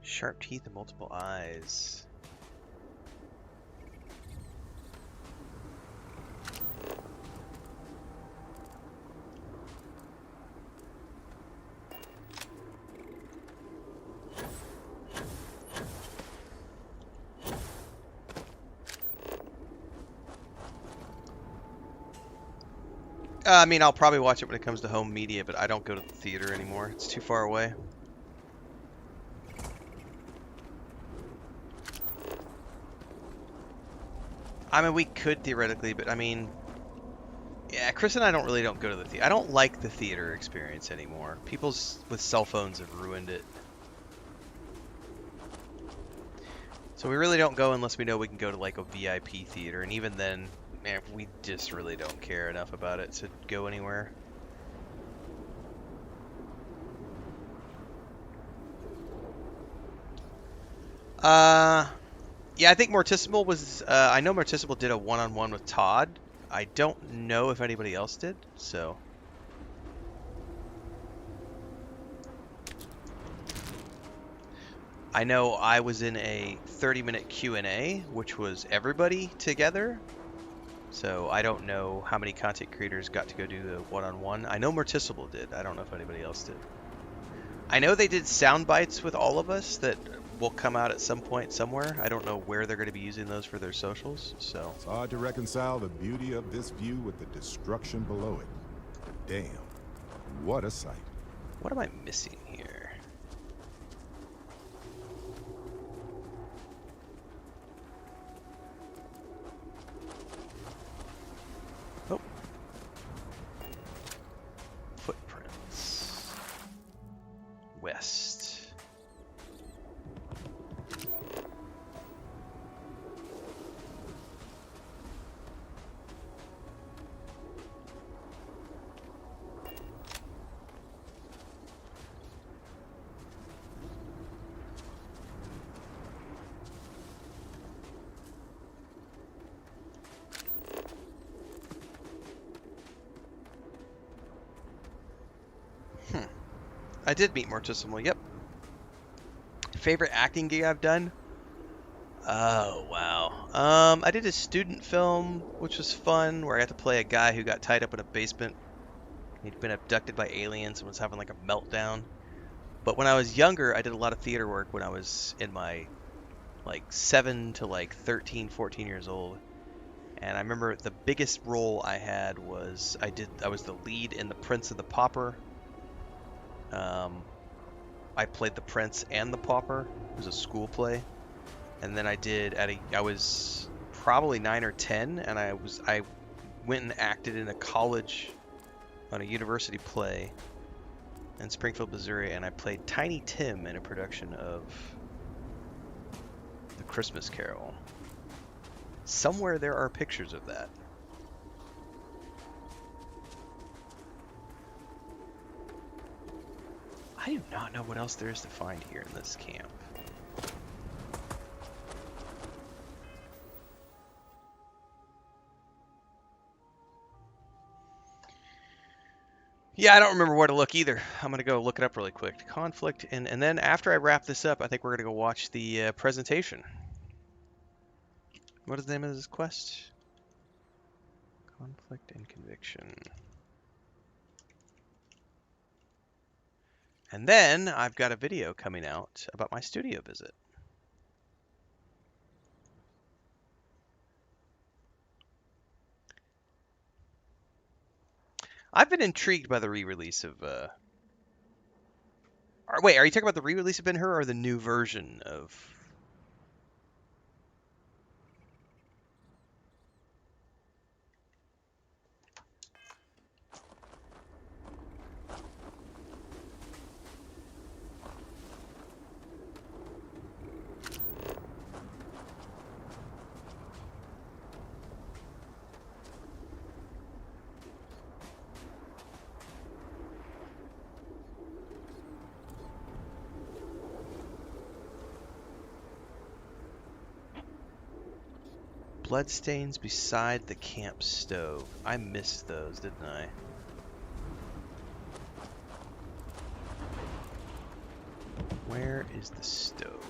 Sharp teeth and multiple eyes. I mean, I'll probably watch it when it comes to home media, but I don't go to the theater anymore. It's too far away. I mean, we could theoretically, but I mean, yeah, Chris and I don't go to the theater. I don't like the theater experience anymore. People with cell phones have ruined it. So we really don't go unless we know we can go to like a VIP theater, and even then, man, we just really don't care enough about it to go anywhere. Yeah, I think Morticimal was, I know Morticimal did a one-on-one with Todd. I don't know if anybody else did, so. I know I was in a 30-minute Q&A, which was everybody together. So I don't know how many content creators got to go do the one-on-one. I know Morticimal did. I don't know if anybody else did. I know they did sound bites with all of us that will come out at some point somewhere. I don't know where they're going to be using those for their socials, so. It's hard to reconcile the beauty of this view with the destruction below it. Damn, what a sight. What am I missing here? Oh. Footprints. West. I did meet Morticimal, yep. Favorite acting gig I've done? Oh, wow. I did a student film, which was fun, where I got to play a guy who got tied up in a basement. He'd been abducted by aliens and was having like a meltdown. But when I was younger, I did a lot of theater work when I was in my like 7 to like 13, 14 years old. And I remember the biggest role I had was I was the lead in The Prince of the Pauper. I played the Prince and the Pauper. It was a school play. And then I was probably 9 or 10, and I went and acted in a college, on a university play in Springfield, Missouri, and I played Tiny Tim in a production of The Christmas Carol. Somewhere there are pictures of that. I do not know what else there is to find here in this camp. Yeah, I don't remember where to look either. I'm going to go look it up really quick. Conflict, and then after I wrap this up, I think we're going to go watch the presentation. What is the name of this quest? Conflict and Conviction. And then I've got a video coming out about my studio visit. I've been intrigued by the re-release of wait, are you talking about the re-release of Ben-Hur or the new version of... Bloodstains beside the camp stove. I missed those, didn't I? Where is the stove?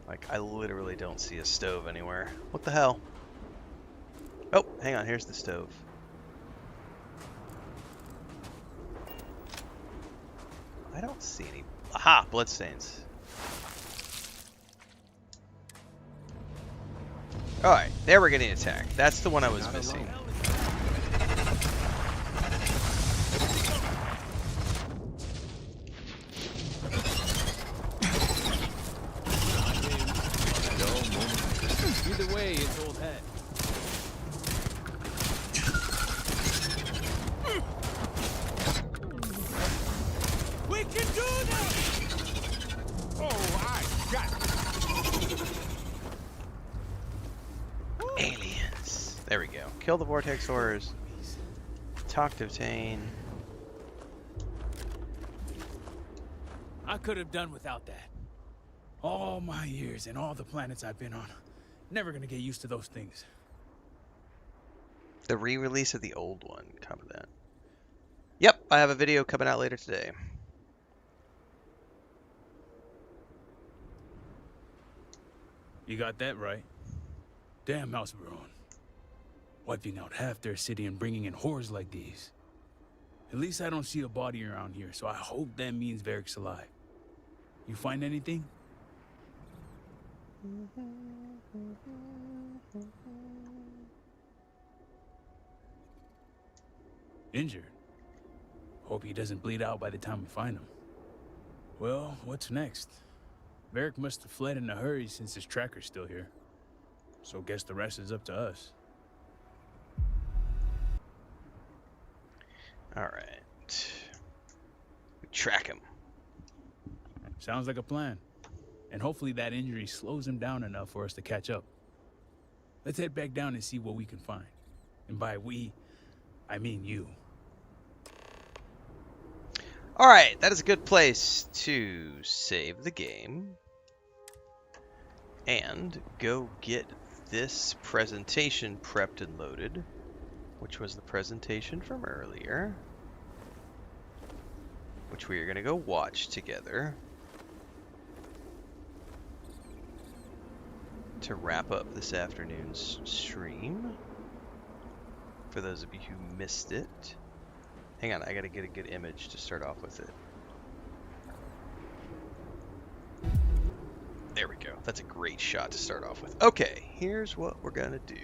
Like, I literally don't see a stove anywhere. What the hell? Oh, hang on, here's the stove. I don't see any. Aha! Bloodstains. Alright, there we're getting attacked. That's the one I was missing. Either way, it's old hat. We can do this! Oh, I got it. Aliens. There we go. Kill the vortex horrors. Talk to Tane. I could have done without that. All my years and all the planets I've been on. Never gonna get used to those things. The re-release of the old one. Copy that. Yep, I have a video coming out later today. You got that right. Damn House Baron. Wiping out half their city and bringing in horrors like these. At least I don't see a body around here, so I hope that means Varric's alive. You find anything? Injured? Hope he doesn't bleed out by the time we find him. Well, what's next? Varric must have fled in a hurry since his tracker's still here. So guess the rest is up to us. Alright. We track him. Sounds like a plan. And hopefully that injury slows him down enough for us to catch up. Let's head back down and see what we can find. And by we, I mean you. Alright, that is a good place to save the game. And go get this presentation prepped and loaded, which was the presentation from earlier, which we are going to go watch together to wrap up this afternoon's stream. For those of you who missed it. Hang on, I gotta get a good image to start off with it. There we go. That's a great shot to start off with. Okay, here's what we're gonna do.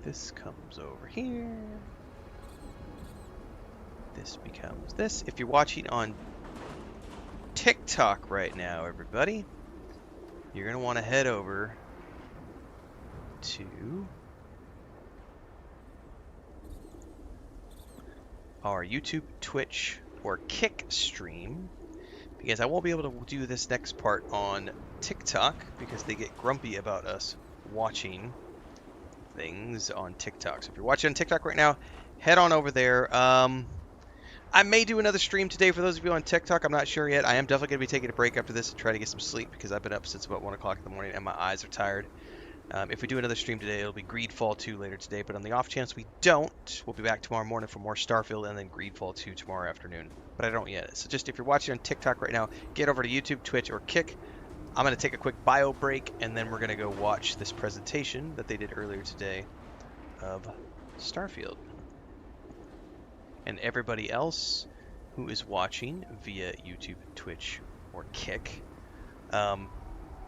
This comes over here. This becomes this. If you're watching on TikTok right now, everybody, you're going to want to head over to our YouTube, Twitch, or Kick stream, because I won't be able to do this next part on TikTok because they get grumpy about us watching things on TikTok. So if you're watching on TikTok right now, head on over there. I may do another stream today for those of you on TikTok. I'm not sure yet. I am definitely going to be taking a break after this and try to get some sleep because I've been up since about 1 o'clock in the morning and my eyes are tired. If we do another stream today, it'll be Greedfall 2 later today. But on the off chance we don't, we'll be back tomorrow morning for more Starfield and then Greedfall 2 tomorrow afternoon. But I don't yet. So just if you're watching on TikTok right now, get over to YouTube, Twitch, or Kick. I'm going to take a quick bio break and then we're going to go watch this presentation that they did earlier today of Starfield. And everybody else who is watching via YouTube, Twitch, or Kick,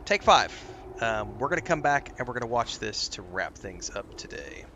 take 5. We're going to come back and we're going to watch this to wrap things up today.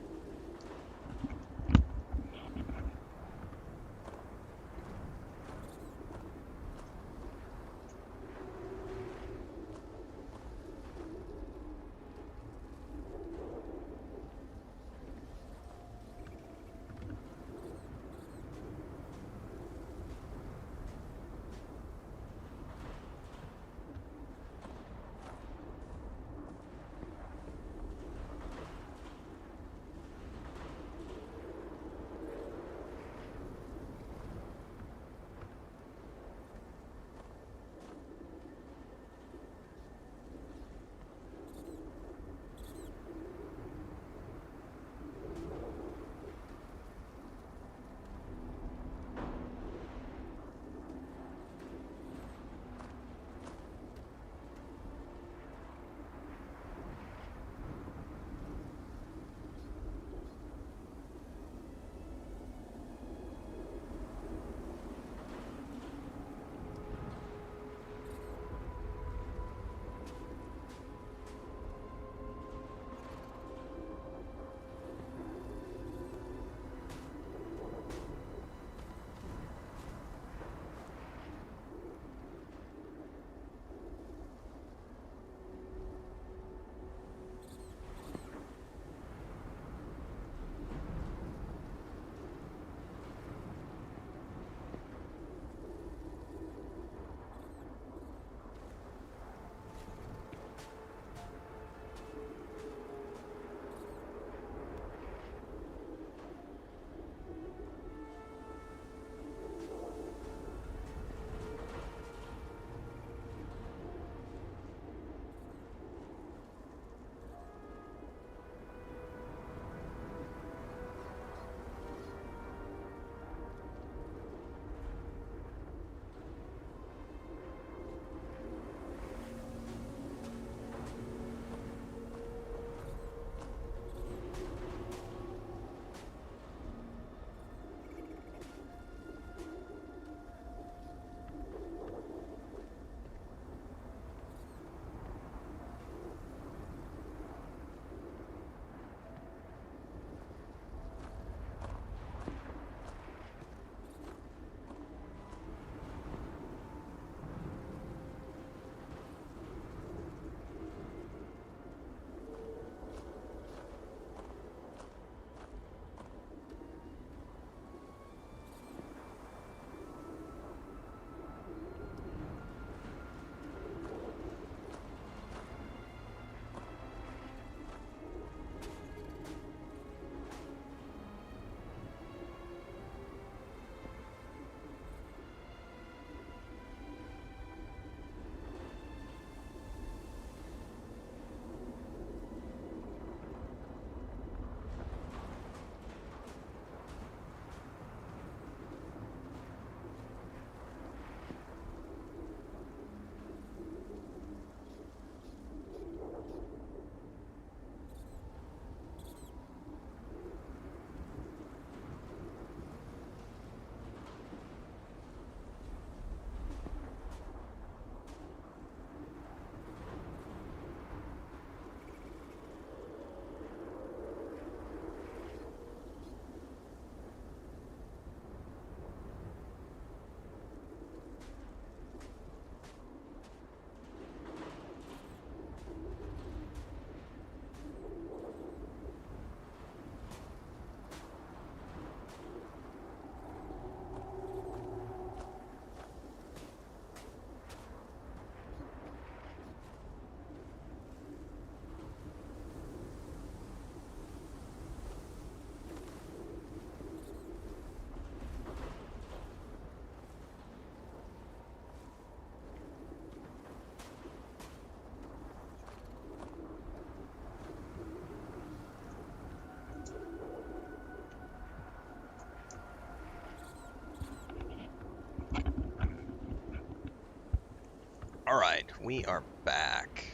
All right, we are back.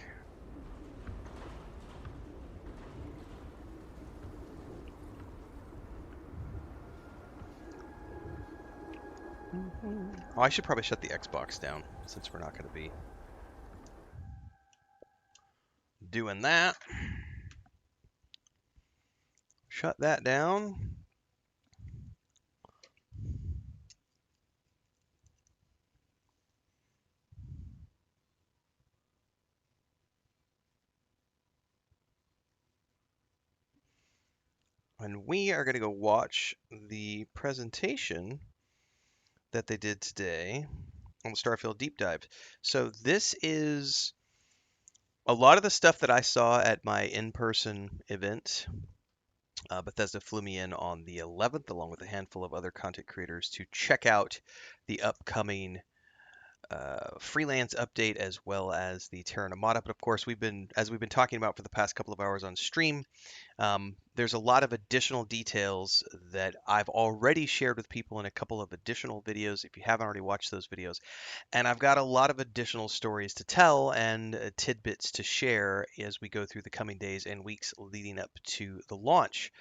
Oh, I should probably shut the Xbox down since we're not going to be doing that. Shut that down. And we are going to go watch the presentation that they did today on the Starfield Deep Dive. So this is a lot of the stuff that I saw at my in-person event. Bethesda flew me in on the 11th, along with a handful of other content creators, to check out the upcoming freelance update as well as the Terra Automata. But of course, as we've been talking about for the past couple of hours on stream, there's a lot of additional details that I've already shared with people in a couple of additional videos, if you haven't already watched those videos. And I've got a lot of additional stories to tell and tidbits to share as we go through the coming days and weeks leading up to the launch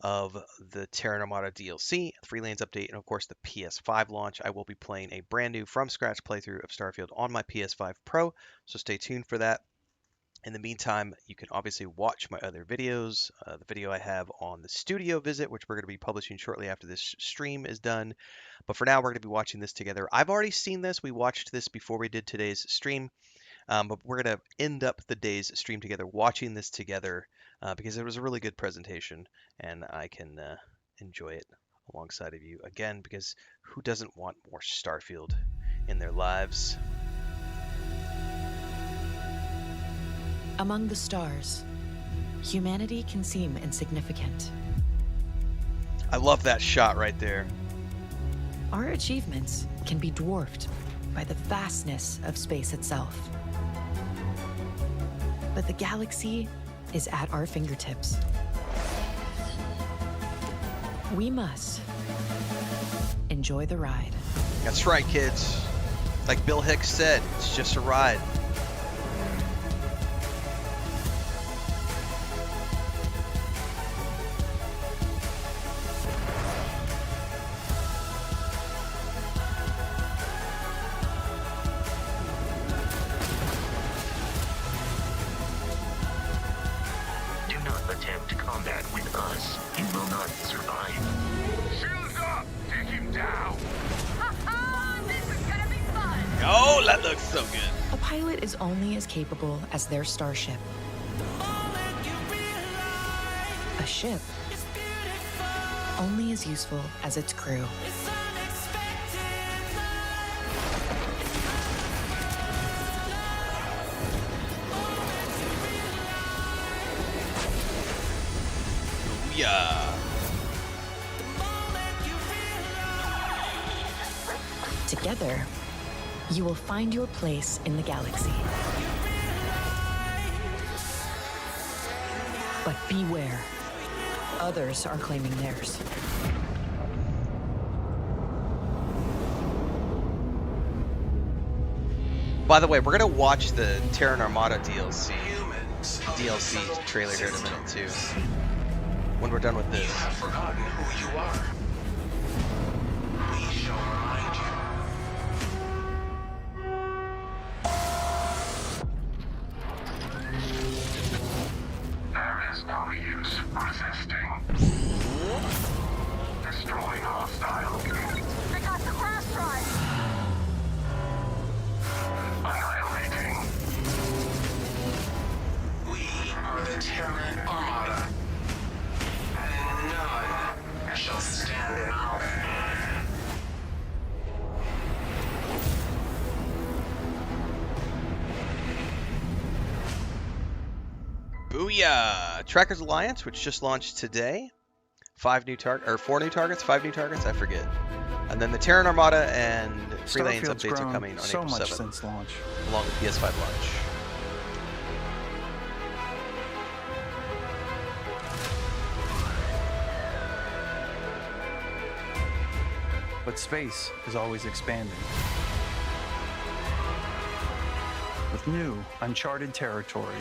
of the Terra Automata DLC, freelance update, and of course the PS5 launch. I will be playing a brand new from scratch playthrough of Starfield on my PS5 Pro, so stay tuned for that. In the meantime, you can obviously watch my other videos, the video I have on the studio visit, which we're going to be publishing shortly after this stream is done. But for now, we're going to be watching this together. I've already seen this. We watched this before we did today's stream. But we're going to end up the day's stream together watching this together because it was a really good presentation, and I can enjoy it alongside of you again, because who doesn't want more Starfield in their lives? Among the stars, humanity can seem insignificant. I love that shot right there. Our achievements can be dwarfed by the vastness of space itself. But the galaxy is at our fingertips. We must enjoy the ride. That's right, kids. Like Bill Hicks said, it's just a ride. Capable as their starship. A ship only as useful as its crew. Yeah. Together, you will find your place in the galaxy. But beware, others are claiming theirs. By the way, we're gonna watch the Terra Automata DLC trailer here in a minute too. When we're done with this. You have forgotten who you are. We shall remind you. There is no use resisting. Destroying hostile. They got the crash drive. Annihilating. We are the Terran Armada. And none shall stand in our way. Booyah! Trackers Alliance, which just launched today. 4 new targets, 5 new targets, I forget. And then the Terran Armada and freelance updates are coming on so April much 7th, since launch. along with PS5 launch. But space is always expanding. New, uncharted territory.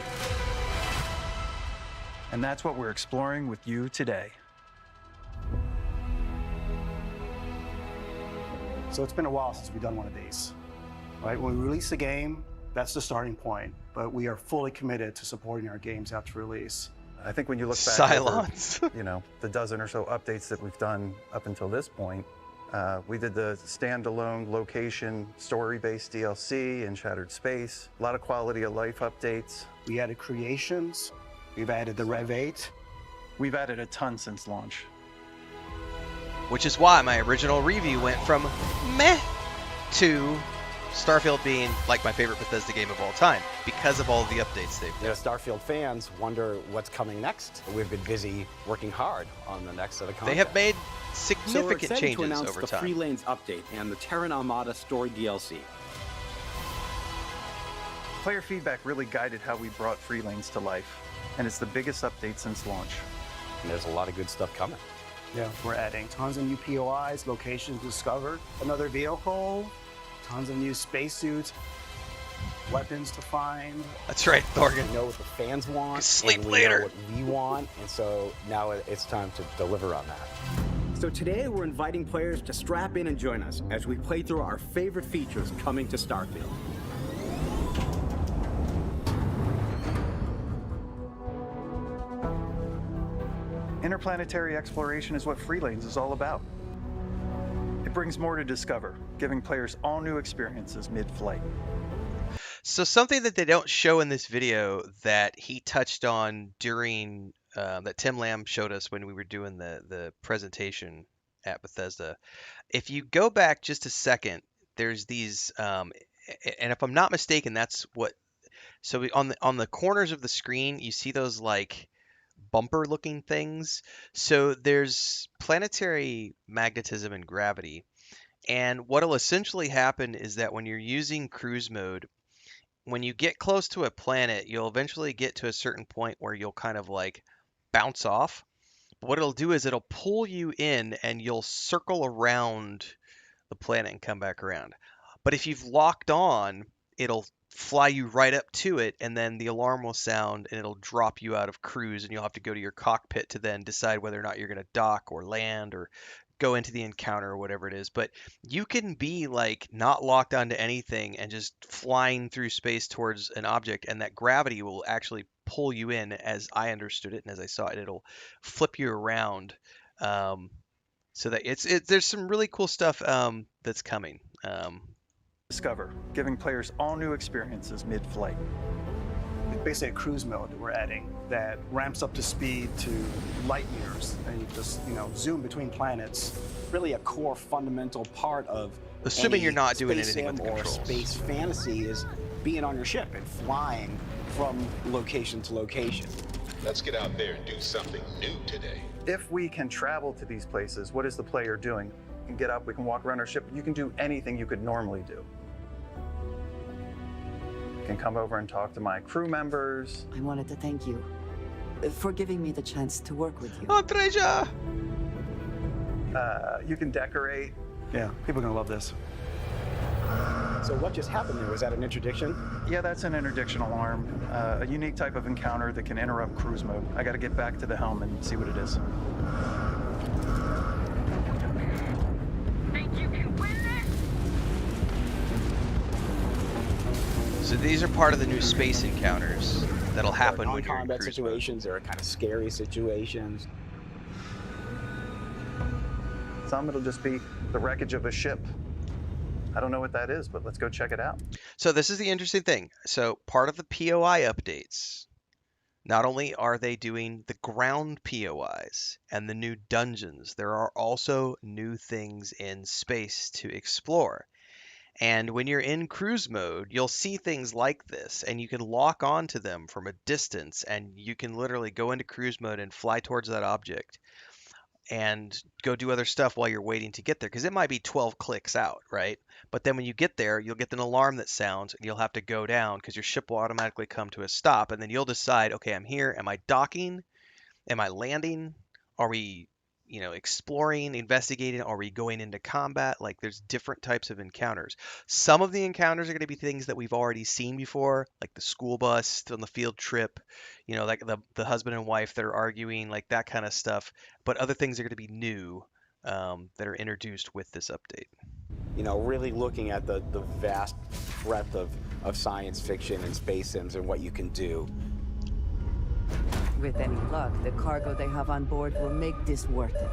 And that's what we're exploring with you today. So it's been a while since we've done one of these. Right? When we release a game, that's the starting point. But we are fully committed to supporting our games after release. I think when you look back Silence. over, the dozen or so updates that we've done up until this point, we did the standalone location story-based DLC in Shattered Space, a lot of quality of life updates. We added creations. We've added the Rev 8. We've added a ton since launch. Which is why my original review went from meh to Starfield being like my favorite Bethesda game of all time because of all the updates they've done. Starfield fans wonder what's coming next. We've been busy working hard on the next set of content. They have made significant so changes to announce over the time. Free Lanes update and the Terran Armada story DLC. Player feedback really guided how we brought Free Lanes to life, and it's the biggest update since launch. And there's a lot of good stuff coming. Yeah, we're adding tons of new POIs, locations discovered, another vehicle, tons of new spacesuits, weapons to find. That's right, Thorgan. We know what the fans want. Sleep and we later. know what we want, and so now it's time to deliver on that. So today we're inviting players to strap in and join us as we play through our favorite features coming to Starfield. Interplanetary exploration is what Free Lanes is all about. It brings more to discover, giving players all new experiences mid-flight. So something that they don't show in this video that he touched on during that Tim Lamb showed us when we were doing the presentation at Bethesda. If you go back just a second, there's these, and if I'm not mistaken, that's what. So on the corners of the screen, you see those like bumper looking things. So there's planetary magnetism and gravity. And what'll essentially happen is that when you're using cruise mode, when you get close to a planet, you'll eventually get to a certain point where you'll kind of like bounce off. But what it'll do is it'll pull you in and you'll circle around the planet and come back around. But if you've locked on, it'll fly you right up to it, and then the alarm will sound and it'll drop you out of cruise, and you'll have to go to your cockpit to then decide whether or not you're going to dock or land or go into the encounter or whatever it is. But you can be like not locked onto anything and just flying through space towards an object, and that gravity will actually pull you in, as I understood it and as I saw it. It'll flip you around, so that there's some really cool stuff that's coming. Discover, giving players all new experiences mid-flight. It's basically a cruise mode that we're adding that ramps up to speed to light years, and you just zoom between planets. Really, a core fundamental part of assuming you're not doing space anything with the sim or controls. Space fantasy is being on your ship and flying from location to location. Let's get out there and do something new today. If we can travel to these places, what is the player doing? We can get up, we can walk around our ship. You can do anything you could normally do. You can come over and talk to my crew members. I wanted to thank you for giving me the chance to work with you. Oh, treasure! You can decorate. Yeah, people are gonna love this. So what just happened there? Was that an interdiction? Yeah, that's an interdiction alarm. A unique type of encounter that can interrupt cruise mode. I gotta get back to the helm and see what it is. So these are part of the new space encounters that'll happen when you're in combat cruise situations. There are kind of scary situations. Some it'll just be the wreckage of a ship. I don't know what that is, but let's go check it out. So this is the interesting thing. So part of the POI updates, not only are they doing the ground POIs and the new dungeons, there are also new things in space to explore. And when you're in cruise mode, you'll see things like this, and you can lock onto them from a distance, and you can literally go into cruise mode and fly towards that object and go do other stuff while you're waiting to get there, because it might be 12 clicks out, right? But then when you get there, you'll get an alarm that sounds, and you'll have to go down because your ship will automatically come to a stop, and then you'll decide, okay, I'm here. Am I docking? Am I landing? Are we exploring, investigating? Are we going into combat? Like, there's different types of encounters. Some of the encounters are going to be things that we've already seen before, like the school bus on the field trip, like the husband and wife that are arguing, like that kind of stuff. But other things are going to be new, that are introduced with this update. Really looking at the vast breadth of science fiction and space sims and what you can do. With any luck, the cargo they have on board will make this worth it.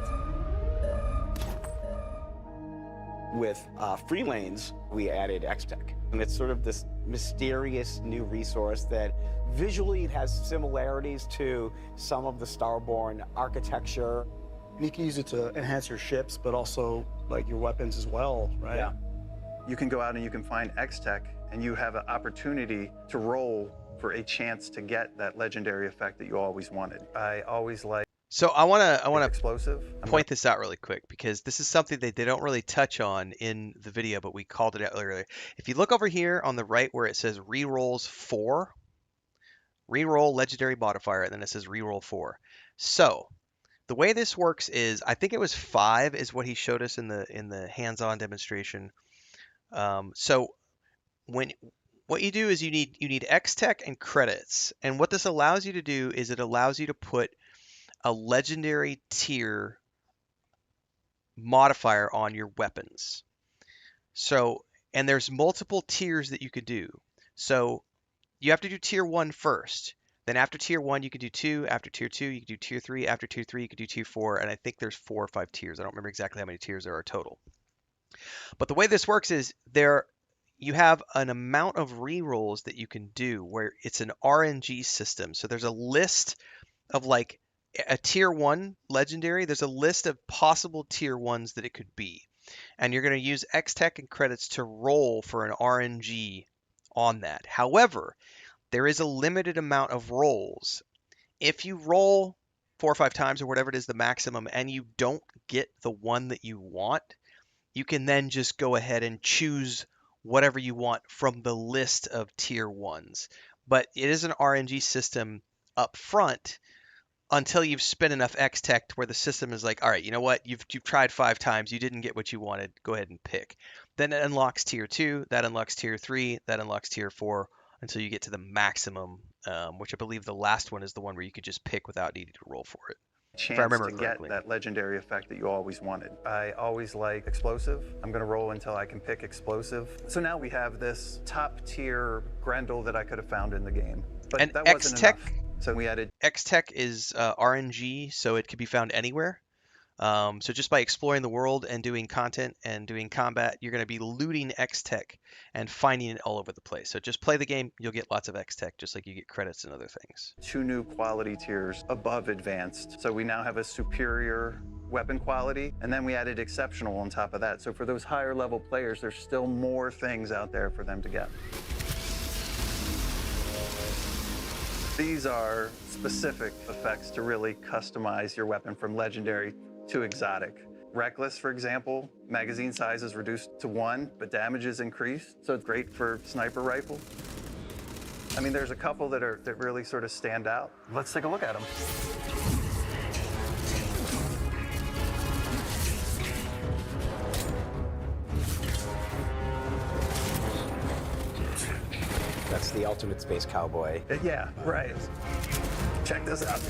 With free lanes, we added X-Tech. And it's sort of this mysterious new resource that visually it has similarities to some of the Starborn architecture. And you can use it to enhance your ships, but also like your weapons as well, right? Yeah. You can go out and you can find X-Tech, and you have an opportunity to roll for a chance to get that legendary effect that you always wanted. I always like. So I want to explosive. point this out really quick, because this is something that they don't really touch on in the video, but we called it out earlier. If you look over here on the right where it says rerolls 4, reroll legendary modifier, and then it says reroll 4. So the way this works is, I think it was 5 is what he showed us in the hands-on demonstration. So what you do is you need X-Tech and credits, and what this allows you to do is it allows you to put a legendary tier modifier on your weapons. So, and there's multiple tiers that you could do. So you have to do tier 1 first. Then after tier 1, you can do 2. After tier 2, you can do tier 3. After tier 3, you can do tier 4. And I think there's 4 or 5 tiers. I don't remember exactly how many tiers there are total. But the way this works is you have an amount of rerolls that you can do where it's an RNG system. So there's a list of like a tier 1 legendary. There's a list of possible tier 1s that it could be. And you're going to use X-Tech and credits to roll for an RNG on that. However, there is a limited amount of rolls. If you roll 4 or 5 times or whatever it is the maximum and you don't get the one that you want, you can then just go ahead and choose whatever you want from the list of tier 1s. But it is an RNG system up front until you've spent enough X-Tech to where the system is like, all right, you know what? You've tried 5 times. You didn't get what you wanted. Go ahead and pick. Then it unlocks tier 2. That unlocks tier 3. That unlocks tier 4 until you get to the maximum, which I believe the last one is the one where you could just pick without needing to roll for it. Chance to get that legendary effect that you always wanted. I always like explosive. I'm going to roll until I can pick explosive. So now we have this top tier Grendel that I could have found in the game. But and that wasn't enough. So we added X-Tech is RNG, so it could be found anywhere. So just by exploring the world and doing content and doing combat, you're going to be looting X-Tech and finding it all over the place. So just play the game, you'll get lots of X-Tech, just like you get credits and other things. 2 new quality tiers above advanced. So we now have a superior weapon quality, and then we added exceptional on top of that. So for those higher level players, there's still more things out there for them to get. These are specific effects to really customize your weapon from legendary to exotic. Reckless, for example, magazine size is reduced to 1, but damage is increased, so it's great for sniper rifle. I mean, there's a couple that really sort of stand out. Let's take a look at them. That's the ultimate space cowboy. Yeah, right. Check this out.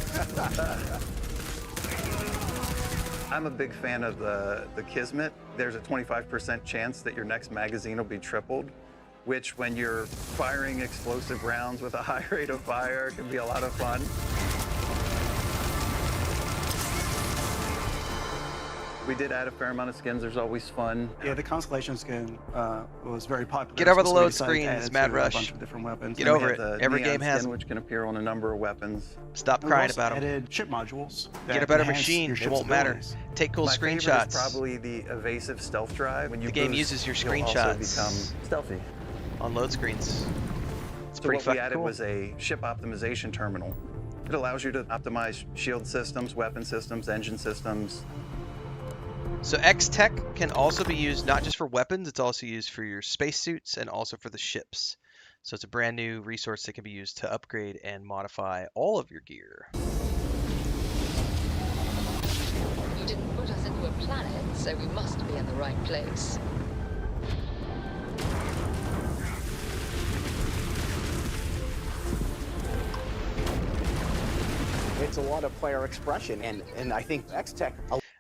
I'm a big fan of the Kismet. There's a 25% chance that your next magazine will be tripled, which when you're firing explosive rounds with a high rate of fire can be a lot of fun. We did add a fair amount of skins. There's always fun. Yeah, the Constellation skin was very popular. Get over the So we load decided to screen, add it's it Mad to Rush. A bunch of different weapons. Get And over we it. had Every Neon game has skin, them. which can appear on a number of weapons. Stop we crying also about them. added ship modules. Get that a better enhance machine. your It ship's won't matter. abilities. Take cool My favorite screenshots. is probably the evasive stealth drive. When you The game boost, uses your you'll also screenshots. become stealthy. On load screens. It's So pretty what we fucking added cool. was a ship optimization terminal. It allows you to optimize shield systems, weapon systems, engine systems. So X-Tech can also be used not just for weapons, it's also used for your spacesuits and also for the ships. So it's a brand new resource that can be used to upgrade and modify all of your gear. You did so we must be in the right place. It's a lot of player expression, and I think X-Tech.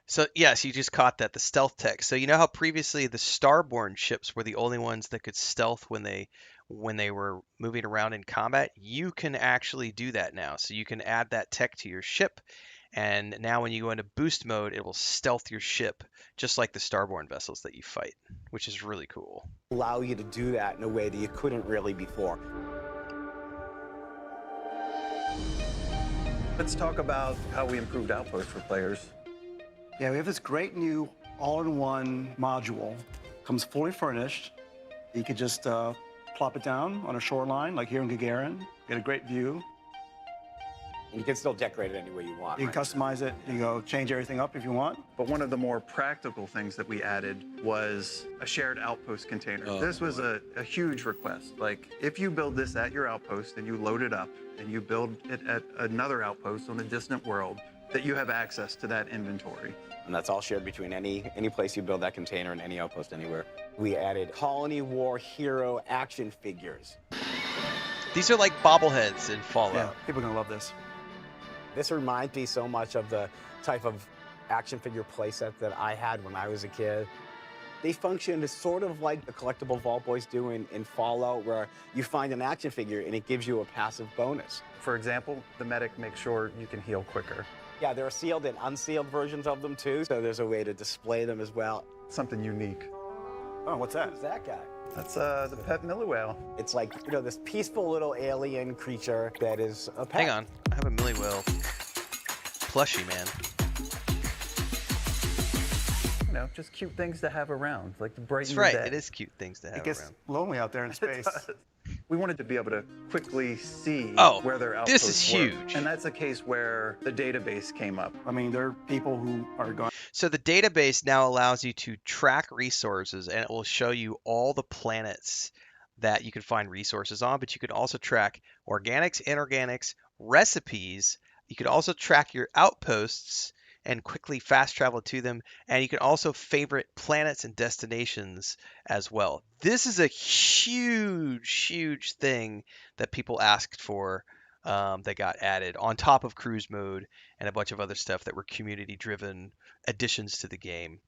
So yes, you just caught that, the stealth tech. So you know how previously the Starborn ships were the only ones that could stealth when they were moving around in combat? You can actually do that now. So you can add that tech to your ship, and now when you go into boost mode, it will stealth your ship just like the Starborn vessels that you fight, which is really cool. Allow you to do that in a way that you couldn't really before. Let's talk about how we improved Outpost for players. Yeah, we have this great new all-in-one module. Comes fully furnished. You could just plop it down on a shoreline, like here in Gagarin. Get a great view. And you can still decorate it any way you want. You can customize it. You go change everything up if you want. But one of the more practical things that we added was a shared outpost container. This was a huge request. Like, if you build this at your outpost and you load it up and you build it at another outpost on a distant world, that you have access to that inventory. And that's all shared between any place you build that container and any outpost anywhere. We added Colony War Hero action figures. These are like bobbleheads in Fallout. Yeah, people are gonna love this. This reminds me so much of the type of action figure playset that I had when I was a kid. They function as sort of like the collectible Vault Boys do in Fallout, where you find an action figure and it gives you a passive bonus. For example, the medic makes sure you can heal quicker. Yeah, there are sealed and unsealed versions of them too, so there's a way to display them as well. Something unique. Oh, what's that? Who's that guy? That's the pet Millie Whale. It's like, you know, this peaceful little alien creature that is a pet. Hang on, I have a Millie Whale plushie, man. You know, just cute things to have around, like to brighten That's right, your day. it is cute things to have It gets around. lonely out there in space. We wanted to be able to quickly see where their this outposts is were. huge. And that's a case where the database came up. I mean, there are people who are going. So the database now allows you to track resources, and it will show you all the planets that you can find resources on, but you can also track organics, inorganics, recipes. You can also track your outposts and quickly fast travel to them, and you can also favorite planets and destinations as well. This is a huge thing that people asked for, that got added on top of cruise mode and a bunch of other stuff that were community driven additions to the game.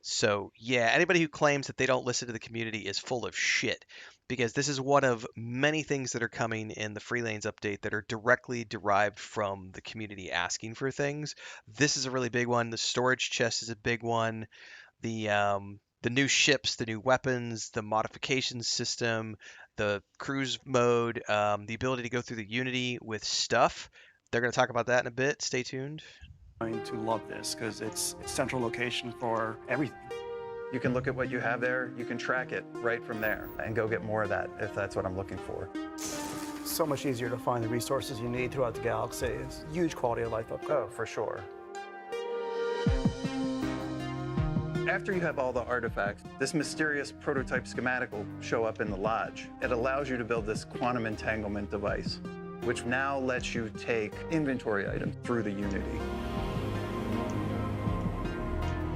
So yeah, anybody who claims that they don't listen to the community is full of shit, because this is one of many things that are coming in the Free Lanes update that are directly derived from the community asking for things. This is a really big one. The storage chest is a big one. The new ships, the new weapons, the modification system, the cruise mode, the ability to go through the Unity with stuff. They're going to talk about that in a bit. Stay tuned. Going to love this because it's central location for everything. You can look at what you have there, you can track it right from there and go get more of that if that's what I'm looking for. So much easier to find the resources you need throughout the galaxy. It's huge quality of life upgrade. Oh, for sure. After you have all the artifacts, this mysterious prototype schematic will show up in the lodge. It allows you to build this quantum entanglement device, which now lets you take inventory items through the Unity.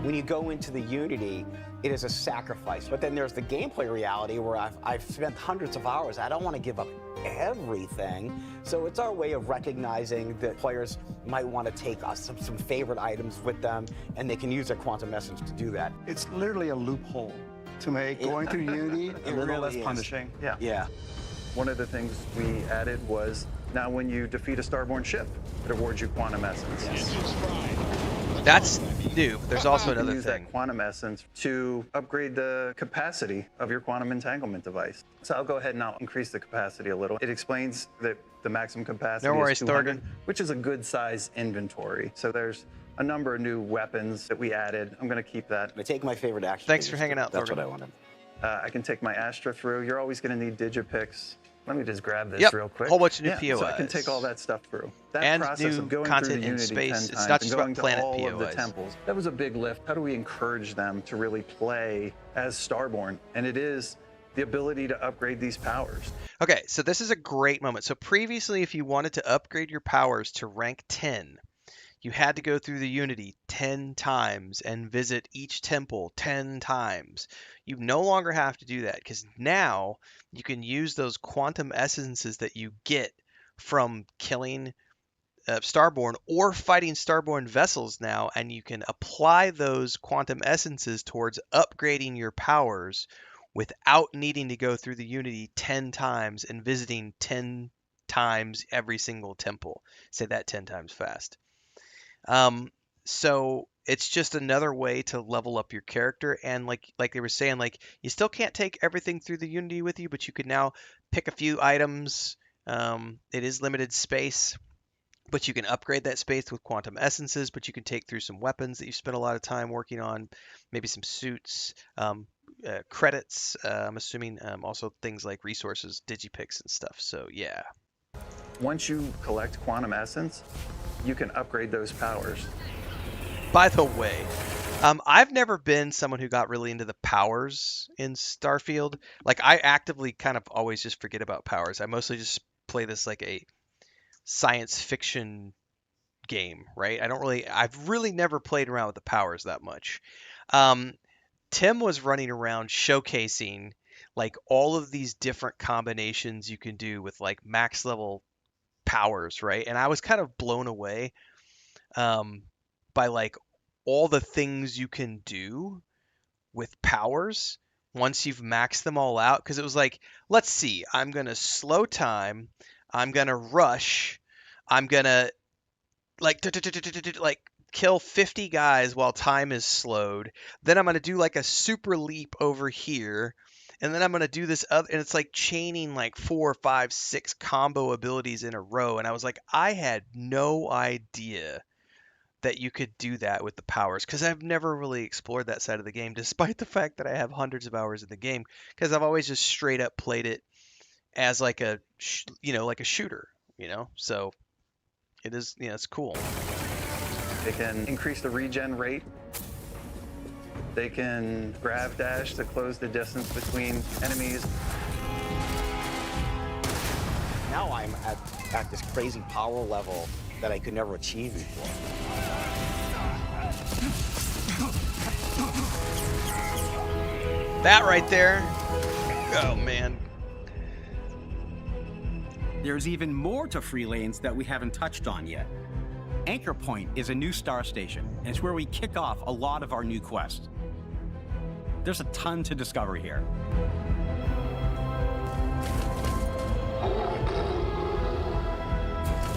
When you go into the Unity, it is a sacrifice. But then there's the gameplay reality where I've spent hundreds of hours. I don't want to give up everything. So it's our way of recognizing that players might want to take some favorite items with them, and they can use their quantum essence to do that. It's literally a loophole to make going through Unity a little really less is. punishing. Yeah. One of the things we added was now when you defeat a Starborn ship, it awards you quantum essence. That's new, but there's also You can another use thing. that quantum essence to upgrade the capacity of your quantum entanglement device. So I'll go ahead and I'll increase the capacity a little. It explains that the maximum capacity No worries, is 200, Thorgan. which is a good size inventory. So there's a number of new weapons that we added. I'm going to keep that. I take my favorite action. Thanks for hanging out, That's Thorgan. what I wanted. I can take my Astra through. You're always going to need Digipix. Let me just grab this Yep, real quick. whole bunch of new So I can POIs. take all that stuff through. That And process new of going content through the in Unity space. 10 It's times not just and going about to planet all of the POIs. temples. That was a big lift. How do we encourage them to really play as Starborn? And it is the ability to upgrade these powers. Okay, so this is a great moment. So previously, if you wanted to upgrade your powers to rank 10, you had to go through the Unity 10 times and visit each temple 10 times. You no longer have to do that because now you can use those quantum essences that you get from killing Starborn or fighting Starborn vessels now, and you can apply those quantum essences towards upgrading your powers without needing to go through the Unity 10 times and visiting 10 times every single temple. Say that 10 times fast. So it's just another way to level up your character, and like they were saying, like you still can't take everything through the Unity with you, but you can now pick a few items. It is limited space, but you can upgrade that space with quantum essences, but you can take through some weapons that you spent a lot of time working on, maybe some suits, credits, I'm assuming, also things like resources, digipicks and stuff. So yeah. Once you collect quantum essence, you can upgrade those powers. By the way, I've never been someone who got really into the powers in Starfield. Like, I actively kind of always just forget about powers. I mostly just play this like a science fiction game, right? I've really never played around with the powers that much. Tim was running around showcasing like all of these different combinations you can do with like max level powers, right? And I was kind of blown away by like all the things you can do with powers once you've maxed them all out. Because it was like, let's see, I'm gonna slow time, I'm gonna rush, I'm gonna like kill 50 guys while time is slowed. Then I'm gonna do like a super leap over here. And then I'm gonna do this other, and it's like chaining like 4, 5, 6 combo abilities in a row. And I was like, I had no idea that you could do that with the powers, because I've never really explored that side of the game, despite the fact that I have hundreds of hours in the game, because I've always just straight up played it as like a like a shooter, So it is, it's cool. They can increase the regen rate. They can grab dash to close the distance between enemies. Now I'm at this crazy power level that I could never achieve before. That right there. Oh, man. There's even more to Free Lanes that we haven't touched on yet. Anchor Point is a new star station, and it's where we kick off a lot of our new quests. There's a ton to discover here.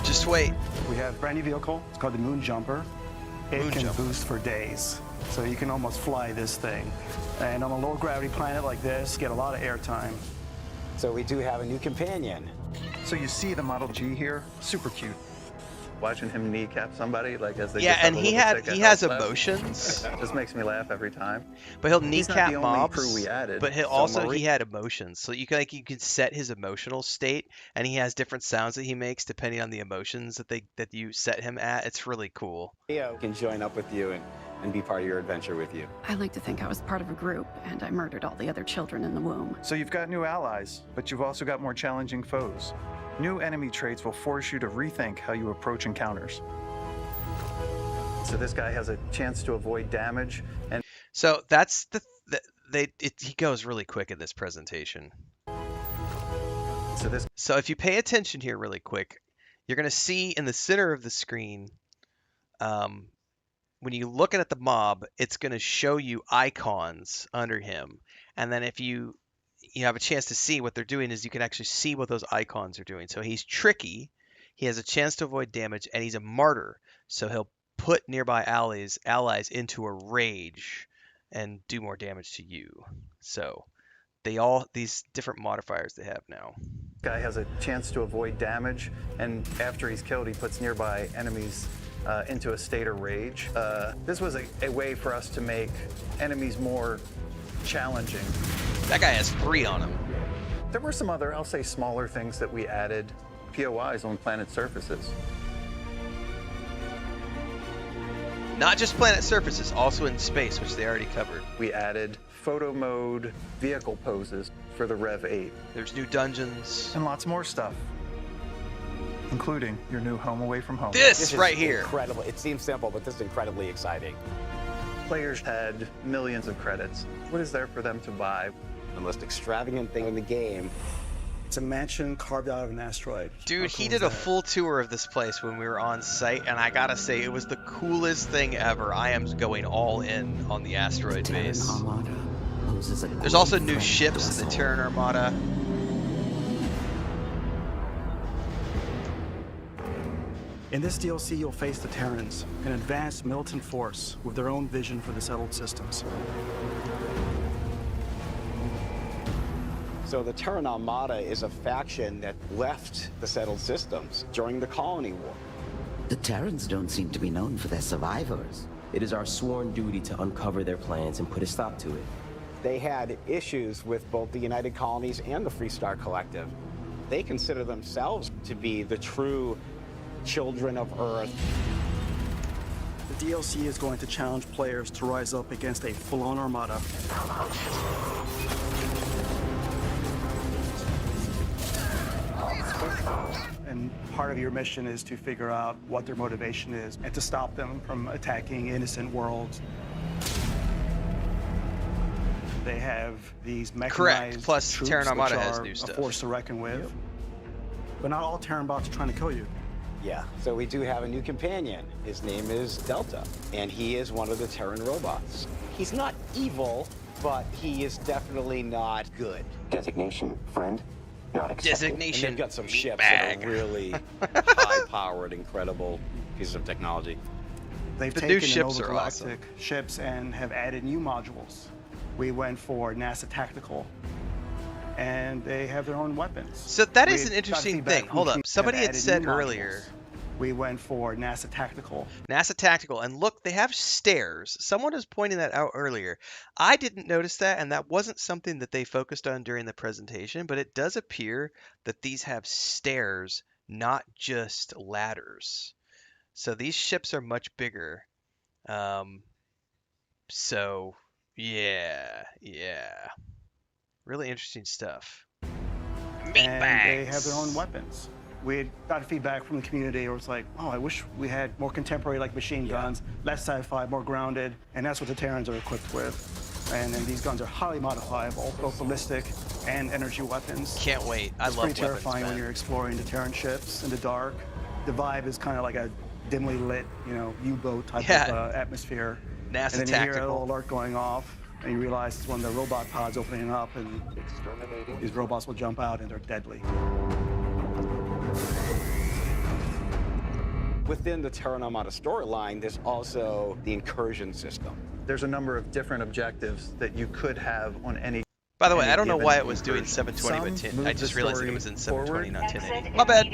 Just wait. We have a brand new vehicle. It's called the Moon Jumper. It can boost for days. So you can almost fly this thing. And on a low gravity planet like this, get a lot of airtime. So we do have a new companion. So you see the Model G here, super cute. Watching him kneecap somebody like as they yeah, just and he has emotions. Just makes me laugh every time. But he'll He's not kneecap the only mobs. crew we added. But he So Marie- he had emotions, so you can set his emotional state, and he has different sounds that he makes depending on the emotions that you set him at. It's really cool. Leo can join up with you and be part of your adventure with you. I like to think I was part of a group, and I murdered all the other children in the womb. So you've got new allies, but you've also got more challenging foes. New enemy traits will force you to rethink how you approach encounters. So this guy has a chance to avoid damage, and So that's he goes really quick in this presentation. So if you pay attention here really quick, you're going to see in the center of the screen, when you look at the mob, it's going to show you icons under him. And then if you have a chance to see what they're doing, is you can actually see what those icons are doing. So he's tricky, he has a chance to avoid damage, and he's a martyr. So he'll put nearby allies into a rage and do more damage to you. So these different modifiers they have now. guy has a chance to avoid damage, and after he's killed, he puts nearby enemies into a state of rage. This was a way for us to make enemies more challenging. That guy has 3 on him. There were some other, I'll say, smaller things that we added. POIs on planet surfaces. Not just planet surfaces, also in space, which they already covered. We added photo mode vehicle poses for the Rev 8. There's new dungeons. And lots more stuff. including your new home away from home. This is right here. Incredible. It seems simple, but this is incredibly exciting. Players had millions of credits. What is there for them to buy? The most extravagant thing in the game. It's a mansion carved out of an asteroid. Dude, he did a full tour of this place when we were on site, and I gotta say, it was the coolest thing ever. I am going all in on the asteroid base. There's also new ships in the Terran Armada. In this DLC, you'll face the Terrans, an advanced militant force with their own vision for the settled systems. So the Terran Armada is a faction that left the settled systems during the Colony War. The Terrans don't seem to be known for their survivors. It is our sworn duty to uncover their plans and put a stop to it. They had issues with both the United Colonies and the Freestar Collective. They consider themselves to be the true children of Earth. The DLC is going to challenge players to rise up against a full-on armada. And part of your mission is to figure out what their motivation is and to stop them from attacking innocent worlds. They have these mechanized Correct. Plus, troops, Terran Armada which has are new stuff. a force to reckon with. But not all Terran bots are trying to kill you. Yeah, so we do have a new companion. His name is Delta, and he is one of the Terran robots. He's not evil, but he is definitely not good. Designation, friend. Not accepted. Designation. And they've got some ships bag. that are really high-powered, incredible pieces of technology. They've The new taken ships the are awesome. galactic ships and have added new modules. We went for NASA Tactical, and they have their own weapons. So that is We an got interesting feedback thing. from Hold up. teams that Somebody have had added said new earlier. modules. We went for NASA Tactical. NASA Tactical, and look, they have stairs. Someone was pointing that out earlier. I didn't notice that, and that wasn't something that they focused on during the presentation, but it does appear that these have stairs, not just ladders. So these ships are much bigger. So, yeah. Really interesting stuff. And they have their own weapons. We had got feedback from the community where it's like, oh, I wish we had more contemporary like machine guns, less sci-fi, more grounded, and that's what the Terrans are equipped with. And then these guns are highly modifiable, both ballistic and energy weapons. Can't wait. I It's love pretty weapons, terrifying when man. you're exploring the Terran ships in the dark. The vibe is kind of like a dimly lit, U-boat type of atmosphere. NASA and then you hear a Tactical. little alert going off, and you realize it's one of the robot pods opening up, and these robots will jump out, and they're deadly. Within the Terran Armada storyline, there's also the incursion system. There's a number of different objectives that you could have on any. By the way, any I don't know given why it was doing incursion. 720 but Some 10. move I the just realized that it story was in 720, forward, not 1080. My bad.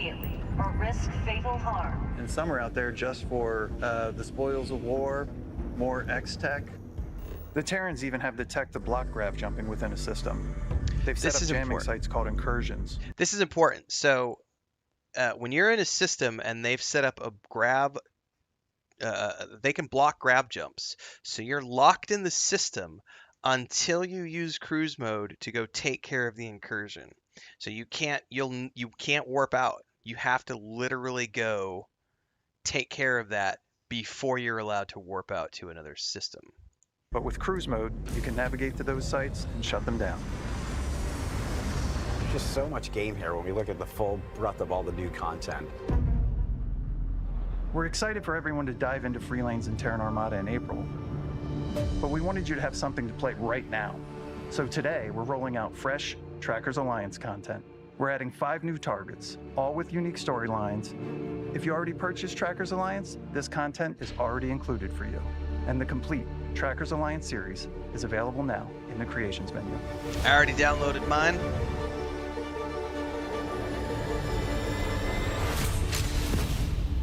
Or risk fatal harm. And some are out there just for the spoils of war, more X-Tech. The Terrans even have the tech to block grav jumping within a system. They've set This up is jamming important. sites called incursions. This is important. So, when you're in a system and they've set up a grab, they can block grab jumps. So you're locked in the system until you use cruise mode to go take care of the incursion. So you can't warp out. You have to literally go take care of that before you're allowed to warp out to another system. But with cruise mode, you can navigate to those sites and shut them down. There's just so much game here when we look at the full breadth of all the new content. We're excited for everyone to dive into Free Lanes and Terran Armada in April. But we wanted you to have something to play right now. So today, we're rolling out fresh Trackers Alliance content. We're adding 5 new targets, all with unique storylines. If you already purchased Trackers Alliance, this content is already included for you. And the complete Trackers Alliance series is available now in the Creations menu. I already downloaded mine.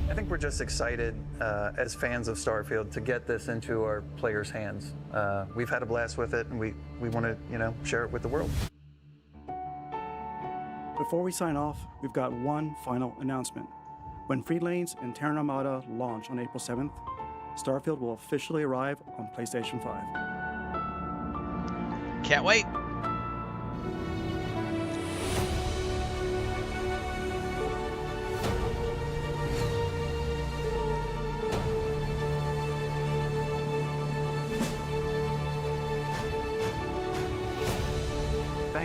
I think we're just excited as fans of Starfield to get this into our players' hands. We've had a blast with it, and we want to share it with the world. Before we sign off, we've got one final announcement. When Free Lanes and Terran Armada launch on April 7th, Starfield will officially arrive on PlayStation 5. Can't wait.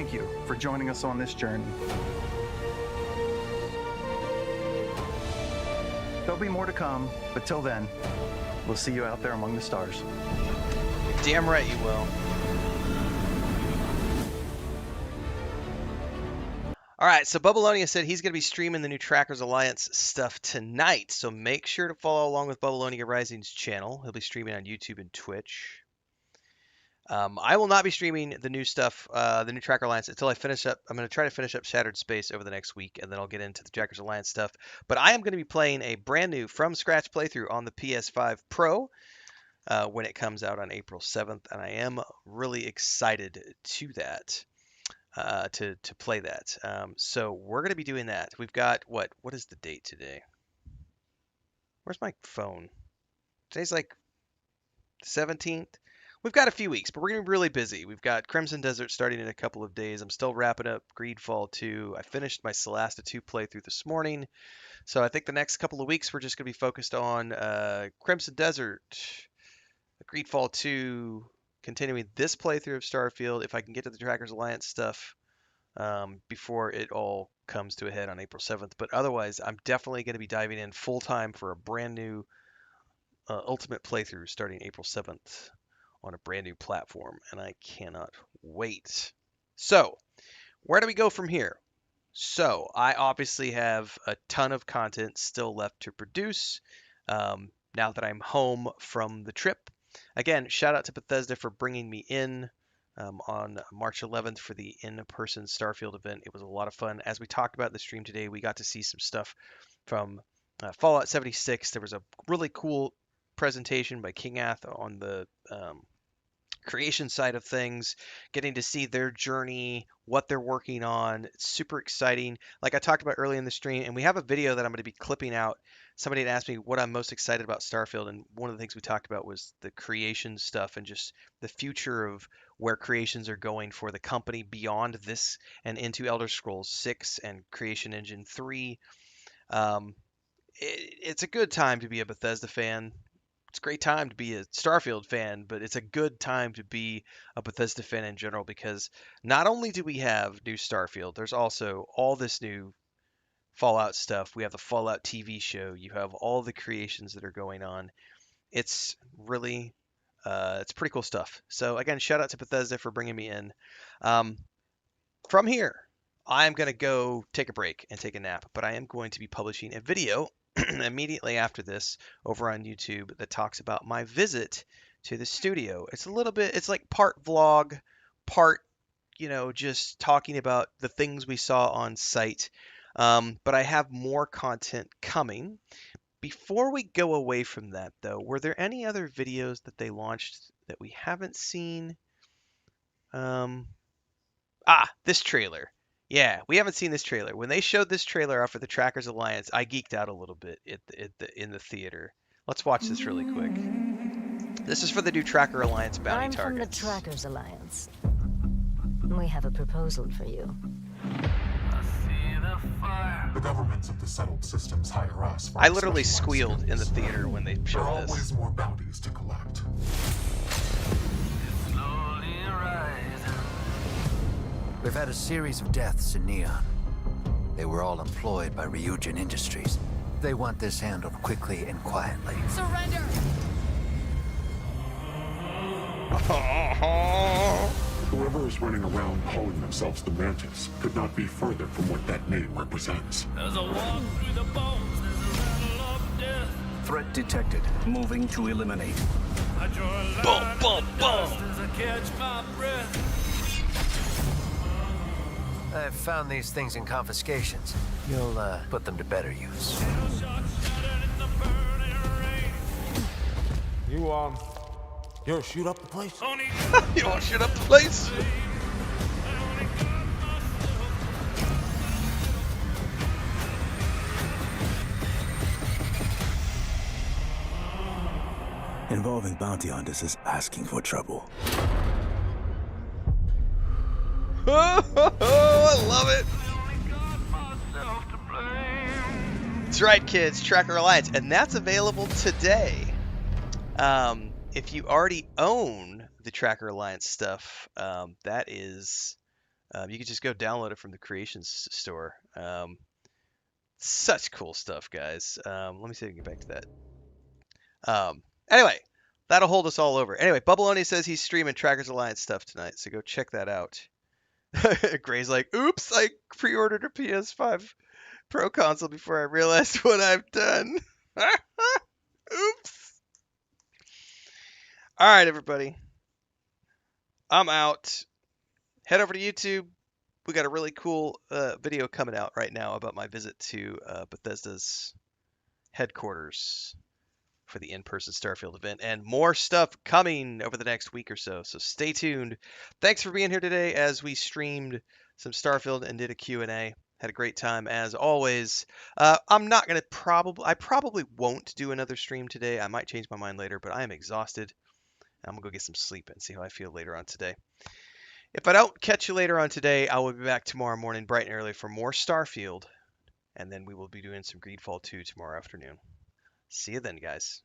thank you for joining us on this journey. There'll be more to come, but till then, we'll see you out there among the stars. You're damn right you will. All right, so Bubbalonia said he's going to be streaming the new Trackers Alliance stuff tonight, so make sure to follow along with Bubbalonia Rising's channel. He'll be streaming on YouTube and Twitch. I will not be streaming the new stuff, the new Tracker Alliance, until I finish up. I'm going to try to finish up Shattered Space over the next week, and then I'll get into the Trackers Alliance stuff. But I am going to be playing a brand new from scratch playthrough on the PS5 Pro when it comes out on April 7th, and I am really excited to that. To play that. So we're going to be doing that. We've got, what is the date today? Where's my phone? Today's like 17th. We've got a few weeks, but we're going to be really busy. We've got Crimson Desert starting in a couple of days. I'm still wrapping up Greedfall 2. I finished my Solasta 2 playthrough this morning. So I think the next couple of weeks we're just going to be focused on Crimson Desert, Greedfall 2, continuing this playthrough of Starfield, if I can get to the Trackers Alliance stuff before it all comes to a head on April 7th. But otherwise, I'm definitely going to be diving in full-time for a brand new Ultimate playthrough starting April 7th on a brand new platform, and I cannot wait. So, where do we go from here? So, I obviously have a ton of content still left to produce now that I'm home from the trip. Again, shout out to Bethesda for bringing me in on March 11th for the in-person Starfield event. It was a lot of fun. As we talked about in the stream today, we got to see some stuff from Fallout 76. There was a really cool presentation by Kingath on the creation side of things, getting to see their journey, what they're working on. It's super exciting. Like I talked about early in the stream, and we have a video that I'm going to be clipping out. Somebody had asked me what I'm most excited about Starfield, and one of the things we talked about was the creation stuff and just the future of where creations are going for the company beyond this and into Elder Scrolls 6 and Creation Engine 3. It's a good time to be a Bethesda fan. It's a great time to be a Starfield fan, but it's a good time to be a Bethesda fan in general, because not only do we have new Starfield, there's also all this new Fallout stuff. We have the Fallout TV show. You have all the creations that are going on. It's really, it's pretty cool stuff. So again, shout out to Bethesda for bringing me in. From here, I'm going to go take a break and take a nap, but I am going to be publishing a video immediately after this over on YouTube that talks about my visit to the studio. It's a little bit, it's like part vlog, part, just talking about the things we saw on site. But I have more content coming. Before we go away from that, though, were there any other videos that they launched that we haven't seen? This trailer. Yeah, we haven't seen this trailer. When they showed this trailer off for the Trackers Alliance, I geeked out a little bit in the theater. Let's watch this really quick. This is for the new Tracker Alliance bounty targets. I'm from the Trackers Alliance. We have a proposal for you. The governments of the settled systems hire us for I literally squealed in the theater when they showed there are this. always more bounties to collect. We've had a series of deaths in Neon. They were all employed by Ryujin Industries. They want this handled quickly and quietly. Surrender! Whoever is running around calling themselves the Mantis could not be further from what that name represents. As I walk through the bones, there's a rattle of death. Threat detected. Moving to eliminate. I draw a line Boom, boom, in the boom. dust as I catch my breath. I've found these things in confiscations. You'll put them to better use. You wanna shoot up the place? You want to shoot up the place? Involving bounty hunters is asking for trouble. I love it. That's right, kids. Tracker Alliance, and that's available today. If you already own the Tracker Alliance stuff, that is You can just go download it from the Creations store. Such cool stuff, guys. Let me see if I can get back to that. Anyway, that'll hold us all over. Anyway, Bubbaloni says he's streaming Trackers Alliance stuff tonight, so go check that out. Gray's like, oops, I pre-ordered a PS5 Pro console before I realized what I've done. Oops. All right, everybody. I'm out. Head over to YouTube. We got a really cool video coming out right now about my visit to Bethesda's headquarters for the in-person Starfield event, and more stuff coming over the next week or so. So stay tuned. Thanks for being here today as we streamed some Starfield and did a Q&A. Had a great time as always. I'm not gonna I probably won't do another stream today. I might change my mind later, but I am exhausted. I'm gonna go get some sleep and see how I feel later on today. If I don't catch you later on today, I will be back tomorrow morning bright and early for more Starfield, and then we will be doing some Greedfall 2 tomorrow afternoon. See you then, guys.